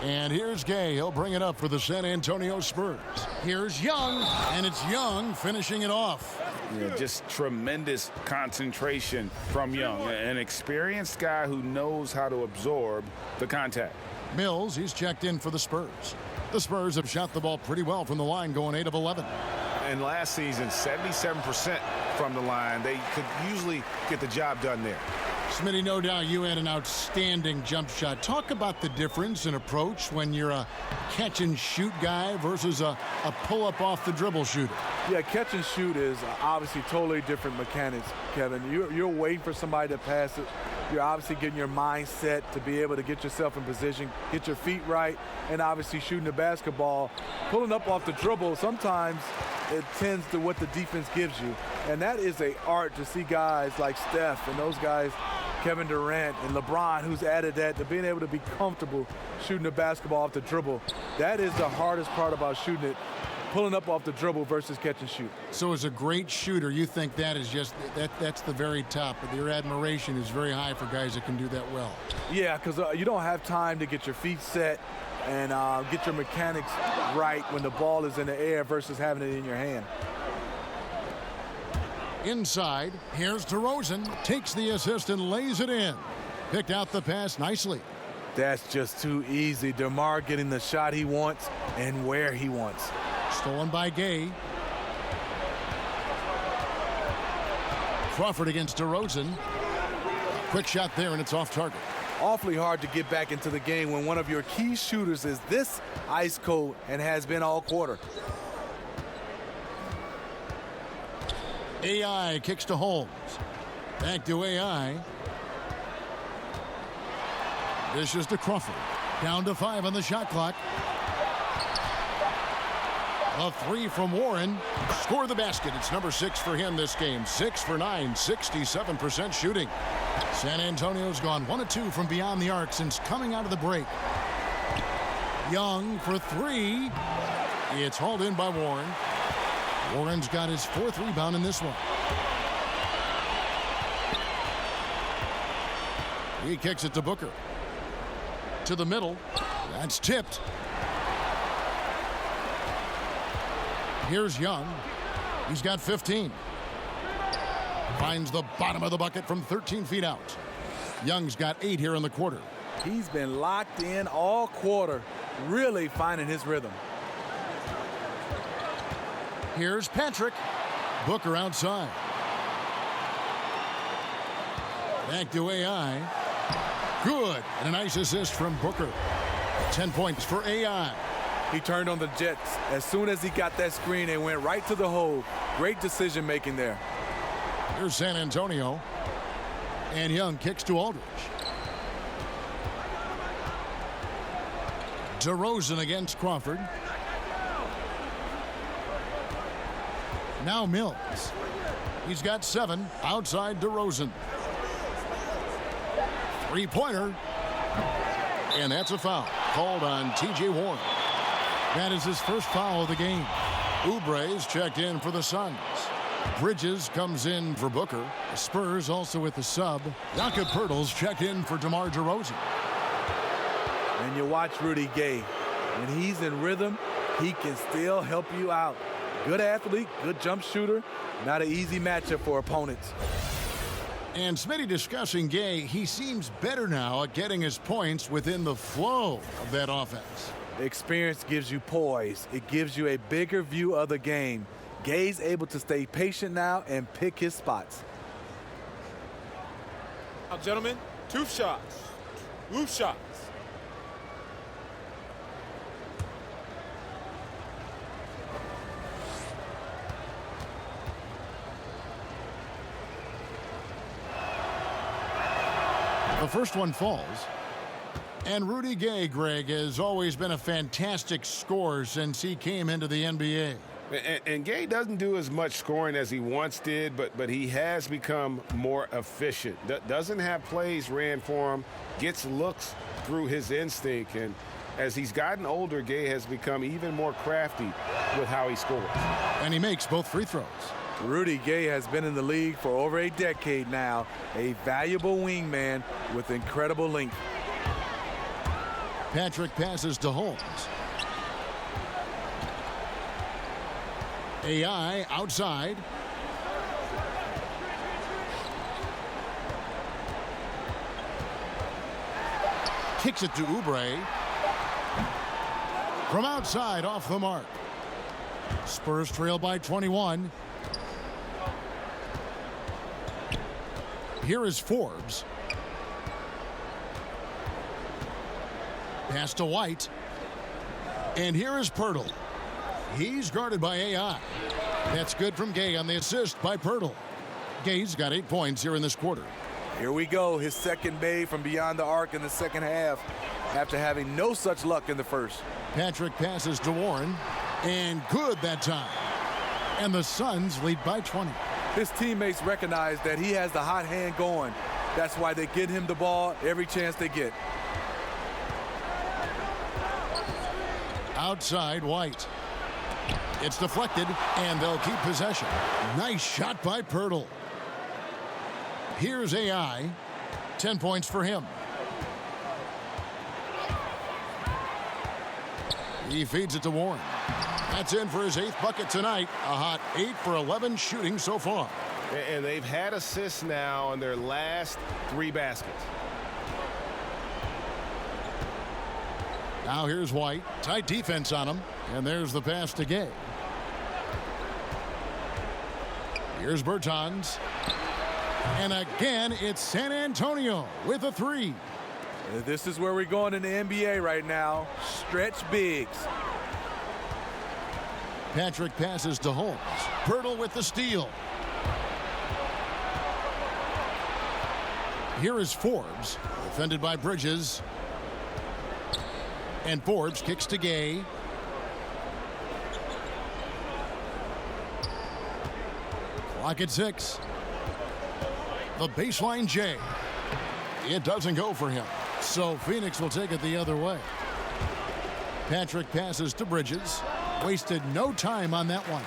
And here's Gay. He'll bring it up for the San Antonio Spurs. Here's Young, and it's Young finishing it off. Yeah, just tremendous concentration from Young. An experienced guy who knows how to absorb the contact. Mills, he's checked in for the Spurs. The Spurs have shot the ball pretty well from the line, going 8 of 11. And last season, 77% from the line. They could usually get the job done there. Smitty, no doubt you had an outstanding jump shot. Talk about the difference in approach when you're a catch-and-shoot guy versus a pull-up off the dribble shooter. Yeah, catch and shoot is obviously totally different mechanics, Kevin. You're waiting for somebody to pass it. You're obviously getting your mind set to be able to get yourself in position, get your feet right, and obviously shooting the basketball. Pulling up off the dribble, sometimes it tends to what the defense gives you. And that is an art to see guys like Steph and those guys, Kevin Durant and LeBron, who's added that to being able to be comfortable shooting the basketball off the dribble. That is the hardest part about shooting it, pulling up off the dribble versus catch and shoot. So as a great shooter, you think that is just, that's the very top. But your admiration is very high for guys that can do that well. Yeah, because you don't have time to get your feet set and get your mechanics right when the ball is in the air versus having it in your hand. Inside, here's DeRozan, takes the assist and lays it in. Picked out the pass nicely. That's just too easy. DeMar getting the shot he wants and where he wants. Stolen by Gay. Crawford against DeRozan. Quick shot there, and it's off target. awfully hard to get back into the game when one of your key shooters is this ice cold and has been all quarter. AI kicks to Holmes. Back to AI. Dishes to Crawford. Down to 5 on the shot clock. A 3 from Warren. Score the basket. It's number 6 for him this game. 6 for 9, 67% shooting. San Antonio's gone 1 of 2 from beyond the arc since coming out of the break. Young for 3. It's hauled in by Warren. Warren's got his 4th rebound in this one. He kicks it to Booker. To the middle. That's tipped. Here's Young. He's got 15. Finds the bottom of the bucket from 13 feet out. Young's got 8 here in the quarter. He's been locked in all quarter, really finding his rhythm. Here's Patrick. Booker outside. Back to AI. Good. And a nice assist from Booker. 10 points for AI. He turned on the Jets. As soon as he got that screen, and went right to the hole. Great decision making there. Here's San Antonio. And Young kicks to Aldridge. DeRozan against Crawford. Now Mills. He's got 7 outside DeRozan. 3-pointer. And that's a foul called on T.J. Warren. That is his first foul of the game. Oubre's checked in for the Suns. Bridges comes in for Booker. The Spurs also with the sub. Jakob Poeltl's checked in for DeMar DeRozan. And you watch Rudy Gay. When he's in rhythm, he can still help you out. Good athlete, good jump shooter. Not an easy matchup for opponents. And Smitty discussing Gay, he seems better now at getting his points within the flow of that offense. Experience gives you poise. It gives you a bigger view of the game. Gay's able to stay patient now and pick his spots. Now, gentlemen, 2 shots. 2 shots. The first one falls. And Rudy Gay, Greg, has always been a fantastic scorer since he came into the NBA. And Gay doesn't do as much scoring as he once did, but he has become more efficient. Doesn't have plays ran for him, gets looks through his instinct. And as he's gotten older, Gay has become even more crafty with how he scores. And he makes both free throws. Rudy Gay has been in the league for over a decade now. A valuable wingman with incredible length. Patrick passes to Holmes. AI outside. Kicks it to Oubre. From outside, off the mark. Spurs trail by 21. Here is Forbes. Pass to White. And here is Poeltl. He's guarded by AI. That's good from Gay on the assist by Poeltl. Gay's got 8 points here in this quarter. Here we go, his second made from beyond the arc in the second half after having no such luck in the first. Patrick passes to Warren. And good that time. And the Suns lead by 20. His teammates recognize that he has the hot hand going. That's why they get him the ball every chance they get. Outside, White. It's deflected, and they'll keep possession. Nice shot by Poeltl. Here's AI. 10 points for him. He feeds it to Warren. That's in for his 8th bucket tonight. A hot 8 for 11 shooting so far. And they've had assists now in their last 3 baskets. Now here's White. Tight defense on him. And there's the pass to Gay. Here's Bertans. And again, it's San Antonio with a 3. This is where we're going in the NBA right now. Stretch bigs. Patrick passes to Holmes. Pirtle with the steal. Here is Forbes, defended by Bridges. And Forbes kicks to Gay. Clock at 6. The baseline J. It doesn't go for him. So Phoenix will take it the other way. Patrick passes to Bridges. Wasted no time on that one.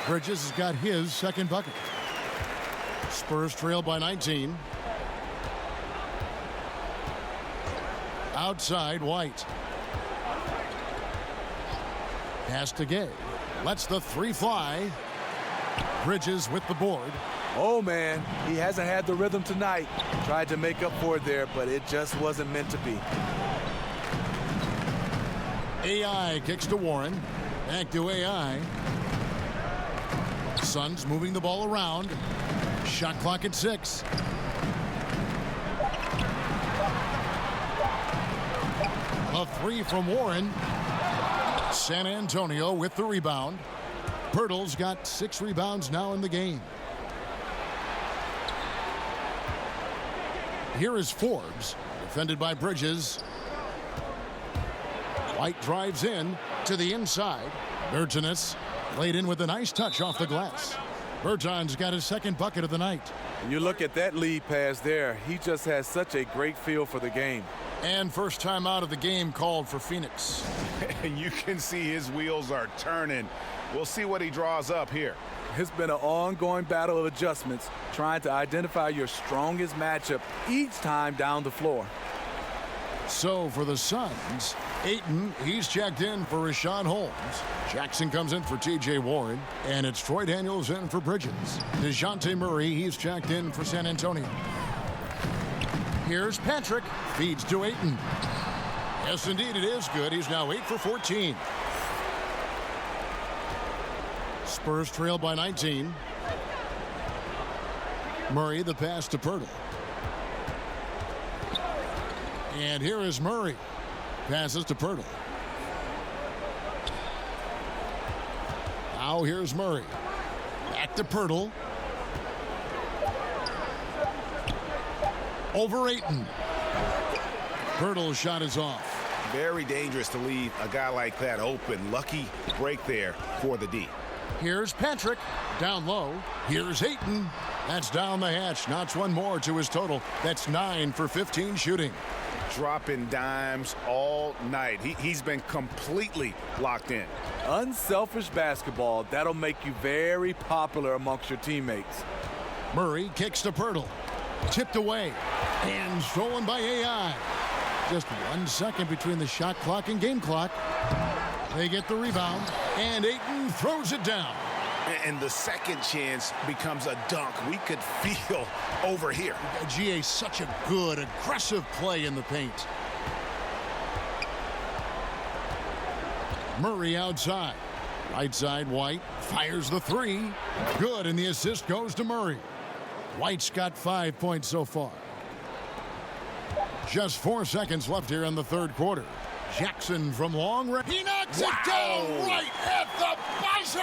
Bridges has got his second bucket. Spurs trail by 19. Outside, White. Pass to Gay. Lets the three fly. Bridges with the board. Oh, man, he hasn't had the rhythm tonight. Tried to make up for it there, but it just wasn't meant to be. AI kicks to Warren. Back to AI. Suns moving the ball around. Shot clock at 6. A three from Warren. San Antonio with the rebound. Pirtle's got 6 rebounds now in the game. Here is Forbes, defended by Bridges. White drives in to the inside. Bertanis laid in with a nice touch off the glass. Berton's got his second bucket of the night. You look at that lead pass there. He just has such a great feel for the game. And first time out of the game called for Phoenix. You can see his wheels are turning. We'll see what he draws up here. It's been an ongoing battle of adjustments, trying to identify your strongest matchup each time down the floor. So for the Suns, Ayton, he's checked in for Rashawn Holmes. Jackson comes in for T.J. Warren. And it's Troy Daniels in for Bridges. DeJounte Murray, he's checked in for San Antonio. Here's Patrick. Feeds to Ayton. Yes, indeed, it is good. He's now 8 for 14. Spurs trail by 19. Murray, the pass to Pirtle. And here is Murray. Passes to Pirtle. Now here's Murray. Back to Pirtle. Over Ayton. Pirtle's shot is off. Very dangerous to leave a guy like that open. Lucky break there for the D. Here's Patrick. Down low. Here's Ayton. That's down the hatch. Knocks one more to his total. That's 9 for 15 shooting. Dropping dimes all night. He's been completely locked in. Unselfish basketball. That'll make you very popular amongst your teammates. Murray kicks to Pirtle. Tipped away. And stolen by AI. Just 1 second between the shot clock and game clock. They get the rebound. And Ayton throws it down. And the second chance becomes a dunk. We could feel over here. GA, such a good, aggressive play in the paint. Murray outside. Right side, White fires the three. Good, and the assist goes to Murray. White's got 5 points so far. Just 4 seconds left here in the third quarter. Jackson from long range. He knocks it down right at the buzzer.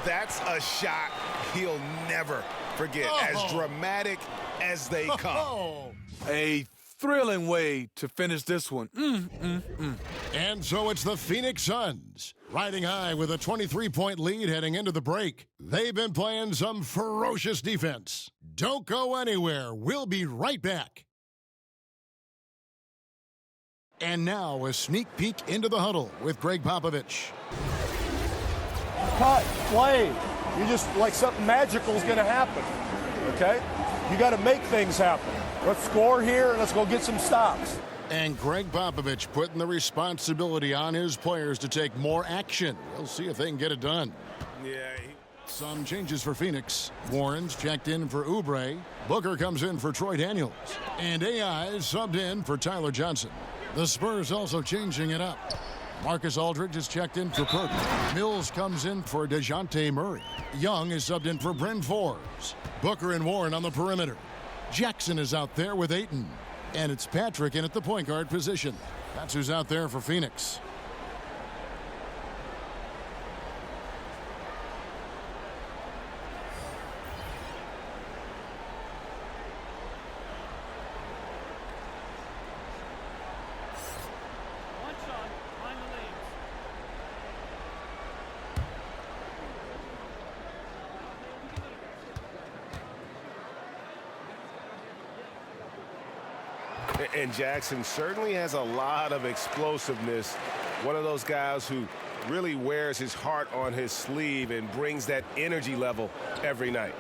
That's a shot he'll never forget. As dramatic as they come. A thrilling way to finish this one. And so it's the Phoenix Suns riding high with a 23-point lead heading into the break. They've been playing some ferocious defense. Don't go anywhere. We'll be right back. And now a sneak peek into the huddle with Greg Popovich. Cut, play. You just like something magical is going to happen. Okay? You got to make things happen. Let's score here and let's go get some stops. And Greg Popovich putting the responsibility on his players to take more action. We'll see if they can get it done. Yeah. Some changes for Phoenix. Warren's checked in for Oubre. Booker comes in for Troy Daniels. And AI is subbed in for Tyler Johnson. The Spurs also changing it up. Marcus Aldridge is checked in for Pirtle. Mills comes in for DeJounte Murray. Young is subbed in for Bryn Forbes. Booker and Warren on the perimeter. Jackson is out there with Ayton. And it's Patrick in at the point guard position. That's who's out there for Phoenix. And Jackson certainly has a lot of explosiveness. One of those guys who really wears his heart on his sleeve and brings that energy level every night.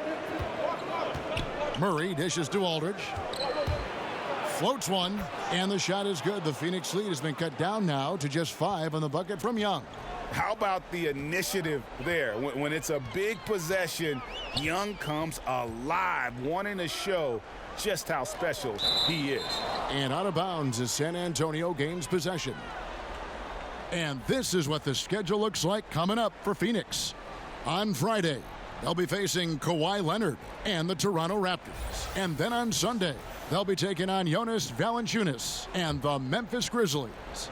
Murray dishes to Aldridge. Floats one, and the shot is good. The Phoenix lead has been cut down now to just 5 on the bucket from Young. How about the initiative there? When it's a big possession, Young comes alive, wanting to show just how special he is. And out of bounds as San Antonio gains possession. And this is what the schedule looks like coming up for Phoenix. On Friday, they'll be facing Kawhi Leonard and the Toronto Raptors. And then on Sunday, they'll be taking on Jonas Valanciunas and the Memphis Grizzlies.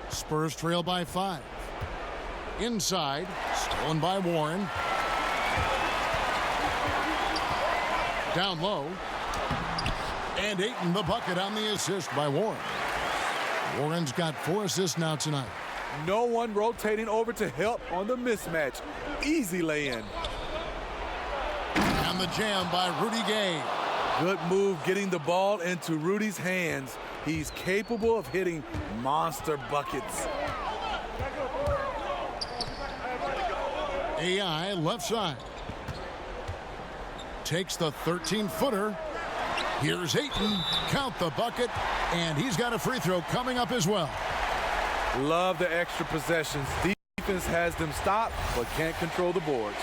Spurs trail by 5. Inside, stolen by Warren. Down low. And Ayton the bucket on the assist by Warren. Warren's got 4 assists now tonight. No one rotating over to help on the mismatch. Easy lay-in. And the jam by Rudy Gay. Good move getting the ball into Rudy's hands. He's capable of hitting monster buckets. AI left side. Takes the 13-footer. Here's Ayton. Count the bucket. And he's got a free throw coming up as well. Love the extra possessions. Defense has them stopped, but can't control the boards.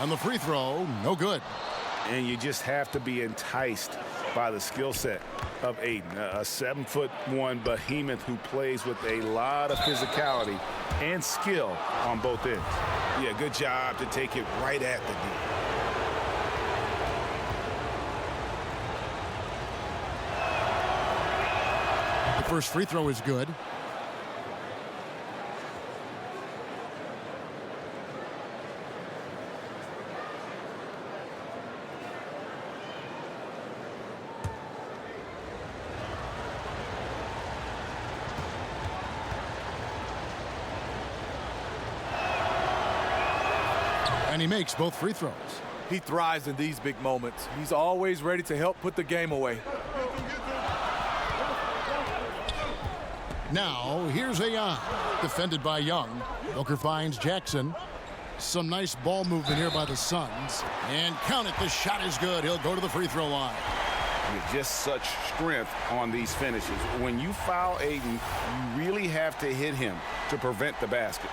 And the free throw, no good. And you just have to be enticed by the skill set of Ayton, a 7'1" behemoth who plays with a lot of physicality and skill on both ends. Yeah, good job to take it right at the D. The first free throw is good. And he makes both free throws. He thrives in these big moments. He's always ready to help put the game away. Now, here's AI. Defended by Young. Booker finds Jackson. Some nice ball movement here by the Suns. And count it, the shot is good. He'll go to the free throw line. Just such strength on these finishes. When you foul Ayton, you really have to hit him to prevent the basket.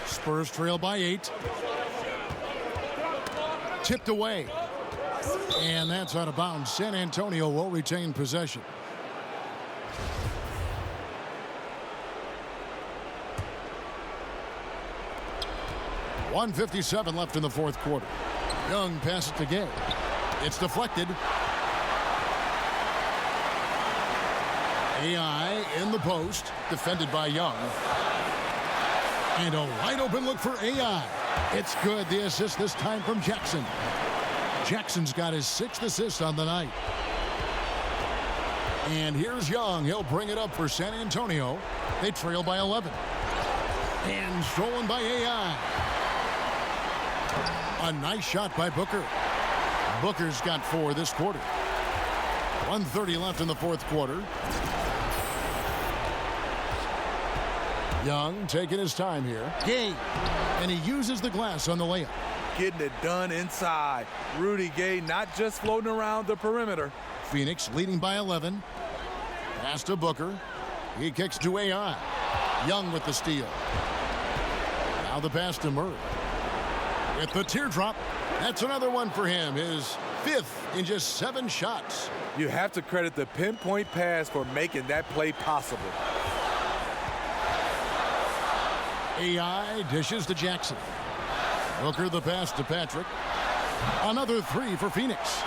Spurs trail by 8. Tipped away. And that's out of bounds. San Antonio will retain possession. .157 left in the fourth quarter. Young passes to Gay. It's deflected. AI in the post. Defended by Young. And a wide open look for AI. It's good. The assist this time from Jackson. Jackson's got his 6th assist on the night. And here's Young. He'll bring it up for San Antonio. They trail by 11. And stolen by AI. A nice shot by Booker. Booker's got 4 this quarter. 1:30 left in the fourth quarter. Young taking his time here. Gay. And he uses the glass on the layup. Getting it done inside. Rudy Gay not just floating around the perimeter. Phoenix leading by 11. Pass to Booker. He kicks to AI. Young with the steal. Now the pass to Murray. With the teardrop. That's another one for him. His 5th in just 7 shots. You have to credit the pinpoint pass for making that play possible. AI dishes to Jackson. Booker the pass to Patrick. Another 3 for Phoenix.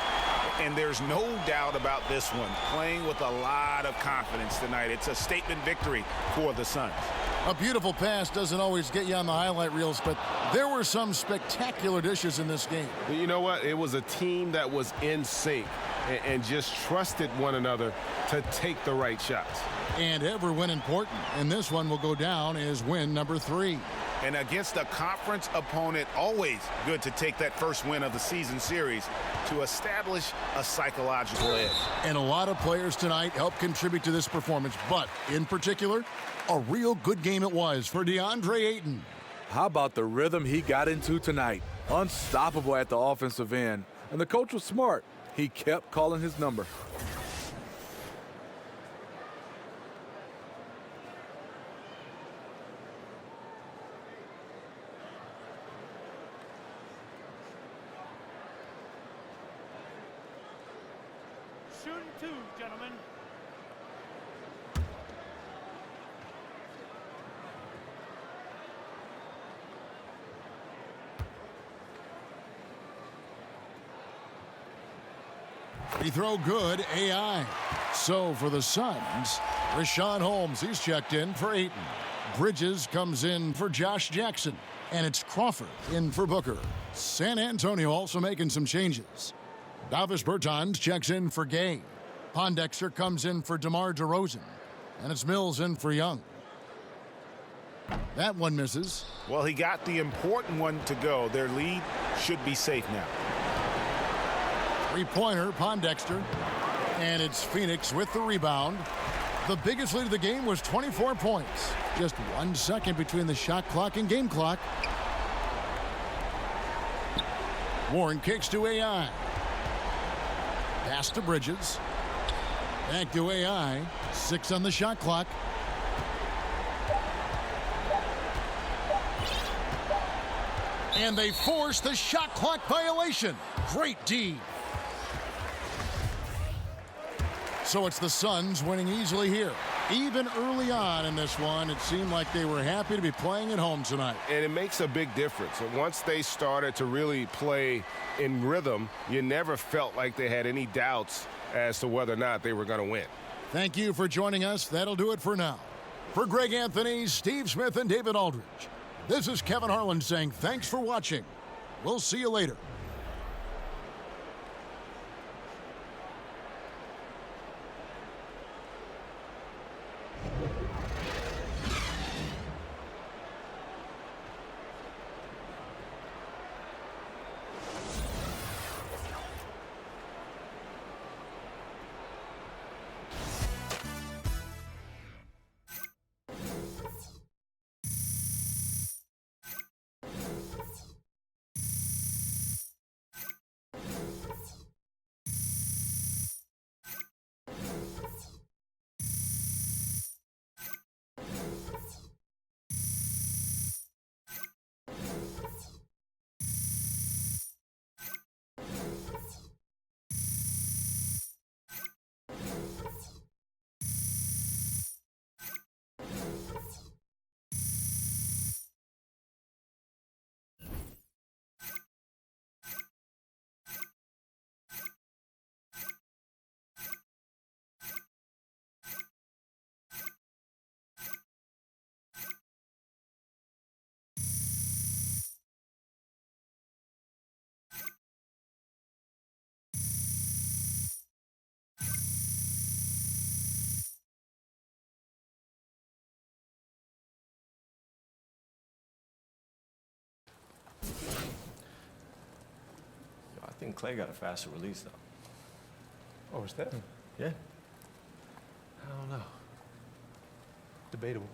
And there's no doubt about this one. Playing with a lot of confidence tonight. It's a statement victory for the Suns. A beautiful pass doesn't always get you on the highlight reels, but there were some spectacular dishes in this game. You know what? It was a team that was in sync and just trusted one another to take the right shots. And every win important, and this one will go down as win number 3. And against a conference opponent, always good to take that first win of the season series to establish a psychological edge. And a lot of players tonight helped contribute to this performance, but in particular, a real good game it was for DeAndre Ayton. How about the rhythm he got into tonight? Unstoppable at the offensive end. And the coach was smart. He kept calling his number. Shooting 2, gentlemen. Free throw good, AI. So for the Suns, Rashawn Holmes, he's checked in for Ayton. Bridges comes in for Josh Jackson. And it's Crawford in for Booker. San Antonio also making some changes. Davis Bertans checks in for Gay. Pondexter comes in for DeMar DeRozan. And it's Mills in for Young. That one misses. Well, he got the important one to go. Their lead should be safe now. Three-pointer, Pondexter. And it's Phoenix with the rebound. The biggest lead of the game was 24 points. Just 1 second between the shot clock and game clock. Warren kicks to AI. Pass to Bridges. Back to AI. 6 on the shot clock. And they force the shot clock violation. Great D. So it's the Suns winning easily here. Even early on in this one, it seemed like they were happy to be playing at home tonight. And it makes a big difference. Once they started to really play in rhythm, you never felt like they had any doubts as to whether or not they were going to win. Thank you for joining us. That'll do it for now. For Greg Anthony, Steve Smith, and David Aldridge, this is Kevin Harlan saying thanks for watching. We'll see you later. think Clay got a faster release, though. Oh, is that? Yeah. I don't know. Debatable.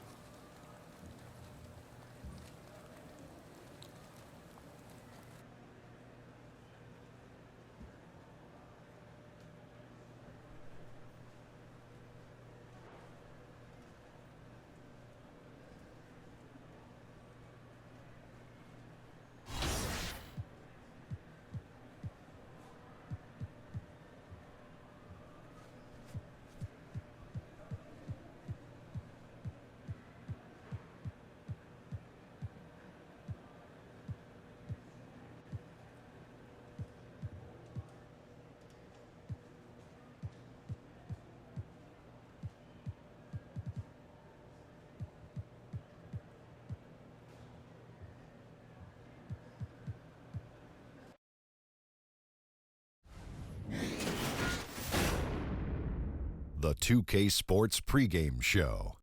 The 2K Sports pregame show.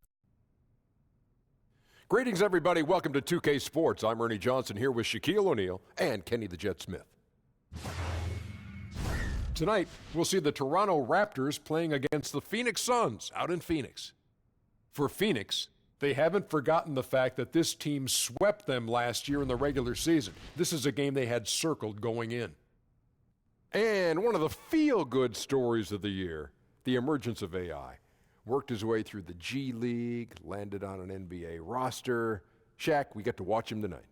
Greetings, everybody. Welcome to 2K Sports. I'm Ernie Johnson here with Shaquille O'Neal and Kenny the Jet Smith. Tonight, we'll see the Toronto Raptors playing against the Phoenix Suns out in Phoenix. For Phoenix, they haven't forgotten the fact that this team swept them last year in the regular season. This is a game they had circled going in. And one of the feel-good stories of the year, the emergence of AI. Worked his way through the G League, landed on an NBA roster. Shaq, we get to watch him tonight.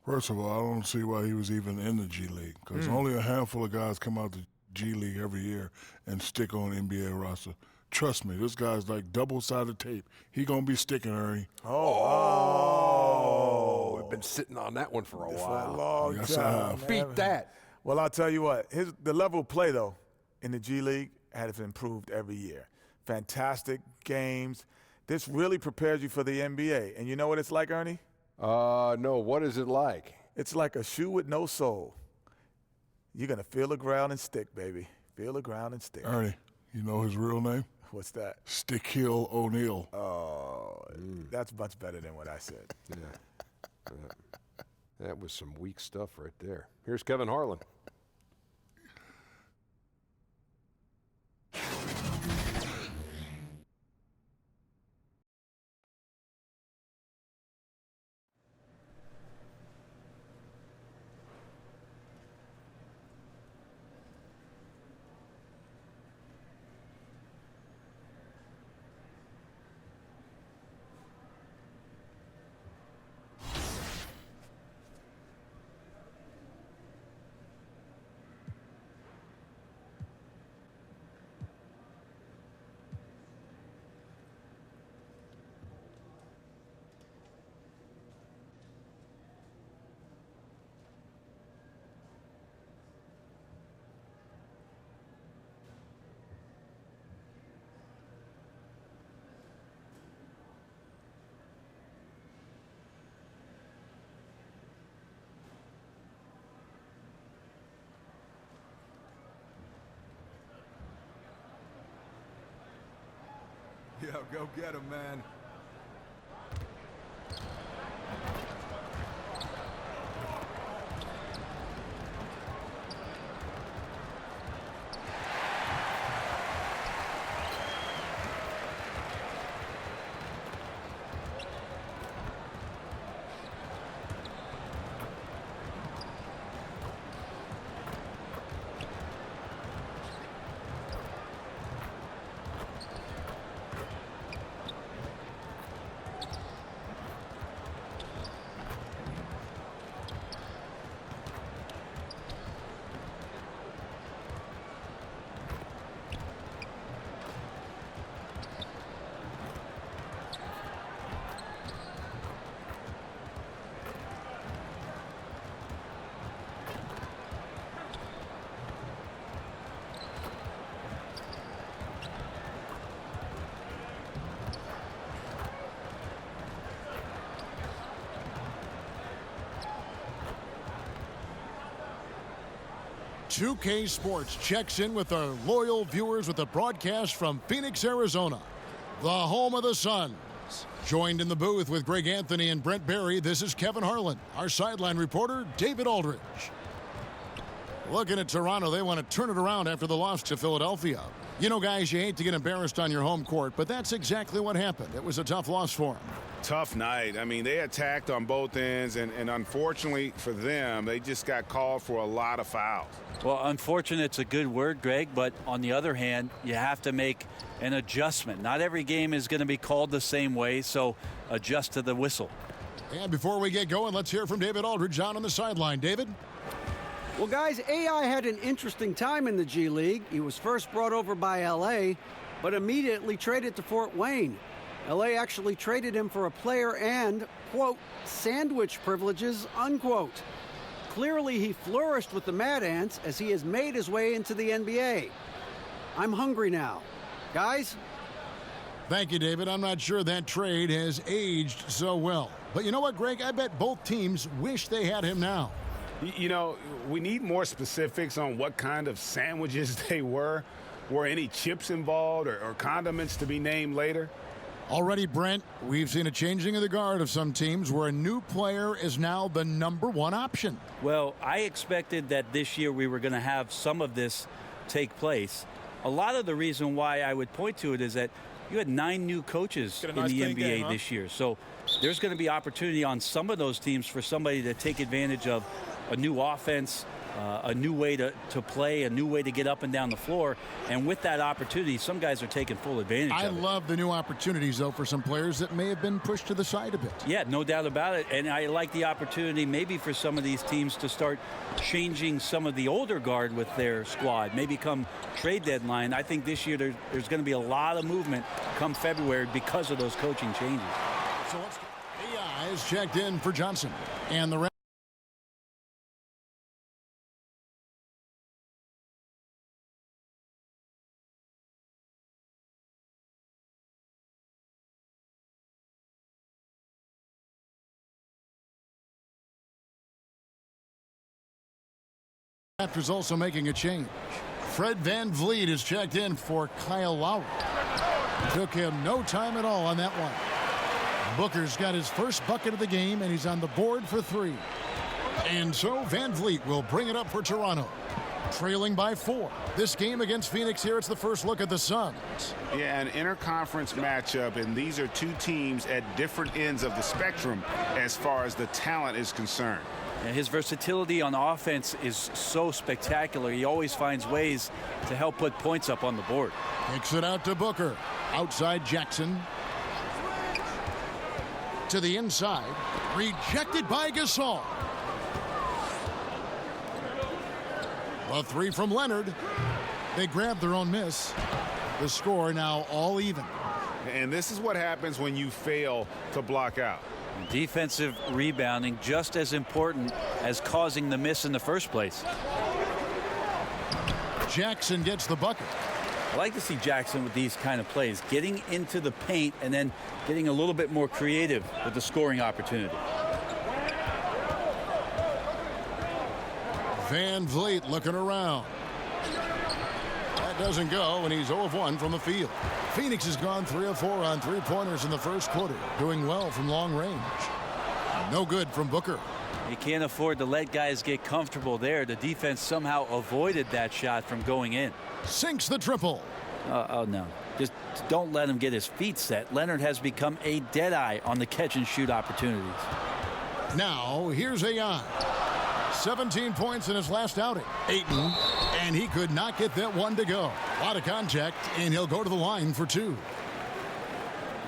First of all, I don't see why he was even in the G League, because only a handful of guys come out the G League every year and stick on NBA roster. Trust me, this guy's like double-sided tape. He gonna be sticking, Ernie. Oh, we've been sitting on that one for a while. For a long Yes, time, I have. man. Beat that. Well, I'll tell you what, the level of play, though, in the G League has improved every year. Fantastic games. This really prepares you for the NBA. And you know what it's like, Ernie? No, what is it like? It's like a shoe with no sole. You're going to feel the ground and stick, baby. Feel the ground and stick. Ernie, you know his real name? What's that? Shaquille O'Neal. Oh, that's much better than what I said. Yeah. That was some weak stuff right there. Here's Kevin Harlan. Yo, go get him, man. .2K Sports checks in with our loyal viewers with a broadcast from Phoenix, Arizona, the home of the Suns. Joined in the booth with Greg Anthony and Brent Barry, this is Kevin Harlan. Our sideline reporter, David Aldridge. Looking at Toronto, they want to turn it around after the loss to Philadelphia. You know, guys, you hate to get embarrassed on your home court, but that's exactly what happened. It was a tough loss for them. Tough night. I mean, they attacked on both ends, and unfortunately for them, they just got called for a lot of fouls. Well, unfortunate's a good word, Greg, but on the other hand, you have to make an adjustment. Not every game is going to be called the same way, so adjust to the whistle. And before we get going, let's hear from David Aldridge out on the sideline. David? Well, guys, AI had an interesting time in the G League. He was first brought over by L.A., but immediately traded to Fort Wayne. L.A. actually traded him for a player and, quote, sandwich privileges, unquote. Clearly, he flourished with the Mad Ants as he has made his way into the NBA. I'm hungry now. Guys? Thank you, David. I'm not sure that trade has aged so well. But you know what, Greg? I bet both teams wish they had him now. You know, we need more specifics on what kind of sandwiches they were. Were any chips involved or condiments to be named later? Already, Brent, we've seen a changing of the guard of some teams where a new player is now the #1 option. Well, I expected that this year we were going to have some of this take place. A lot of the reason why I would point to it is that you had 9 new coaches in the NBA this year. So there's going to be opportunity on some of those teams for somebody to take advantage of a new offense, a new way to play, a new way to get up and down the floor. And with that opportunity, some guys are taking full advantage of it. I love the new opportunities, though, for some players that may have been pushed to the side a bit. Yeah, no doubt about it. And I like the opportunity maybe for some of these teams to start changing some of the older guard with their squad. Maybe come trade deadline. I think this year there's going to be a lot of movement come February because of those coaching changes. So AI is checked in for Johnson. And the Raptors also making a change. Fred VanVleet is checked in for Kyle Lowry. Took him no time at all on that one. Booker's got his first bucket of the game, and he's on the board for 3. And so VanVleet will bring it up for Toronto. Trailing by 4. This game against Phoenix here, it's the first look at the Suns. Yeah, an interconference matchup, and these are two teams at different ends of the spectrum as far as the talent is concerned. And his versatility on offense is so spectacular. He always finds ways to help put points up on the board. Kicks it out to Booker. Outside Jackson. To the inside. Rejected by Gasol. A 3 from Leonard. They grabbed their own miss. The score now all even. And this is what happens when you fail to block out. Defensive rebounding just as important as causing the miss in the first place. Jackson gets the bucket. I like to see Jackson with these kind of plays, getting into the paint and then getting a little bit more creative with the scoring opportunity. VanVleet looking around. That doesn't go, and he's 0 of 1 from the field. Phoenix has gone 3 of 4 on 3-pointers in the first quarter, doing well from long range. No good from Booker. You can't afford to let guys get comfortable there. The defense somehow avoided that shot from going in. Sinks the triple. Oh, no. Just don't let him get his feet set. Leonard has become a deadeye on the catch-and-shoot opportunities. Now, here's AI. 17 points in his last outing. Ayton, and he could not get that one to go. A lot of contact, and he'll go to the line for 2.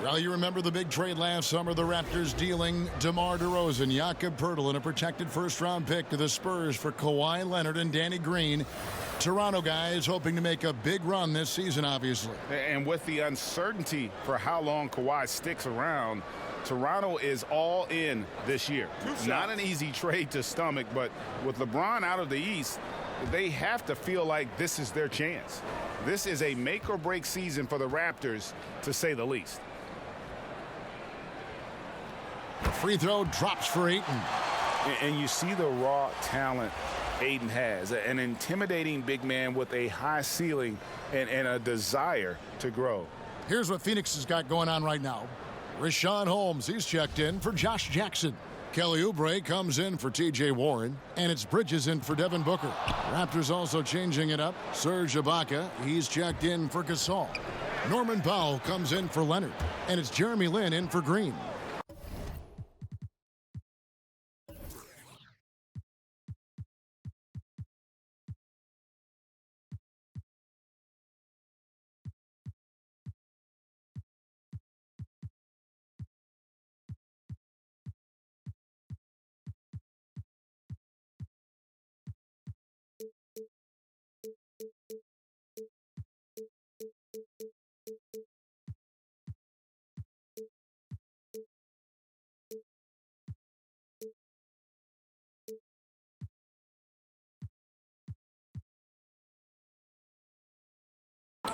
Well, you remember the big trade last summer, the Raptors dealing DeMar DeRozan, Jakob Poeltl, and a protected first-round pick to the Spurs for Kawhi Leonard and Danny Green. Toronto guys hoping to make a big run this season, obviously. And with the uncertainty for how long Kawhi sticks around, Toronto is all in this year. Not an easy trade to stomach, but with LeBron out of the East, they have to feel like this is their chance. This is a make-or-break season for the Raptors, to say the least. The free throw drops for Ayton. And you see the raw talent Ayton has, an intimidating big man with a high ceiling and a desire to grow. Here's what Phoenix has got going on right now. Rashawn Holmes, he's checked in for Josh Jackson. Kelly Oubre comes in for T.J. Warren, and it's Bridges in for Devin Booker. Raptors also changing it up. Serge Ibaka, he's checked in for Gasol. Norman Powell comes in for Leonard, and it's Jeremy Lin in for Green.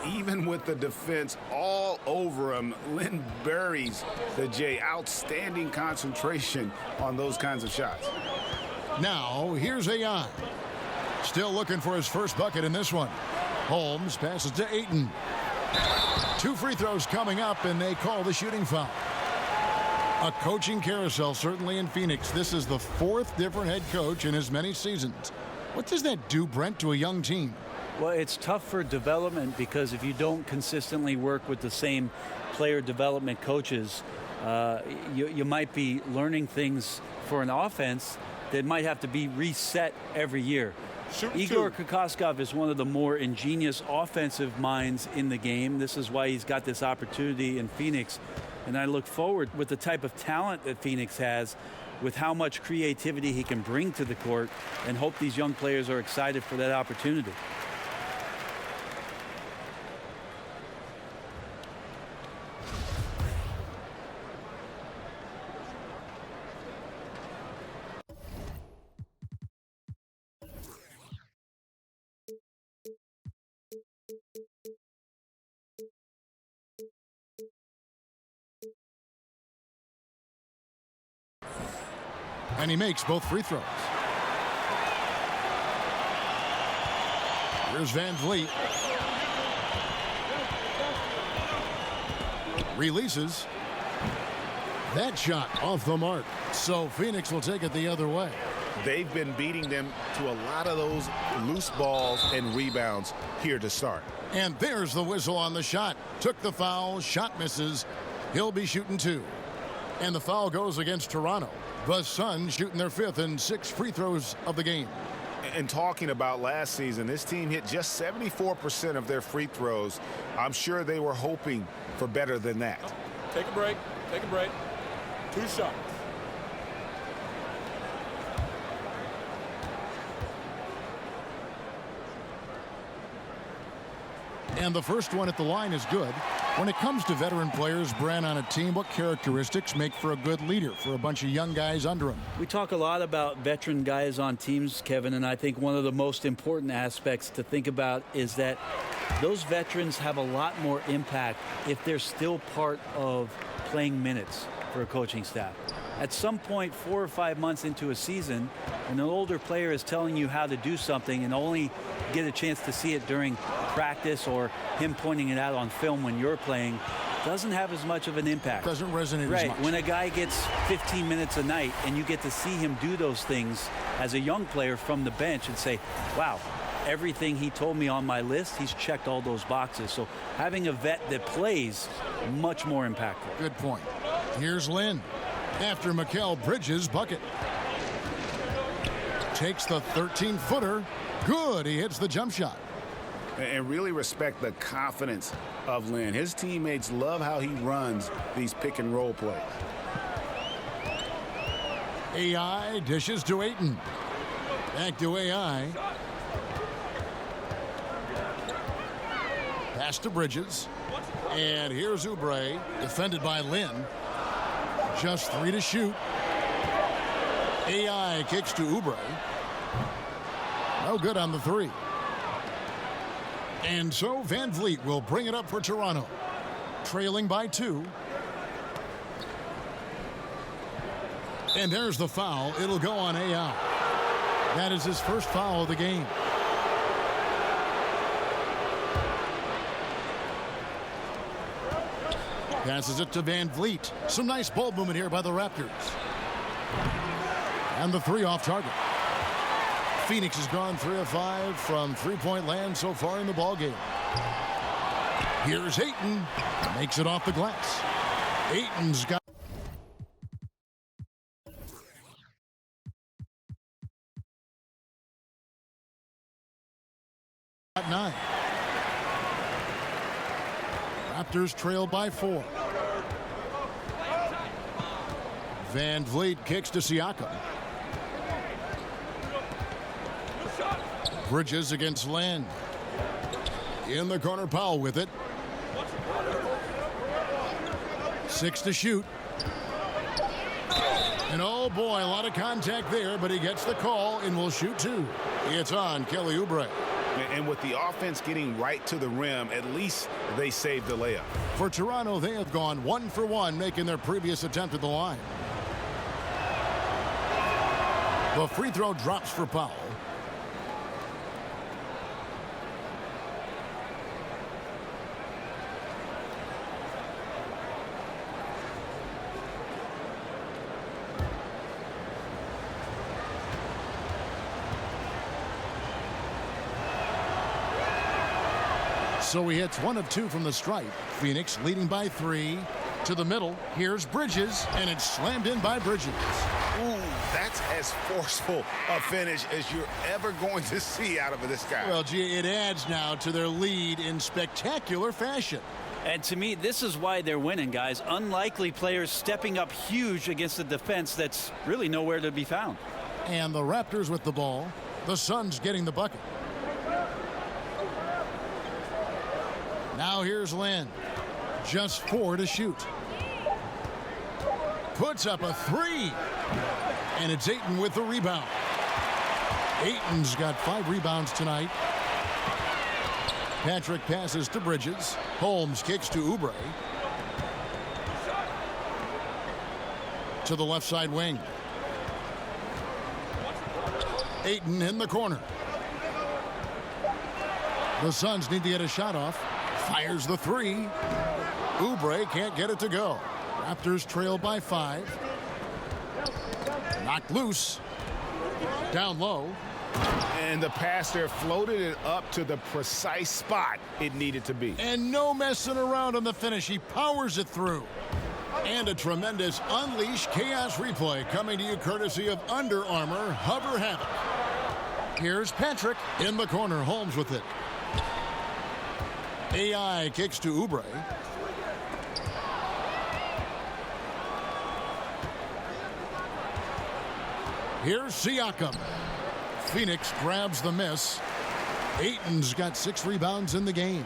Even with the defense all over him, Lynn buries the J. Outstanding concentration on those kinds of shots. Now, here's AI. Still looking for his first bucket in this one. Holmes passes to Ayton. 2 free throws coming up, and they call the shooting foul. A coaching carousel, certainly in Phoenix. This is the 4th different head coach in as many seasons. What does that do, Brent, to a young team? Well, it's tough for development because if you don't consistently work with the same player development coaches, you might be learning things for an offense that might have to be reset every year. Igor Kokoskov is one of the more ingenious offensive minds in the game. This is why he's got this opportunity in Phoenix. And I look forward with the type of talent that Phoenix has, with how much creativity he can bring to the court, and hope these young players are excited for that opportunity. And he makes both free throws. Here's Van Vliet. Releases. That shot off the mark. So Phoenix will take it the other way. They've been beating them to a lot of those loose balls and rebounds here to start. And there's the whistle on the shot. Took the foul, shot misses. He'll be shooting 2. And the foul goes against Toronto. The Suns shooting their 5th and 6 free throws of the game. And talking about last season, this team hit just 74% of their free throws. I'm sure they were hoping for better than that. Take a break. Take a break. 2 shots. And the first one at the line is good. When it comes to veteran players, Brand, on a team, what characteristics make for a good leader for a bunch of young guys under him? We talk a lot about veteran guys on teams, Kevin, and I think one of the most important aspects to think about is that those veterans have a lot more impact if they're still part of playing minutes for a coaching staff. At some point, 4 or 5 months into a season, when an older player is telling you how to do something and only get a chance to see it during practice or him pointing it out on film when you're playing, doesn't have as much of an impact. Doesn't resonate as right. much. When a guy gets 15 minutes a night and you get to see him do those things as a young player from the bench and say, wow, everything he told me on my list, he's checked all those boxes. So having a vet that plays, much more impactful. Good point. Here's Lynn. After Mikal Bridges' bucket. Takes the 13-footer. Good. He hits the jump shot. And really respect the confidence of Lynn. His teammates love how he runs these pick-and-roll plays. AI dishes to Ayton. Back to AI. Pass to Bridges. And here's Oubre, defended by Lynn. Just 3 to shoot. AI kicks to Oubre. No good on the 3. And so Van Vliet will bring it up for Toronto. Trailing by 2. And there's the foul. It'll go on AI. That is his first foul of the game. Passes it to Van Vliet. Some nice ball movement here by the Raptors. And the three off target. Phoenix has gone 3 of 5 from three-point land so far in the ballgame. Here's Ayton. Makes it off the glass. Ayton's got 9. Raptors trail by 4. Van Vliet kicks to Siakam. Bridges against Land. In the corner, Powell with it. 6 to shoot. And oh boy, a lot of contact there, but he gets the call and will shoot 2. It's on Kelly Oubre. And with the offense getting right to the rim, at least they saved the layup. For Toronto, they have gone 1 for 1, making their previous attempt at the line. The free throw drops for Powell. So he hits 1 of 2 from the stripe. Phoenix leading by 3. To the middle. Here's Bridges, and it's slammed in by Bridges. Ooh, that's as forceful a finish as you're ever going to see out of this guy. Well, gee, it adds now to their lead in spectacular fashion. And to me, this is why they're winning, guys. Unlikely players stepping up huge against a defense that's really nowhere to be found. And the Raptors with the ball. The Suns getting the bucket. Now here's Lin. Just 4 to shoot. Puts up a 3. And it's Ayton with the rebound. Ayton's got 5 rebounds tonight. Patrick passes to Bridges. Holmes kicks to Oubre. To the left side wing. Ayton in the corner. The Suns need to get a shot off. Fires the 3. Oubre can't get it to go. Raptors trail by 5. Knocked loose. Down low. And the pass there floated it up to the precise spot it needed to be. And no messing around on the finish. He powers it through. And a tremendous Unleash Chaos replay coming to you courtesy of Under Armour Hover Havoc. Here's Patrick in the corner. Holmes with it. AI kicks to Oubre. Here's Siakam. Phoenix grabs the miss. Ayton's got 6 rebounds in the game.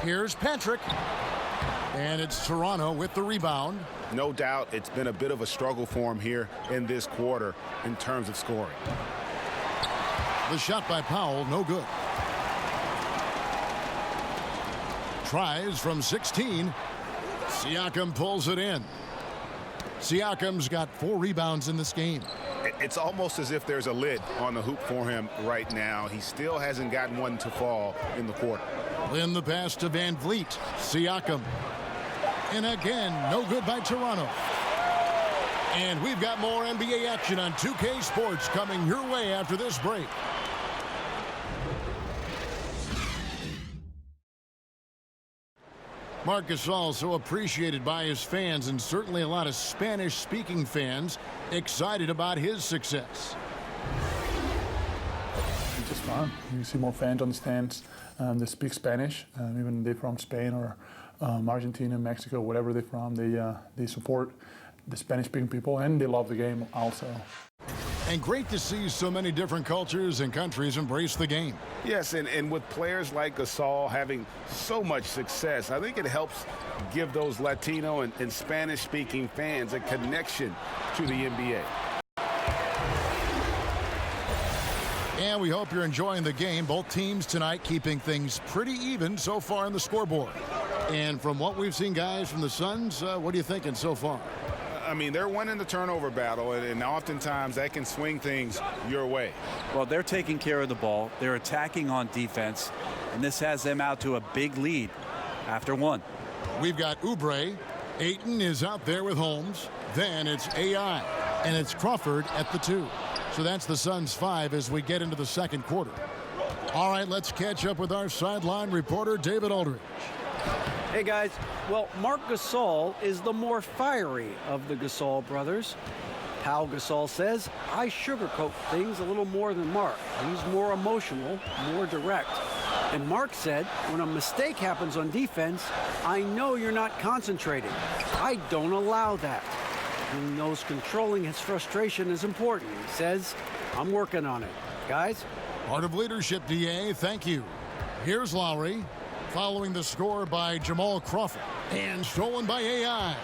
Here's Patrick. And it's Toronto with the rebound. No doubt it's been a bit of a struggle for him here in this quarter in terms of scoring. The shot by Powell, no good. Tries from 16. Siakam pulls it in. Siakam's got 4 rebounds in this game. It's almost as if there's a lid on the hoop for him right now. He still hasn't gotten one to fall in the quarter. Then the pass to Van Vliet. Siakam. And again, no good by Toronto. And we've got more NBA action on 2K Sports coming your way after this break. Marc Gasol, so appreciated by his fans, and certainly a lot of Spanish-speaking fans excited about his success. It's just fun. You see more fans on the stands that speak Spanish, even they're from Spain or Argentina, Mexico, whatever they're from. They support the Spanish-speaking people, and they love the game also. And great to see so many different cultures and countries embrace the game. Yes, and with players like Gasol having so much success, I think it helps give those Latino and Spanish-speaking fans a connection to the NBA. And we hope you're enjoying the game. Both teams tonight keeping things pretty even so far on the scoreboard. And from what we've seen, guys, from the Suns, what are you thinking so far? I mean, they're winning the turnover battle, and oftentimes that can swing things your way. Well, they're taking care of the ball. They're attacking on defense, and this has them out to a big lead after 1. We've got Oubre Ayton is out there with Holmes. Then it's AI. And it's Crawford at the 2. So that's the Suns' 5 as we get into the second quarter. All right, let's catch up with our sideline reporter, David Aldridge. Hey, guys. Well, Marc Gasol is the more fiery of the Gasol brothers. Pau Gasol says, I sugarcoat things a little more than Marc. He's more emotional, more direct. And Marc said, when a mistake happens on defense, I know you're not concentrating. I don't allow that. He knows controlling his frustration is important. He says, I'm working on it. Guys? Part of leadership, DA. Thank you. Here's Lowry, following the score by Jamal Crawford. And stolen by AI.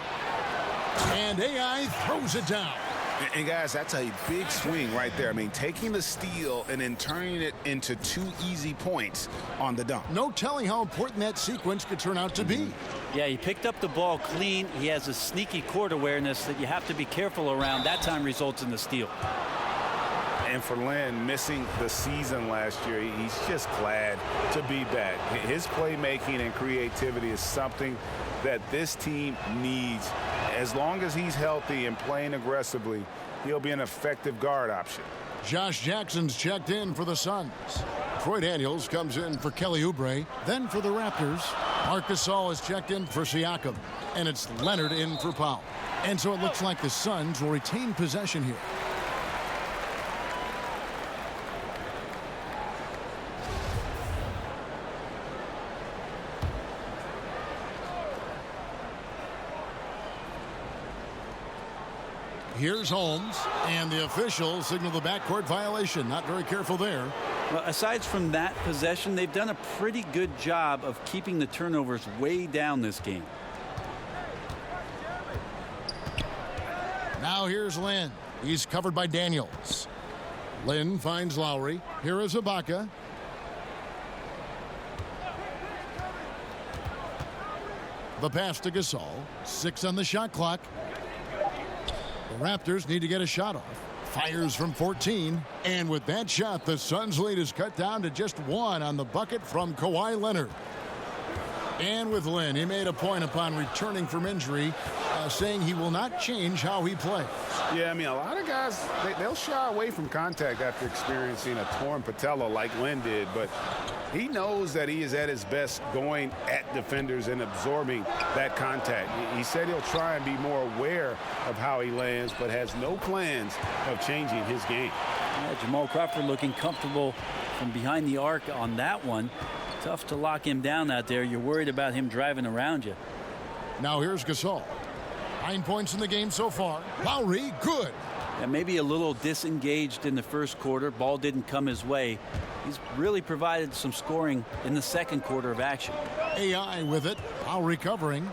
And AI throws it down. And guys, that's a big swing right there. I mean, taking the steal and then turning it into 2 easy points on the dunk. No telling how important that sequence could turn out to be. Yeah, he picked up the ball clean. He has a sneaky court awareness that you have to be careful around. That time results in the steal. And for Len, missing the season last year, he's just glad to be back. His playmaking and creativity is something that this team needs. As long as he's healthy and playing aggressively, he'll be an effective guard option. Josh Jackson's checked in for the Suns. Troy Daniels comes in for Kelly Oubre. Then for the Raptors, Marc Gasol is checked in for Siakam. And it's Leonard in for Powell. And so it looks like the Suns will retain possession here. Here's Holmes, and the officials signal the backcourt violation. Not very careful there. Well, aside from that possession, they've done a pretty good job of keeping the turnovers way down this game. Now here's Lynn. He's covered by Daniels. Lynn finds Lowry. Here is Ibaka. The pass to Gasol. 6 on the shot clock. The Raptors need to get a shot off. Fires from 14. And with that shot, the Suns' lead is cut down to just 1 on the bucket from Kawhi Leonard. And with Lynn, he made a point upon returning from injury, saying he will not change how he plays. Yeah, I mean, a lot of guys, they'll shy away from contact after experiencing a torn patella like Lynn did, but he knows that he is at his best going at defenders and absorbing that contact. He said he'll try and be more aware of how he lands, but has no plans of changing his game. Yeah, Jamal Crawford looking comfortable from behind the arc on that one. Tough to lock him down out there. You're worried about him driving around you. Now here's Gasol. 9 points in the game so far. Lowry, good. Yeah, maybe a little disengaged in the first quarter. Ball didn't come his way. He's really provided some scoring in the second quarter of action. AI with it. Lowry covering.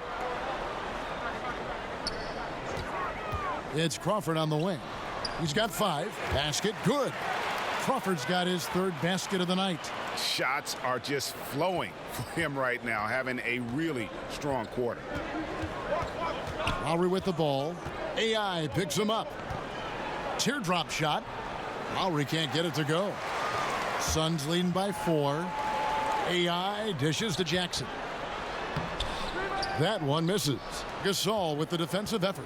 It's Crawford on the wing. He's got 5. Basket, good. Crawford's got his 3rd basket of the night. Shots are just flowing for him right now, having a really strong quarter. Lowry with the ball. AI picks him up. Teardrop shot. Lowry can't get it to go. Suns leading by 4. AI dishes to Jackson. That one misses. Gasol with the defensive effort.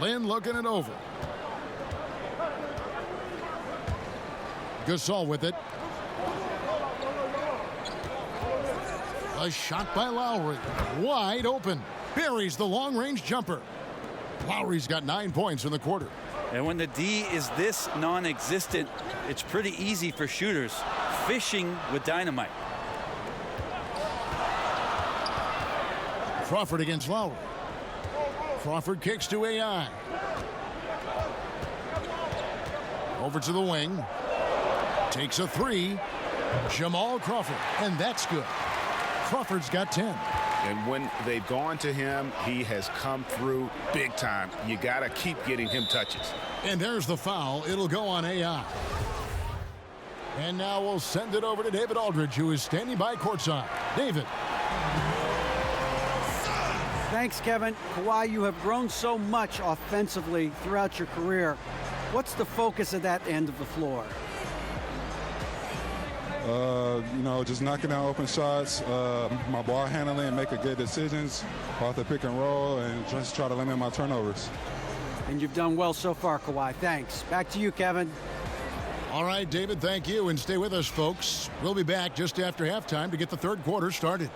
Lynn looking it over. Gasol with it. A shot by Lowry. Wide open. Buries the long-range jumper. Lowry's got 9 points in the quarter. And when the D is this non-existent, it's pretty easy for shooters. Fishing with dynamite. Crawford against Lowry. Crawford kicks to AI. Over to the wing. Takes a 3. Jamal Crawford. And that's good. Crawford's got 10. And when they've gone to him, he has come through big time. You got to keep getting him touches. And there's the foul. It'll go on AI. And now we'll send it over to David Aldridge, who is standing by courtside. David. Thanks, Kevin. Kawhi, you have grown so much offensively throughout your career. What's the focus of that end of the floor? Just knocking down open shots, my ball handling, making good decisions off the pick and roll, and just try to limit my turnovers. And you've done well so far, Kawhi. Thanks. Back to you, Kevin. All right, David, thank you, and stay with us, folks. We'll be back just after halftime to get the third quarter started.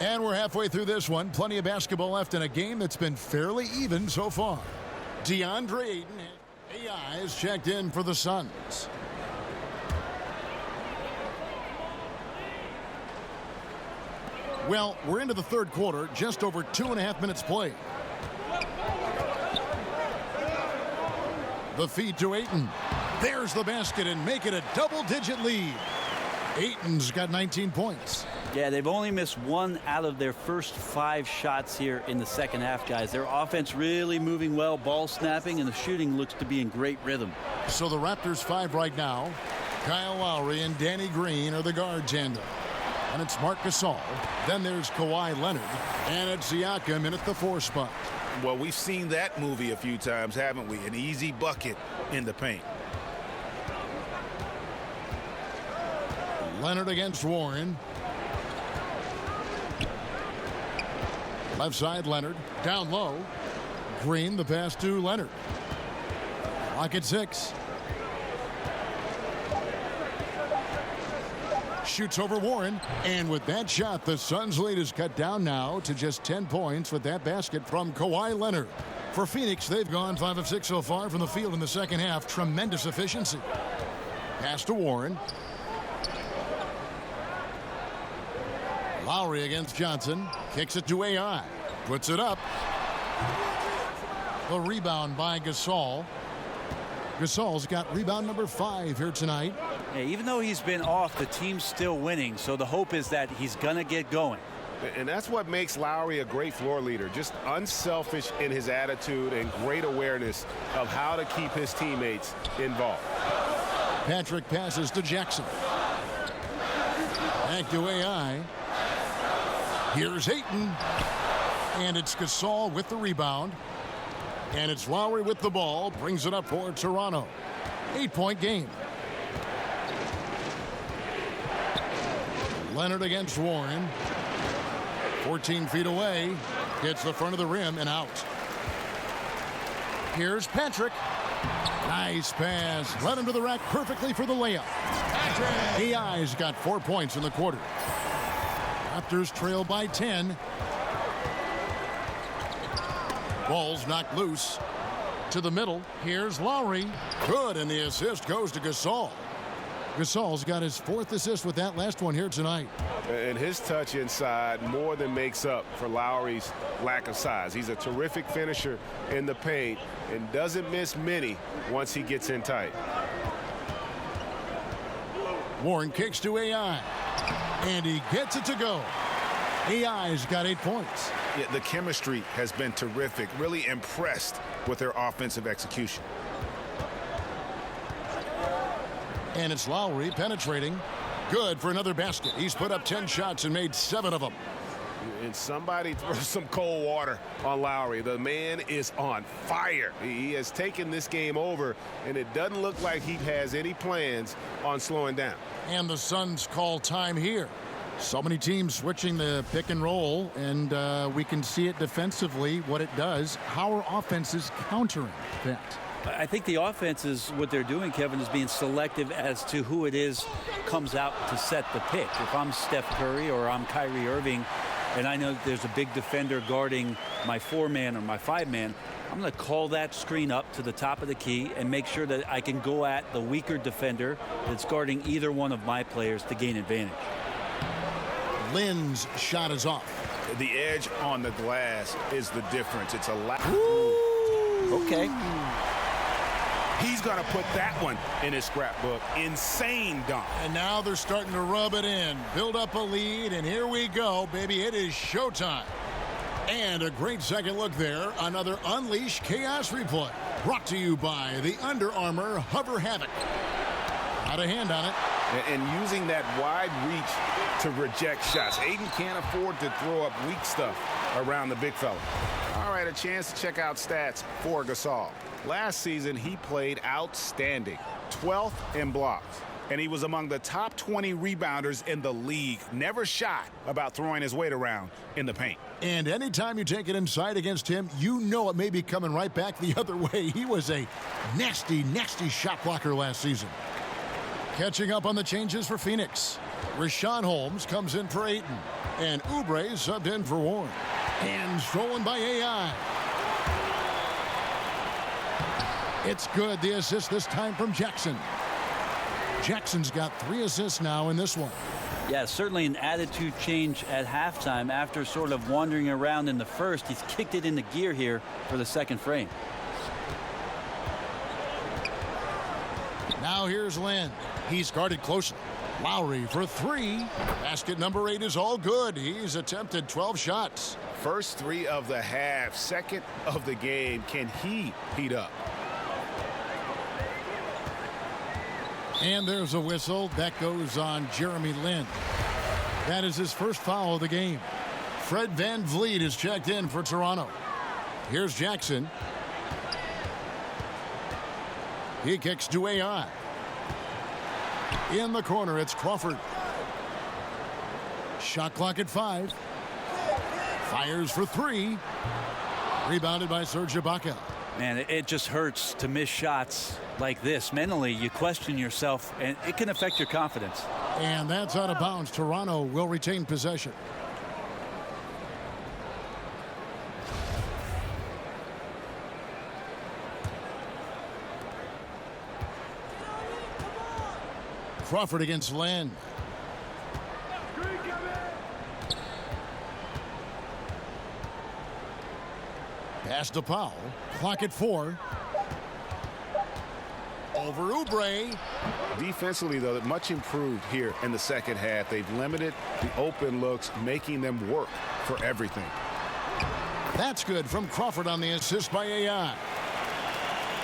And we're halfway through this one. Plenty of basketball left in a game that's been fairly even so far. DeAndre Ayton has AI is checked in for the Suns. Well, we're into the third quarter, just over 2.5 minutes played. The feed to Ayton. There's the basket and make it a double-digit lead. Ayton's got 19 points. Yeah, they've only missed 1 out of their first 5 shots here in the second half, guys. Their offense really moving well, ball snapping, and the shooting looks to be in great rhythm. So the Raptors 5 right now. Kyle Lowry and Danny Green are the guard tandem. And it's Marc Gasol. Then there's Kawhi Leonard. And it's Siakam in at the 4 spot. Well, we've seen that movie a few times, haven't we? An easy bucket in the paint. Leonard against Warren. Left side, Leonard. Down low. Green, the pass to Leonard. Clock at 6. Shoots over Warren. And with that shot, the Suns' lead is cut down now to just 10 points with that basket from Kawhi Leonard. For Phoenix, they've gone 5 of 6 so far from the field in the second half. Tremendous efficiency. Pass to Warren. Lowry against Johnson. Kicks it to AI. Puts it up. The rebound by Gasol. Gasol's got rebound number 5 here tonight. Yeah, even though he's been off, the team's still winning. So the hope is that he's going to get going. And that's what makes Lowry a great floor leader. Just unselfish in his attitude and great awareness of how to keep his teammates involved. Patrick passes to Jackson. Back to AI. Here's Ayton. And it's Gasol with the rebound. And it's Lowry with the ball. Brings it up for Toronto. 8-point game. Leonard against Warren. 14 feet away. Hits the front of the rim and out. Here's Patrick. Nice pass. Led him to the rack perfectly for the layup. Patrick. AI's got 4 points in the quarter. Raptors trail by 10. Ball's knocked loose. To the middle. Here's Lowry. Good, and the assist goes to Gasol. Gasol's got his 4th assist with that last one here tonight. And his touch inside more than makes up for Lowry's lack of size. He's a terrific finisher in the paint and doesn't miss many once he gets in tight. Warren kicks to AI. And he gets it to go. AI's got 8 points. Yeah, the chemistry has been terrific. Really impressed with their offensive execution. And it's Lowry penetrating. Good for another basket. He's put up 10 shots and made 7 of them. And somebody throw some cold water on Lowry. The man is on fire. He has taken this game over, and it doesn't look like he has any plans on slowing down. And the Suns call time here. So many teams switching the pick and roll, and we can see it defensively, what it does. How are offenses countering that? I think the offense is what they're doing, Kevin, is being selective as to who it is comes out to set the pick. If I'm Steph Curry or I'm Kyrie Irving, and I know that there's a big defender guarding my 4-man or my 5-man, I'm going to call that screen up to the top of the key and make sure that I can go at the weaker defender that's guarding either one of my players to gain advantage. Lynn's shot is off. The edge on the glass is the difference. It's a lot. Okay. He's going to put that one in his scrapbook. Insane dunk. And now they're starting to rub it in. Build up a lead, and here we go, baby. It is showtime. And a great second look there. Another Unleash Chaos replay. Brought to you by the Under Armour Hover Havoc. Got a hand on it. and using that wide reach to reject shots. Ayton can't afford to throw up weak stuff around the big fella. All right, a chance to check out stats for Gasol. Last season, he played outstanding, 12th in blocks. And he was among the top 20 rebounders in the league. Never shy about throwing his weight around in the paint. And anytime you take it inside against him, you know it may be coming right back the other way. He was a nasty, nasty shot blocker last season. Catching up on the changes for Phoenix. Rashawn Holmes comes in for Ayton. And Oubre subbed in for Warren. And stolen by AI. It's good. The assist this time from Jackson. Jackson's got 3 assists now in this one. Yeah, certainly an attitude change at halftime after sort of wandering around in the first. He's kicked it into gear here for the second frame. Now here's Lin. He's guarded closely. Lowry for 3. Basket number 8 is all good. He's attempted 12 shots. First 3 of the half, second of the game. Can he heat up? And there's a whistle. That goes on Jeremy Lin. That is his first foul of the game. Fred VanVleet is checked in for Toronto. Here's Jackson. He kicks to AI. In the corner, it's Crawford. Shot clock at 5. Fires for 3. Rebounded by Serge Ibaka. Man, it just hurts to miss shots like this. Mentally, you question yourself, and it can affect your confidence. And that's out of bounds. Toronto will retain possession. Crawford against Lin. Pass to Powell. Clock at 4. Over Oubre. Defensively, though, much improved here in the second half. They've limited the open looks, making them work for everything. That's good from Crawford on the assist by AI.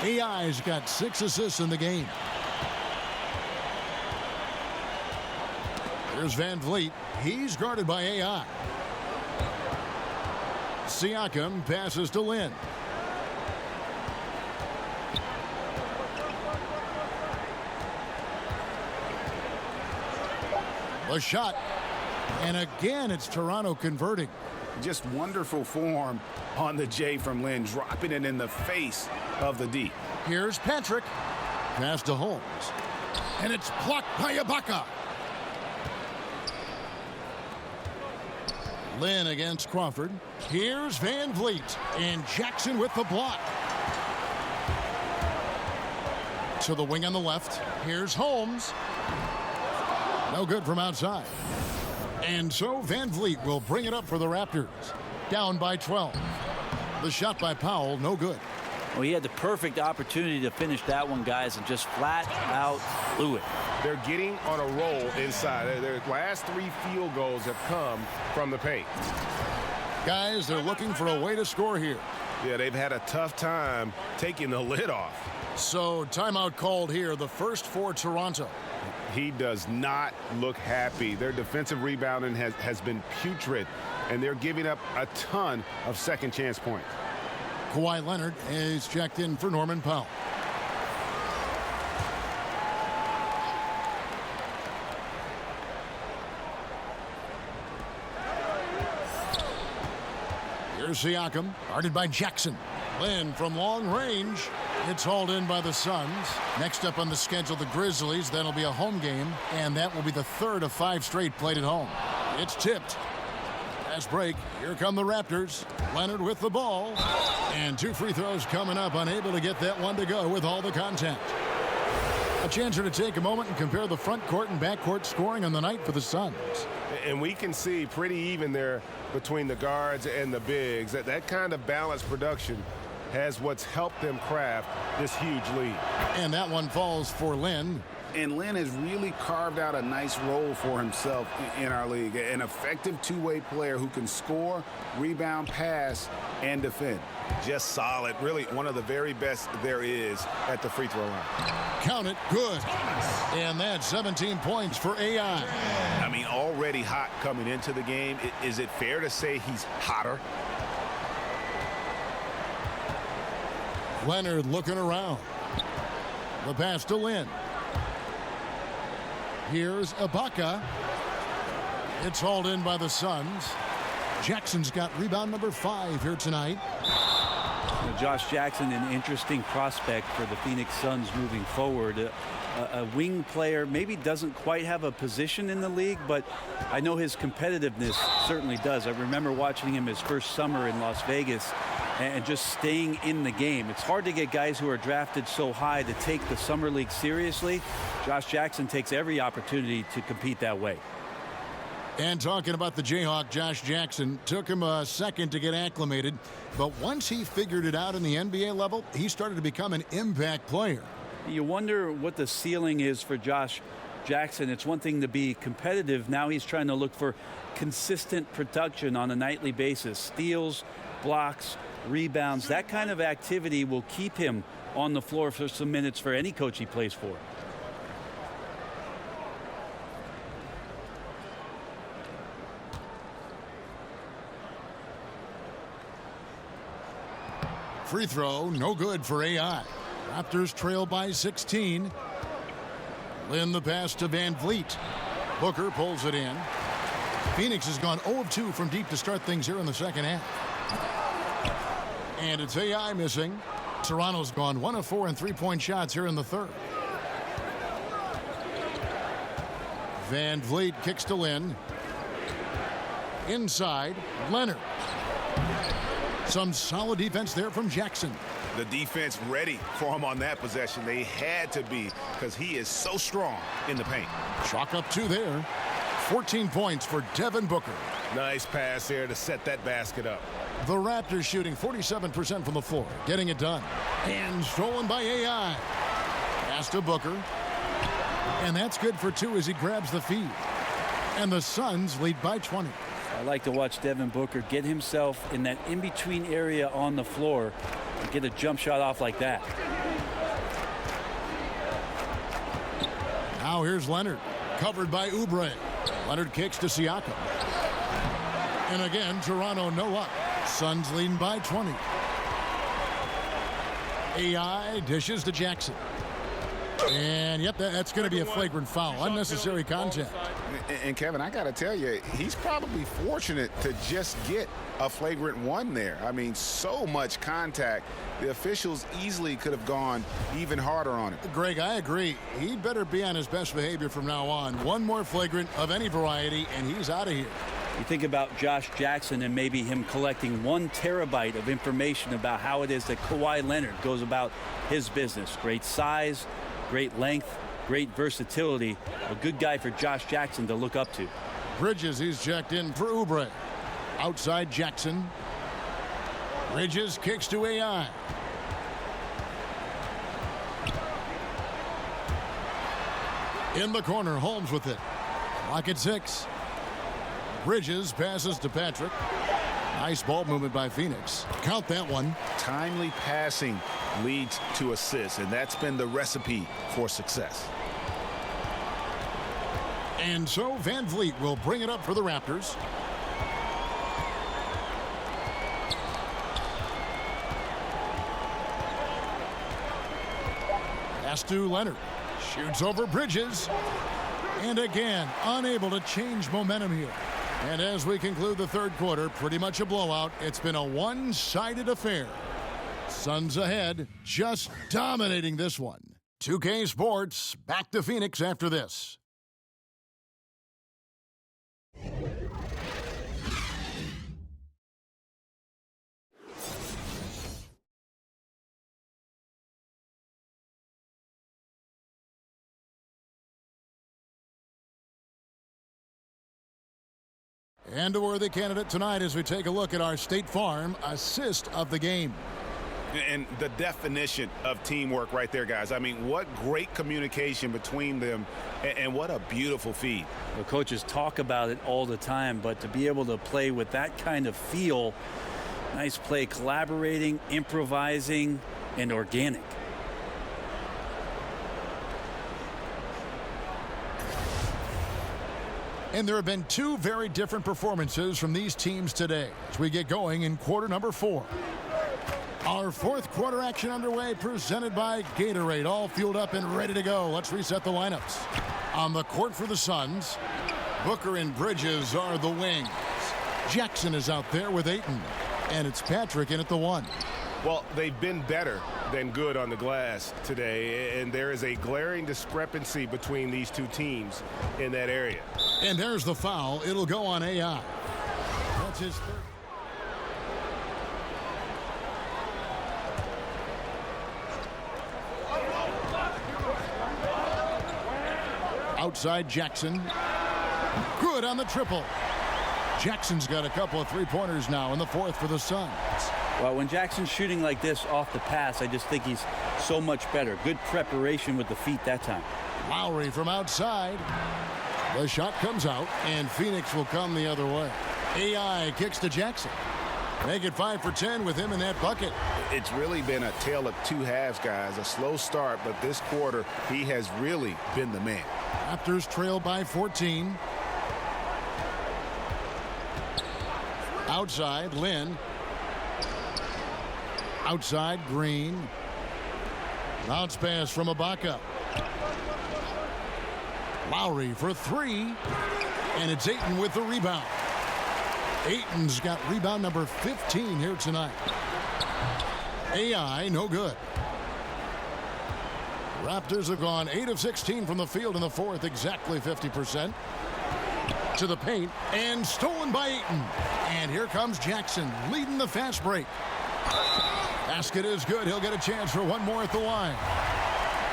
AI's got 6 assists in the game. Here's VanVleet. He's guarded by AI. Siakam passes to Lin. A shot. And again, it's Toronto converting. Just wonderful form on the J from Lin, dropping it in the face of the D. Here's Patrick. Pass to Holmes. And it's blocked by Ibaka. Lin against Crawford. Here's VanVleet. And Jackson with the block. To the wing on the left. Here's Holmes. No good from outside. And so VanVleet will bring it up for the Raptors. Down by 12. The shot by Powell, no good. Well, he had the perfect opportunity to finish that one, guys, and just flat out blew it. They're getting on a roll inside. Their last 3 field goals have come from the paint. Guys, they're looking for a way to score here. Yeah, they've had a tough time taking the lid off. So timeout called here, the first for Toronto. He does not look happy. Their defensive rebounding has been putrid, and they're giving up a ton of second chance points. Kawhi Leonard is checked in for Norman Powell. Here's Siakam, guarded by Jackson. Lin from long range. It's hauled in by the Suns. Next up on the schedule, the Grizzlies. That'll be a home game, and that will be the 3rd of 5 straight played at home. It's tipped. Fast break. Here come the Raptors. Leonard with the ball. And 2 free throws coming up, unable to get that one to go with all the contact. A chance to take a moment and compare the front court and back court scoring on the night for the Suns. And we can see pretty even there between the guards and the bigs. That kind of balanced production has what's helped them craft this huge lead. And that one falls for Lin. And Lynn has really carved out a nice role for himself in our league. An effective two-way player who can score, rebound, pass, and defend. Just solid. Really one of the very best there is at the free throw line. Count it. Good. And that's 17 points for AI. I mean, already hot coming into the game. Is it fair to say he's hotter? Leonard looking around. The pass to Lynn. Here's Ibaka. It's hauled in by the Suns. Jackson's got rebound number 5 here tonight. Josh Jackson, an interesting prospect for the Phoenix Suns moving forward. A wing player, maybe doesn't quite have a position in the league, but I know his competitiveness certainly does. I remember watching him his first summer in Las Vegas and just staying in the game. It's hard to get guys who are drafted so high to take the summer league seriously. Josh Jackson takes every opportunity to compete that way. And talking about the Jayhawk, Josh Jackson, took him a second to get acclimated, but once he figured it out in the NBA level, he started to become an impact player. You wonder what the ceiling is for Josh Jackson. It's one thing to be competitive. Now he's trying to look for consistent production on a nightly basis. Steals, blocks, rebounds. That kind of activity will keep him on the floor for some minutes for any coach he plays for. Free throw, no good for AI. Raptors trail by 16. Lynn the pass to Van Vliet. Booker pulls it in. Phoenix has gone 0 of 2 from deep to start things here in the second half. And it's AI missing. Toronto's gone 1 of 4 in three-point shots here in the third. Van Vliet kicks to Lynn. Inside, Leonard. Some solid defense there from Jackson. The defense ready for him on that possession. They had to be because he is so strong in the paint. Chalk up 2 there. 14 points for Devin Booker. Nice pass there to set that basket up. The Raptors shooting 47% from the floor, getting it done. And stolen by AI. Pass to Booker. And that's good for 2 as he grabs the feed. And the Suns lead by 20. I like to watch Devin Booker get himself in that in-between area on the floor and get a jump shot off like that. Now here's Leonard, covered by Oubre. Leonard kicks to Siakam. And again, Toronto no up. Suns leading by 20. AI dishes to Jackson. And yep, that's going to be a flagrant foul. Unnecessary contact. And Kevin, I got to tell you, he's probably fortunate to just get a flagrant 1 there. I mean, so much contact. The officials easily could have gone even harder on it. Greg, I agree. He'd better be on his best behavior from now on. One more flagrant of any variety, and he's out of here. You think about Josh Jackson and maybe him collecting 1 terabyte of information about how it is that Kawhi Leonard goes about his business. Great size, great length, great versatility. A good guy for Josh Jackson to look up to. Bridges, he's checked in for Oubre. Outside Jackson. Bridges kicks to AI. In the corner, Holmes with it. Clock at 6. Bridges passes to Patrick. Nice ball movement by Phoenix. Count that one. Timely passing leads to assists, and that's been the recipe for success. And so Van Vliet will bring it up for the Raptors. Pass to Leonard. Shoots over Bridges. And again, unable to change momentum here. And as we conclude the third quarter, pretty much a blowout. It's been a one-sided affair. Suns ahead, just dominating this one. 2K Sports, back to Phoenix after this. And a worthy candidate tonight as we take a look at our State Farm assist of the game. And the definition of teamwork right there, guys. I mean, what great communication between them, and what a beautiful feed. The coaches talk about it all the time, but to be able to play with that kind of feel, nice play, collaborating, improvising, and organic. And there have been two very different performances from these teams today as we get going in quarter number 4. Our fourth quarter action underway, presented by Gatorade, all fueled up and ready to go. Let's reset the lineups. On the court for the Suns, Booker and Bridges are the wings. Jackson is out there with Ayton, and it's Patrick in at the 1. Well, they've been better than good on the glass today, and there is a glaring discrepancy between these two teams in that area. And there's the foul. It'll go on AI. That's his third. Outside Jackson. Good on the triple. Jackson's got a couple of three-pointers now in the fourth for the Suns. Well, when Jackson's shooting like this off the pass, I just think he's so much better. Good preparation with the feet that time. Lowry from outside. The shot comes out, and Phoenix will come the other way. AI kicks to Jackson. Make it 5 for 10 with him in that bucket. It's really been a tale of two halves, guys. A slow start, but this quarter, he has really been the man. Raptors trail by 14. Outside, Lynn. Outside, Green. Bounce pass from Ibaka. Lowry for 3. And it's Ayton with the rebound. Ayton's got rebound number 15 here tonight. AI, no good. Raptors have gone 8 of 16 from the field in the fourth, exactly 50%. To the paint, and stolen by Ayton. And here comes Jackson, leading the fast break. Basket is good. He'll get a chance for one more at the line.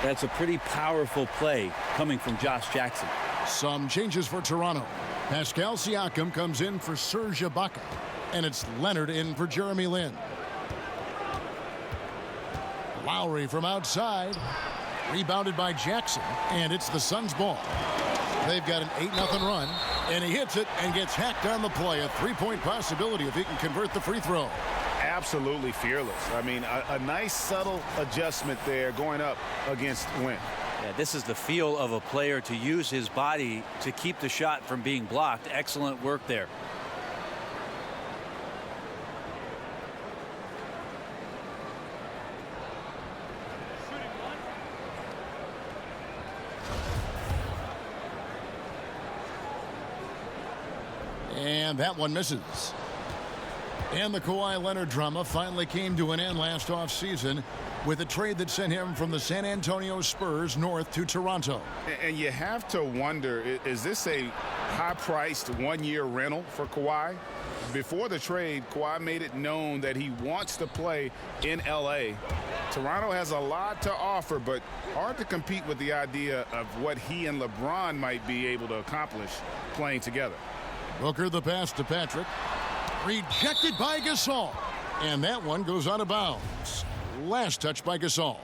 That's a pretty powerful play coming from Josh Jackson. Some changes for Toronto. Pascal Siakam comes in for Serge Ibaka. And it's Leonard in for Jeremy Lin. Lowry from outside. Rebounded by Jackson. And it's the Suns' ball. They've got an 8-0 run. And he hits it and gets hacked on the play. A three-point possibility if he can convert the free throw. Absolutely fearless. I mean, a nice subtle adjustment there going up against Wynn. Yeah, this is the feel of a player to use his body to keep the shot from being blocked. Excellent work there. And that one misses. And the Kawhi Leonard drama finally came to an end last offseason with a trade that sent him from the San Antonio Spurs north to Toronto. And you have to wonder, is this a high-priced one-year rental for Kawhi? Before the trade, Kawhi made it known that he wants to play in L.A. Toronto has a lot to offer, but hard to compete with the idea of what he and LeBron might be able to accomplish playing together. Booker the pass to Patrick. Rejected by Gasol. And that one goes out of bounds. Last touch by Gasol.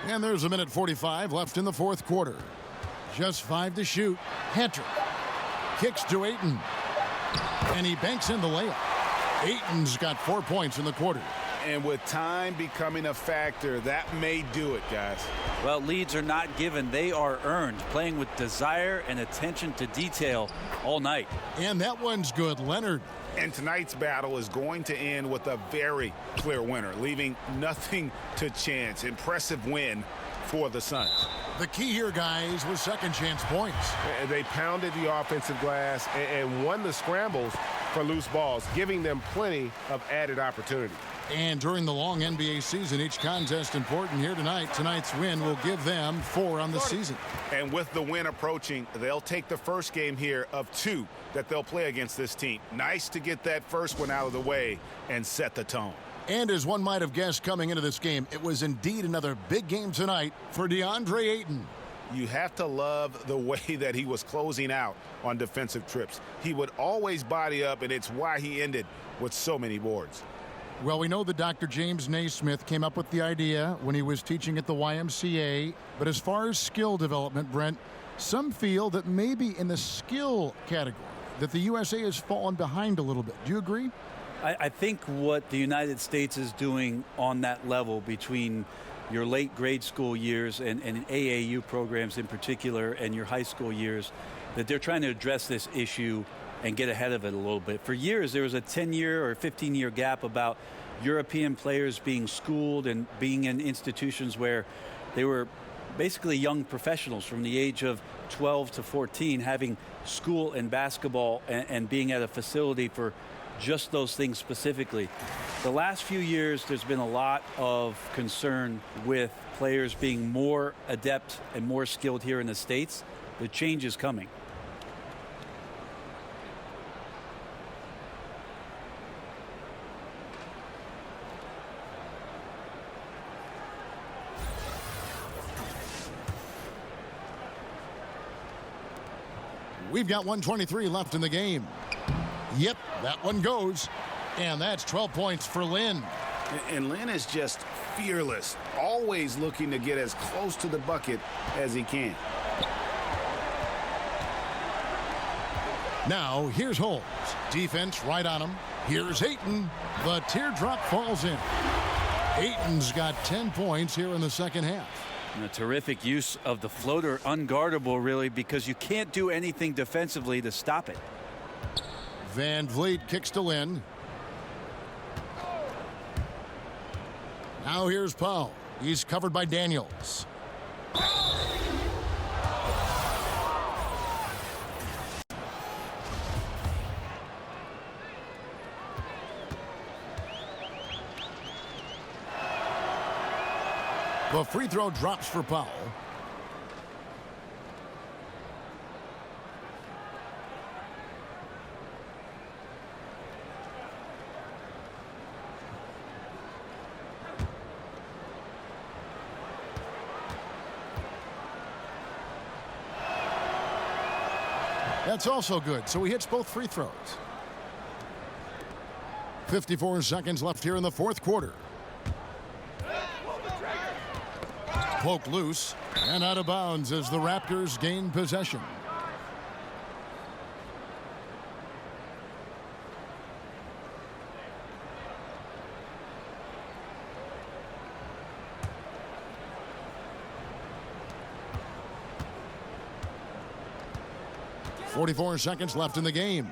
And there's a minute 45 left in the fourth quarter. Just 5 to shoot. Patrick kicks to Ayton. And he banks in the layup. Ayton's got 4 points in the quarter. And with time becoming a factor, that may do it, guys. Well, leads are not given. They are earned. Playing with desire and attention to detail all night. And that one's good. Leonard. And tonight's battle is going to end with a very clear winner, leaving nothing to chance. Impressive win for the Suns. The key here, guys, was second chance points. They pounded the offensive glass and won the scrambles for loose balls, giving them plenty of added opportunity. And during the long NBA season, each contest important here tonight. Tonight's win will give them 4 on the season. And with the win approaching, they'll take the first game here of 2 that they'll play against this team. Nice to get that first one out of the way and set the tone. And as one might have guessed coming into this game, it was indeed another big game tonight for DeAndre Ayton. you have to love the way that he was closing out on defensive trips. He would always body up, and it's why he ended with so many boards. Well, we know that Dr. James Naismith came up with the idea when he was teaching at the YMCA. But as far as skill development, Brent, some feel that maybe in the skill category that the USA has fallen behind a little bit. Do you agree? I think what the United States is doing on that level between your late grade school years and AAU programs in particular and your high school years, that they're trying to address this issue and get ahead of it a little bit. For years, there was a 10-year or 15-year gap about European players being schooled and being in institutions where they were basically young professionals from the age of 12 to 14 having school and basketball and being at a facility for just those things specifically. The last few years, there's been a lot of concern with players being more adept and more skilled here in the States. The change is coming. We've got 1:23 left in the game. Yep, that one goes. And that's 12 points for Lynn. And Lynn is just fearless, always looking to get as close to the bucket as he can. Now, here's Holmes. Defense right on him. Here's Ayton. The teardrop falls in. Ayton's got 10 points here in the second half. And a terrific use of the floater, unguardable really, because you can't do anything defensively to stop it. Van Vliet kicks to Lynn. Now here's Powell. He's covered by Daniels. The free throw drops for Powell. That's also good, so he hits both free throws. 54 seconds left here in the fourth quarter. Poked loose and out of bounds as the Raptors gain possession. .44 seconds left in the game.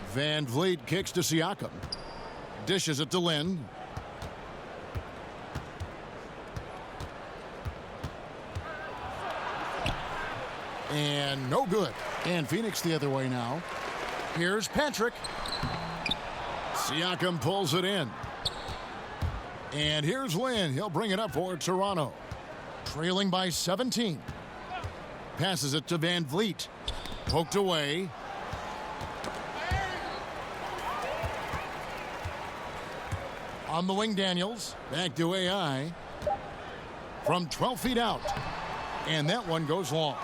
Van Vliet kicks to Siakam. Dishes it to Lynn. And no good. And Phoenix the other way now. Here's Patrick. Siakam pulls it in. And here's Lynn. He'll bring it up for Toronto. Trailing by 17. Passes it to Van Vliet. Poked away. On the wing, Daniels. Back to AI. From 12 feet out. And that one goes long.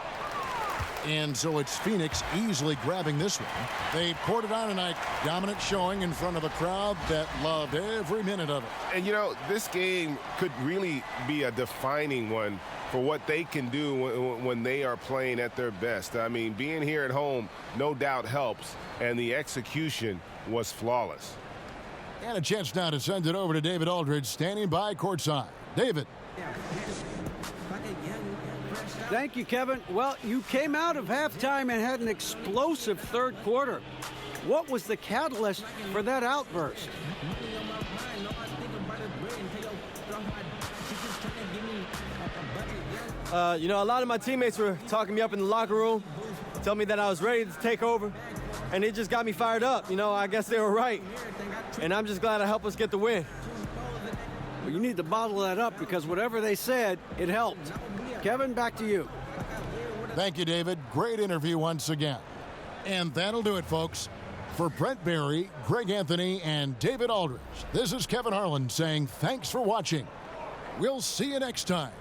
And so it's Phoenix easily grabbing this one. They poured it on tonight. Dominant showing in front of a crowd that loved every minute of it. And, you know, this game could really be a defining one for what they can do when they are playing at their best. I mean, being here at home no doubt helps, and the execution was flawless. And a chance now to send it over to David Aldridge, standing by courtside. David. Thank you, Kevin. Well, you came out of halftime and had an explosive third quarter. What was the catalyst for that outburst? You know, a lot of my teammates were talking me up in the locker room, telling me that I was ready to take over, and it just got me fired up. You know, I guess they were right, and I'm just glad I helped us get the win. Well, you need to bottle that up because whatever they said, it helped. Kevin, back to you. Thank you, David. Great interview once again. And that'll do it, folks. For Brent Barry, Greg Anthony, and David Aldridge, this is Kevin Harlan saying thanks for watching. We'll see you next time.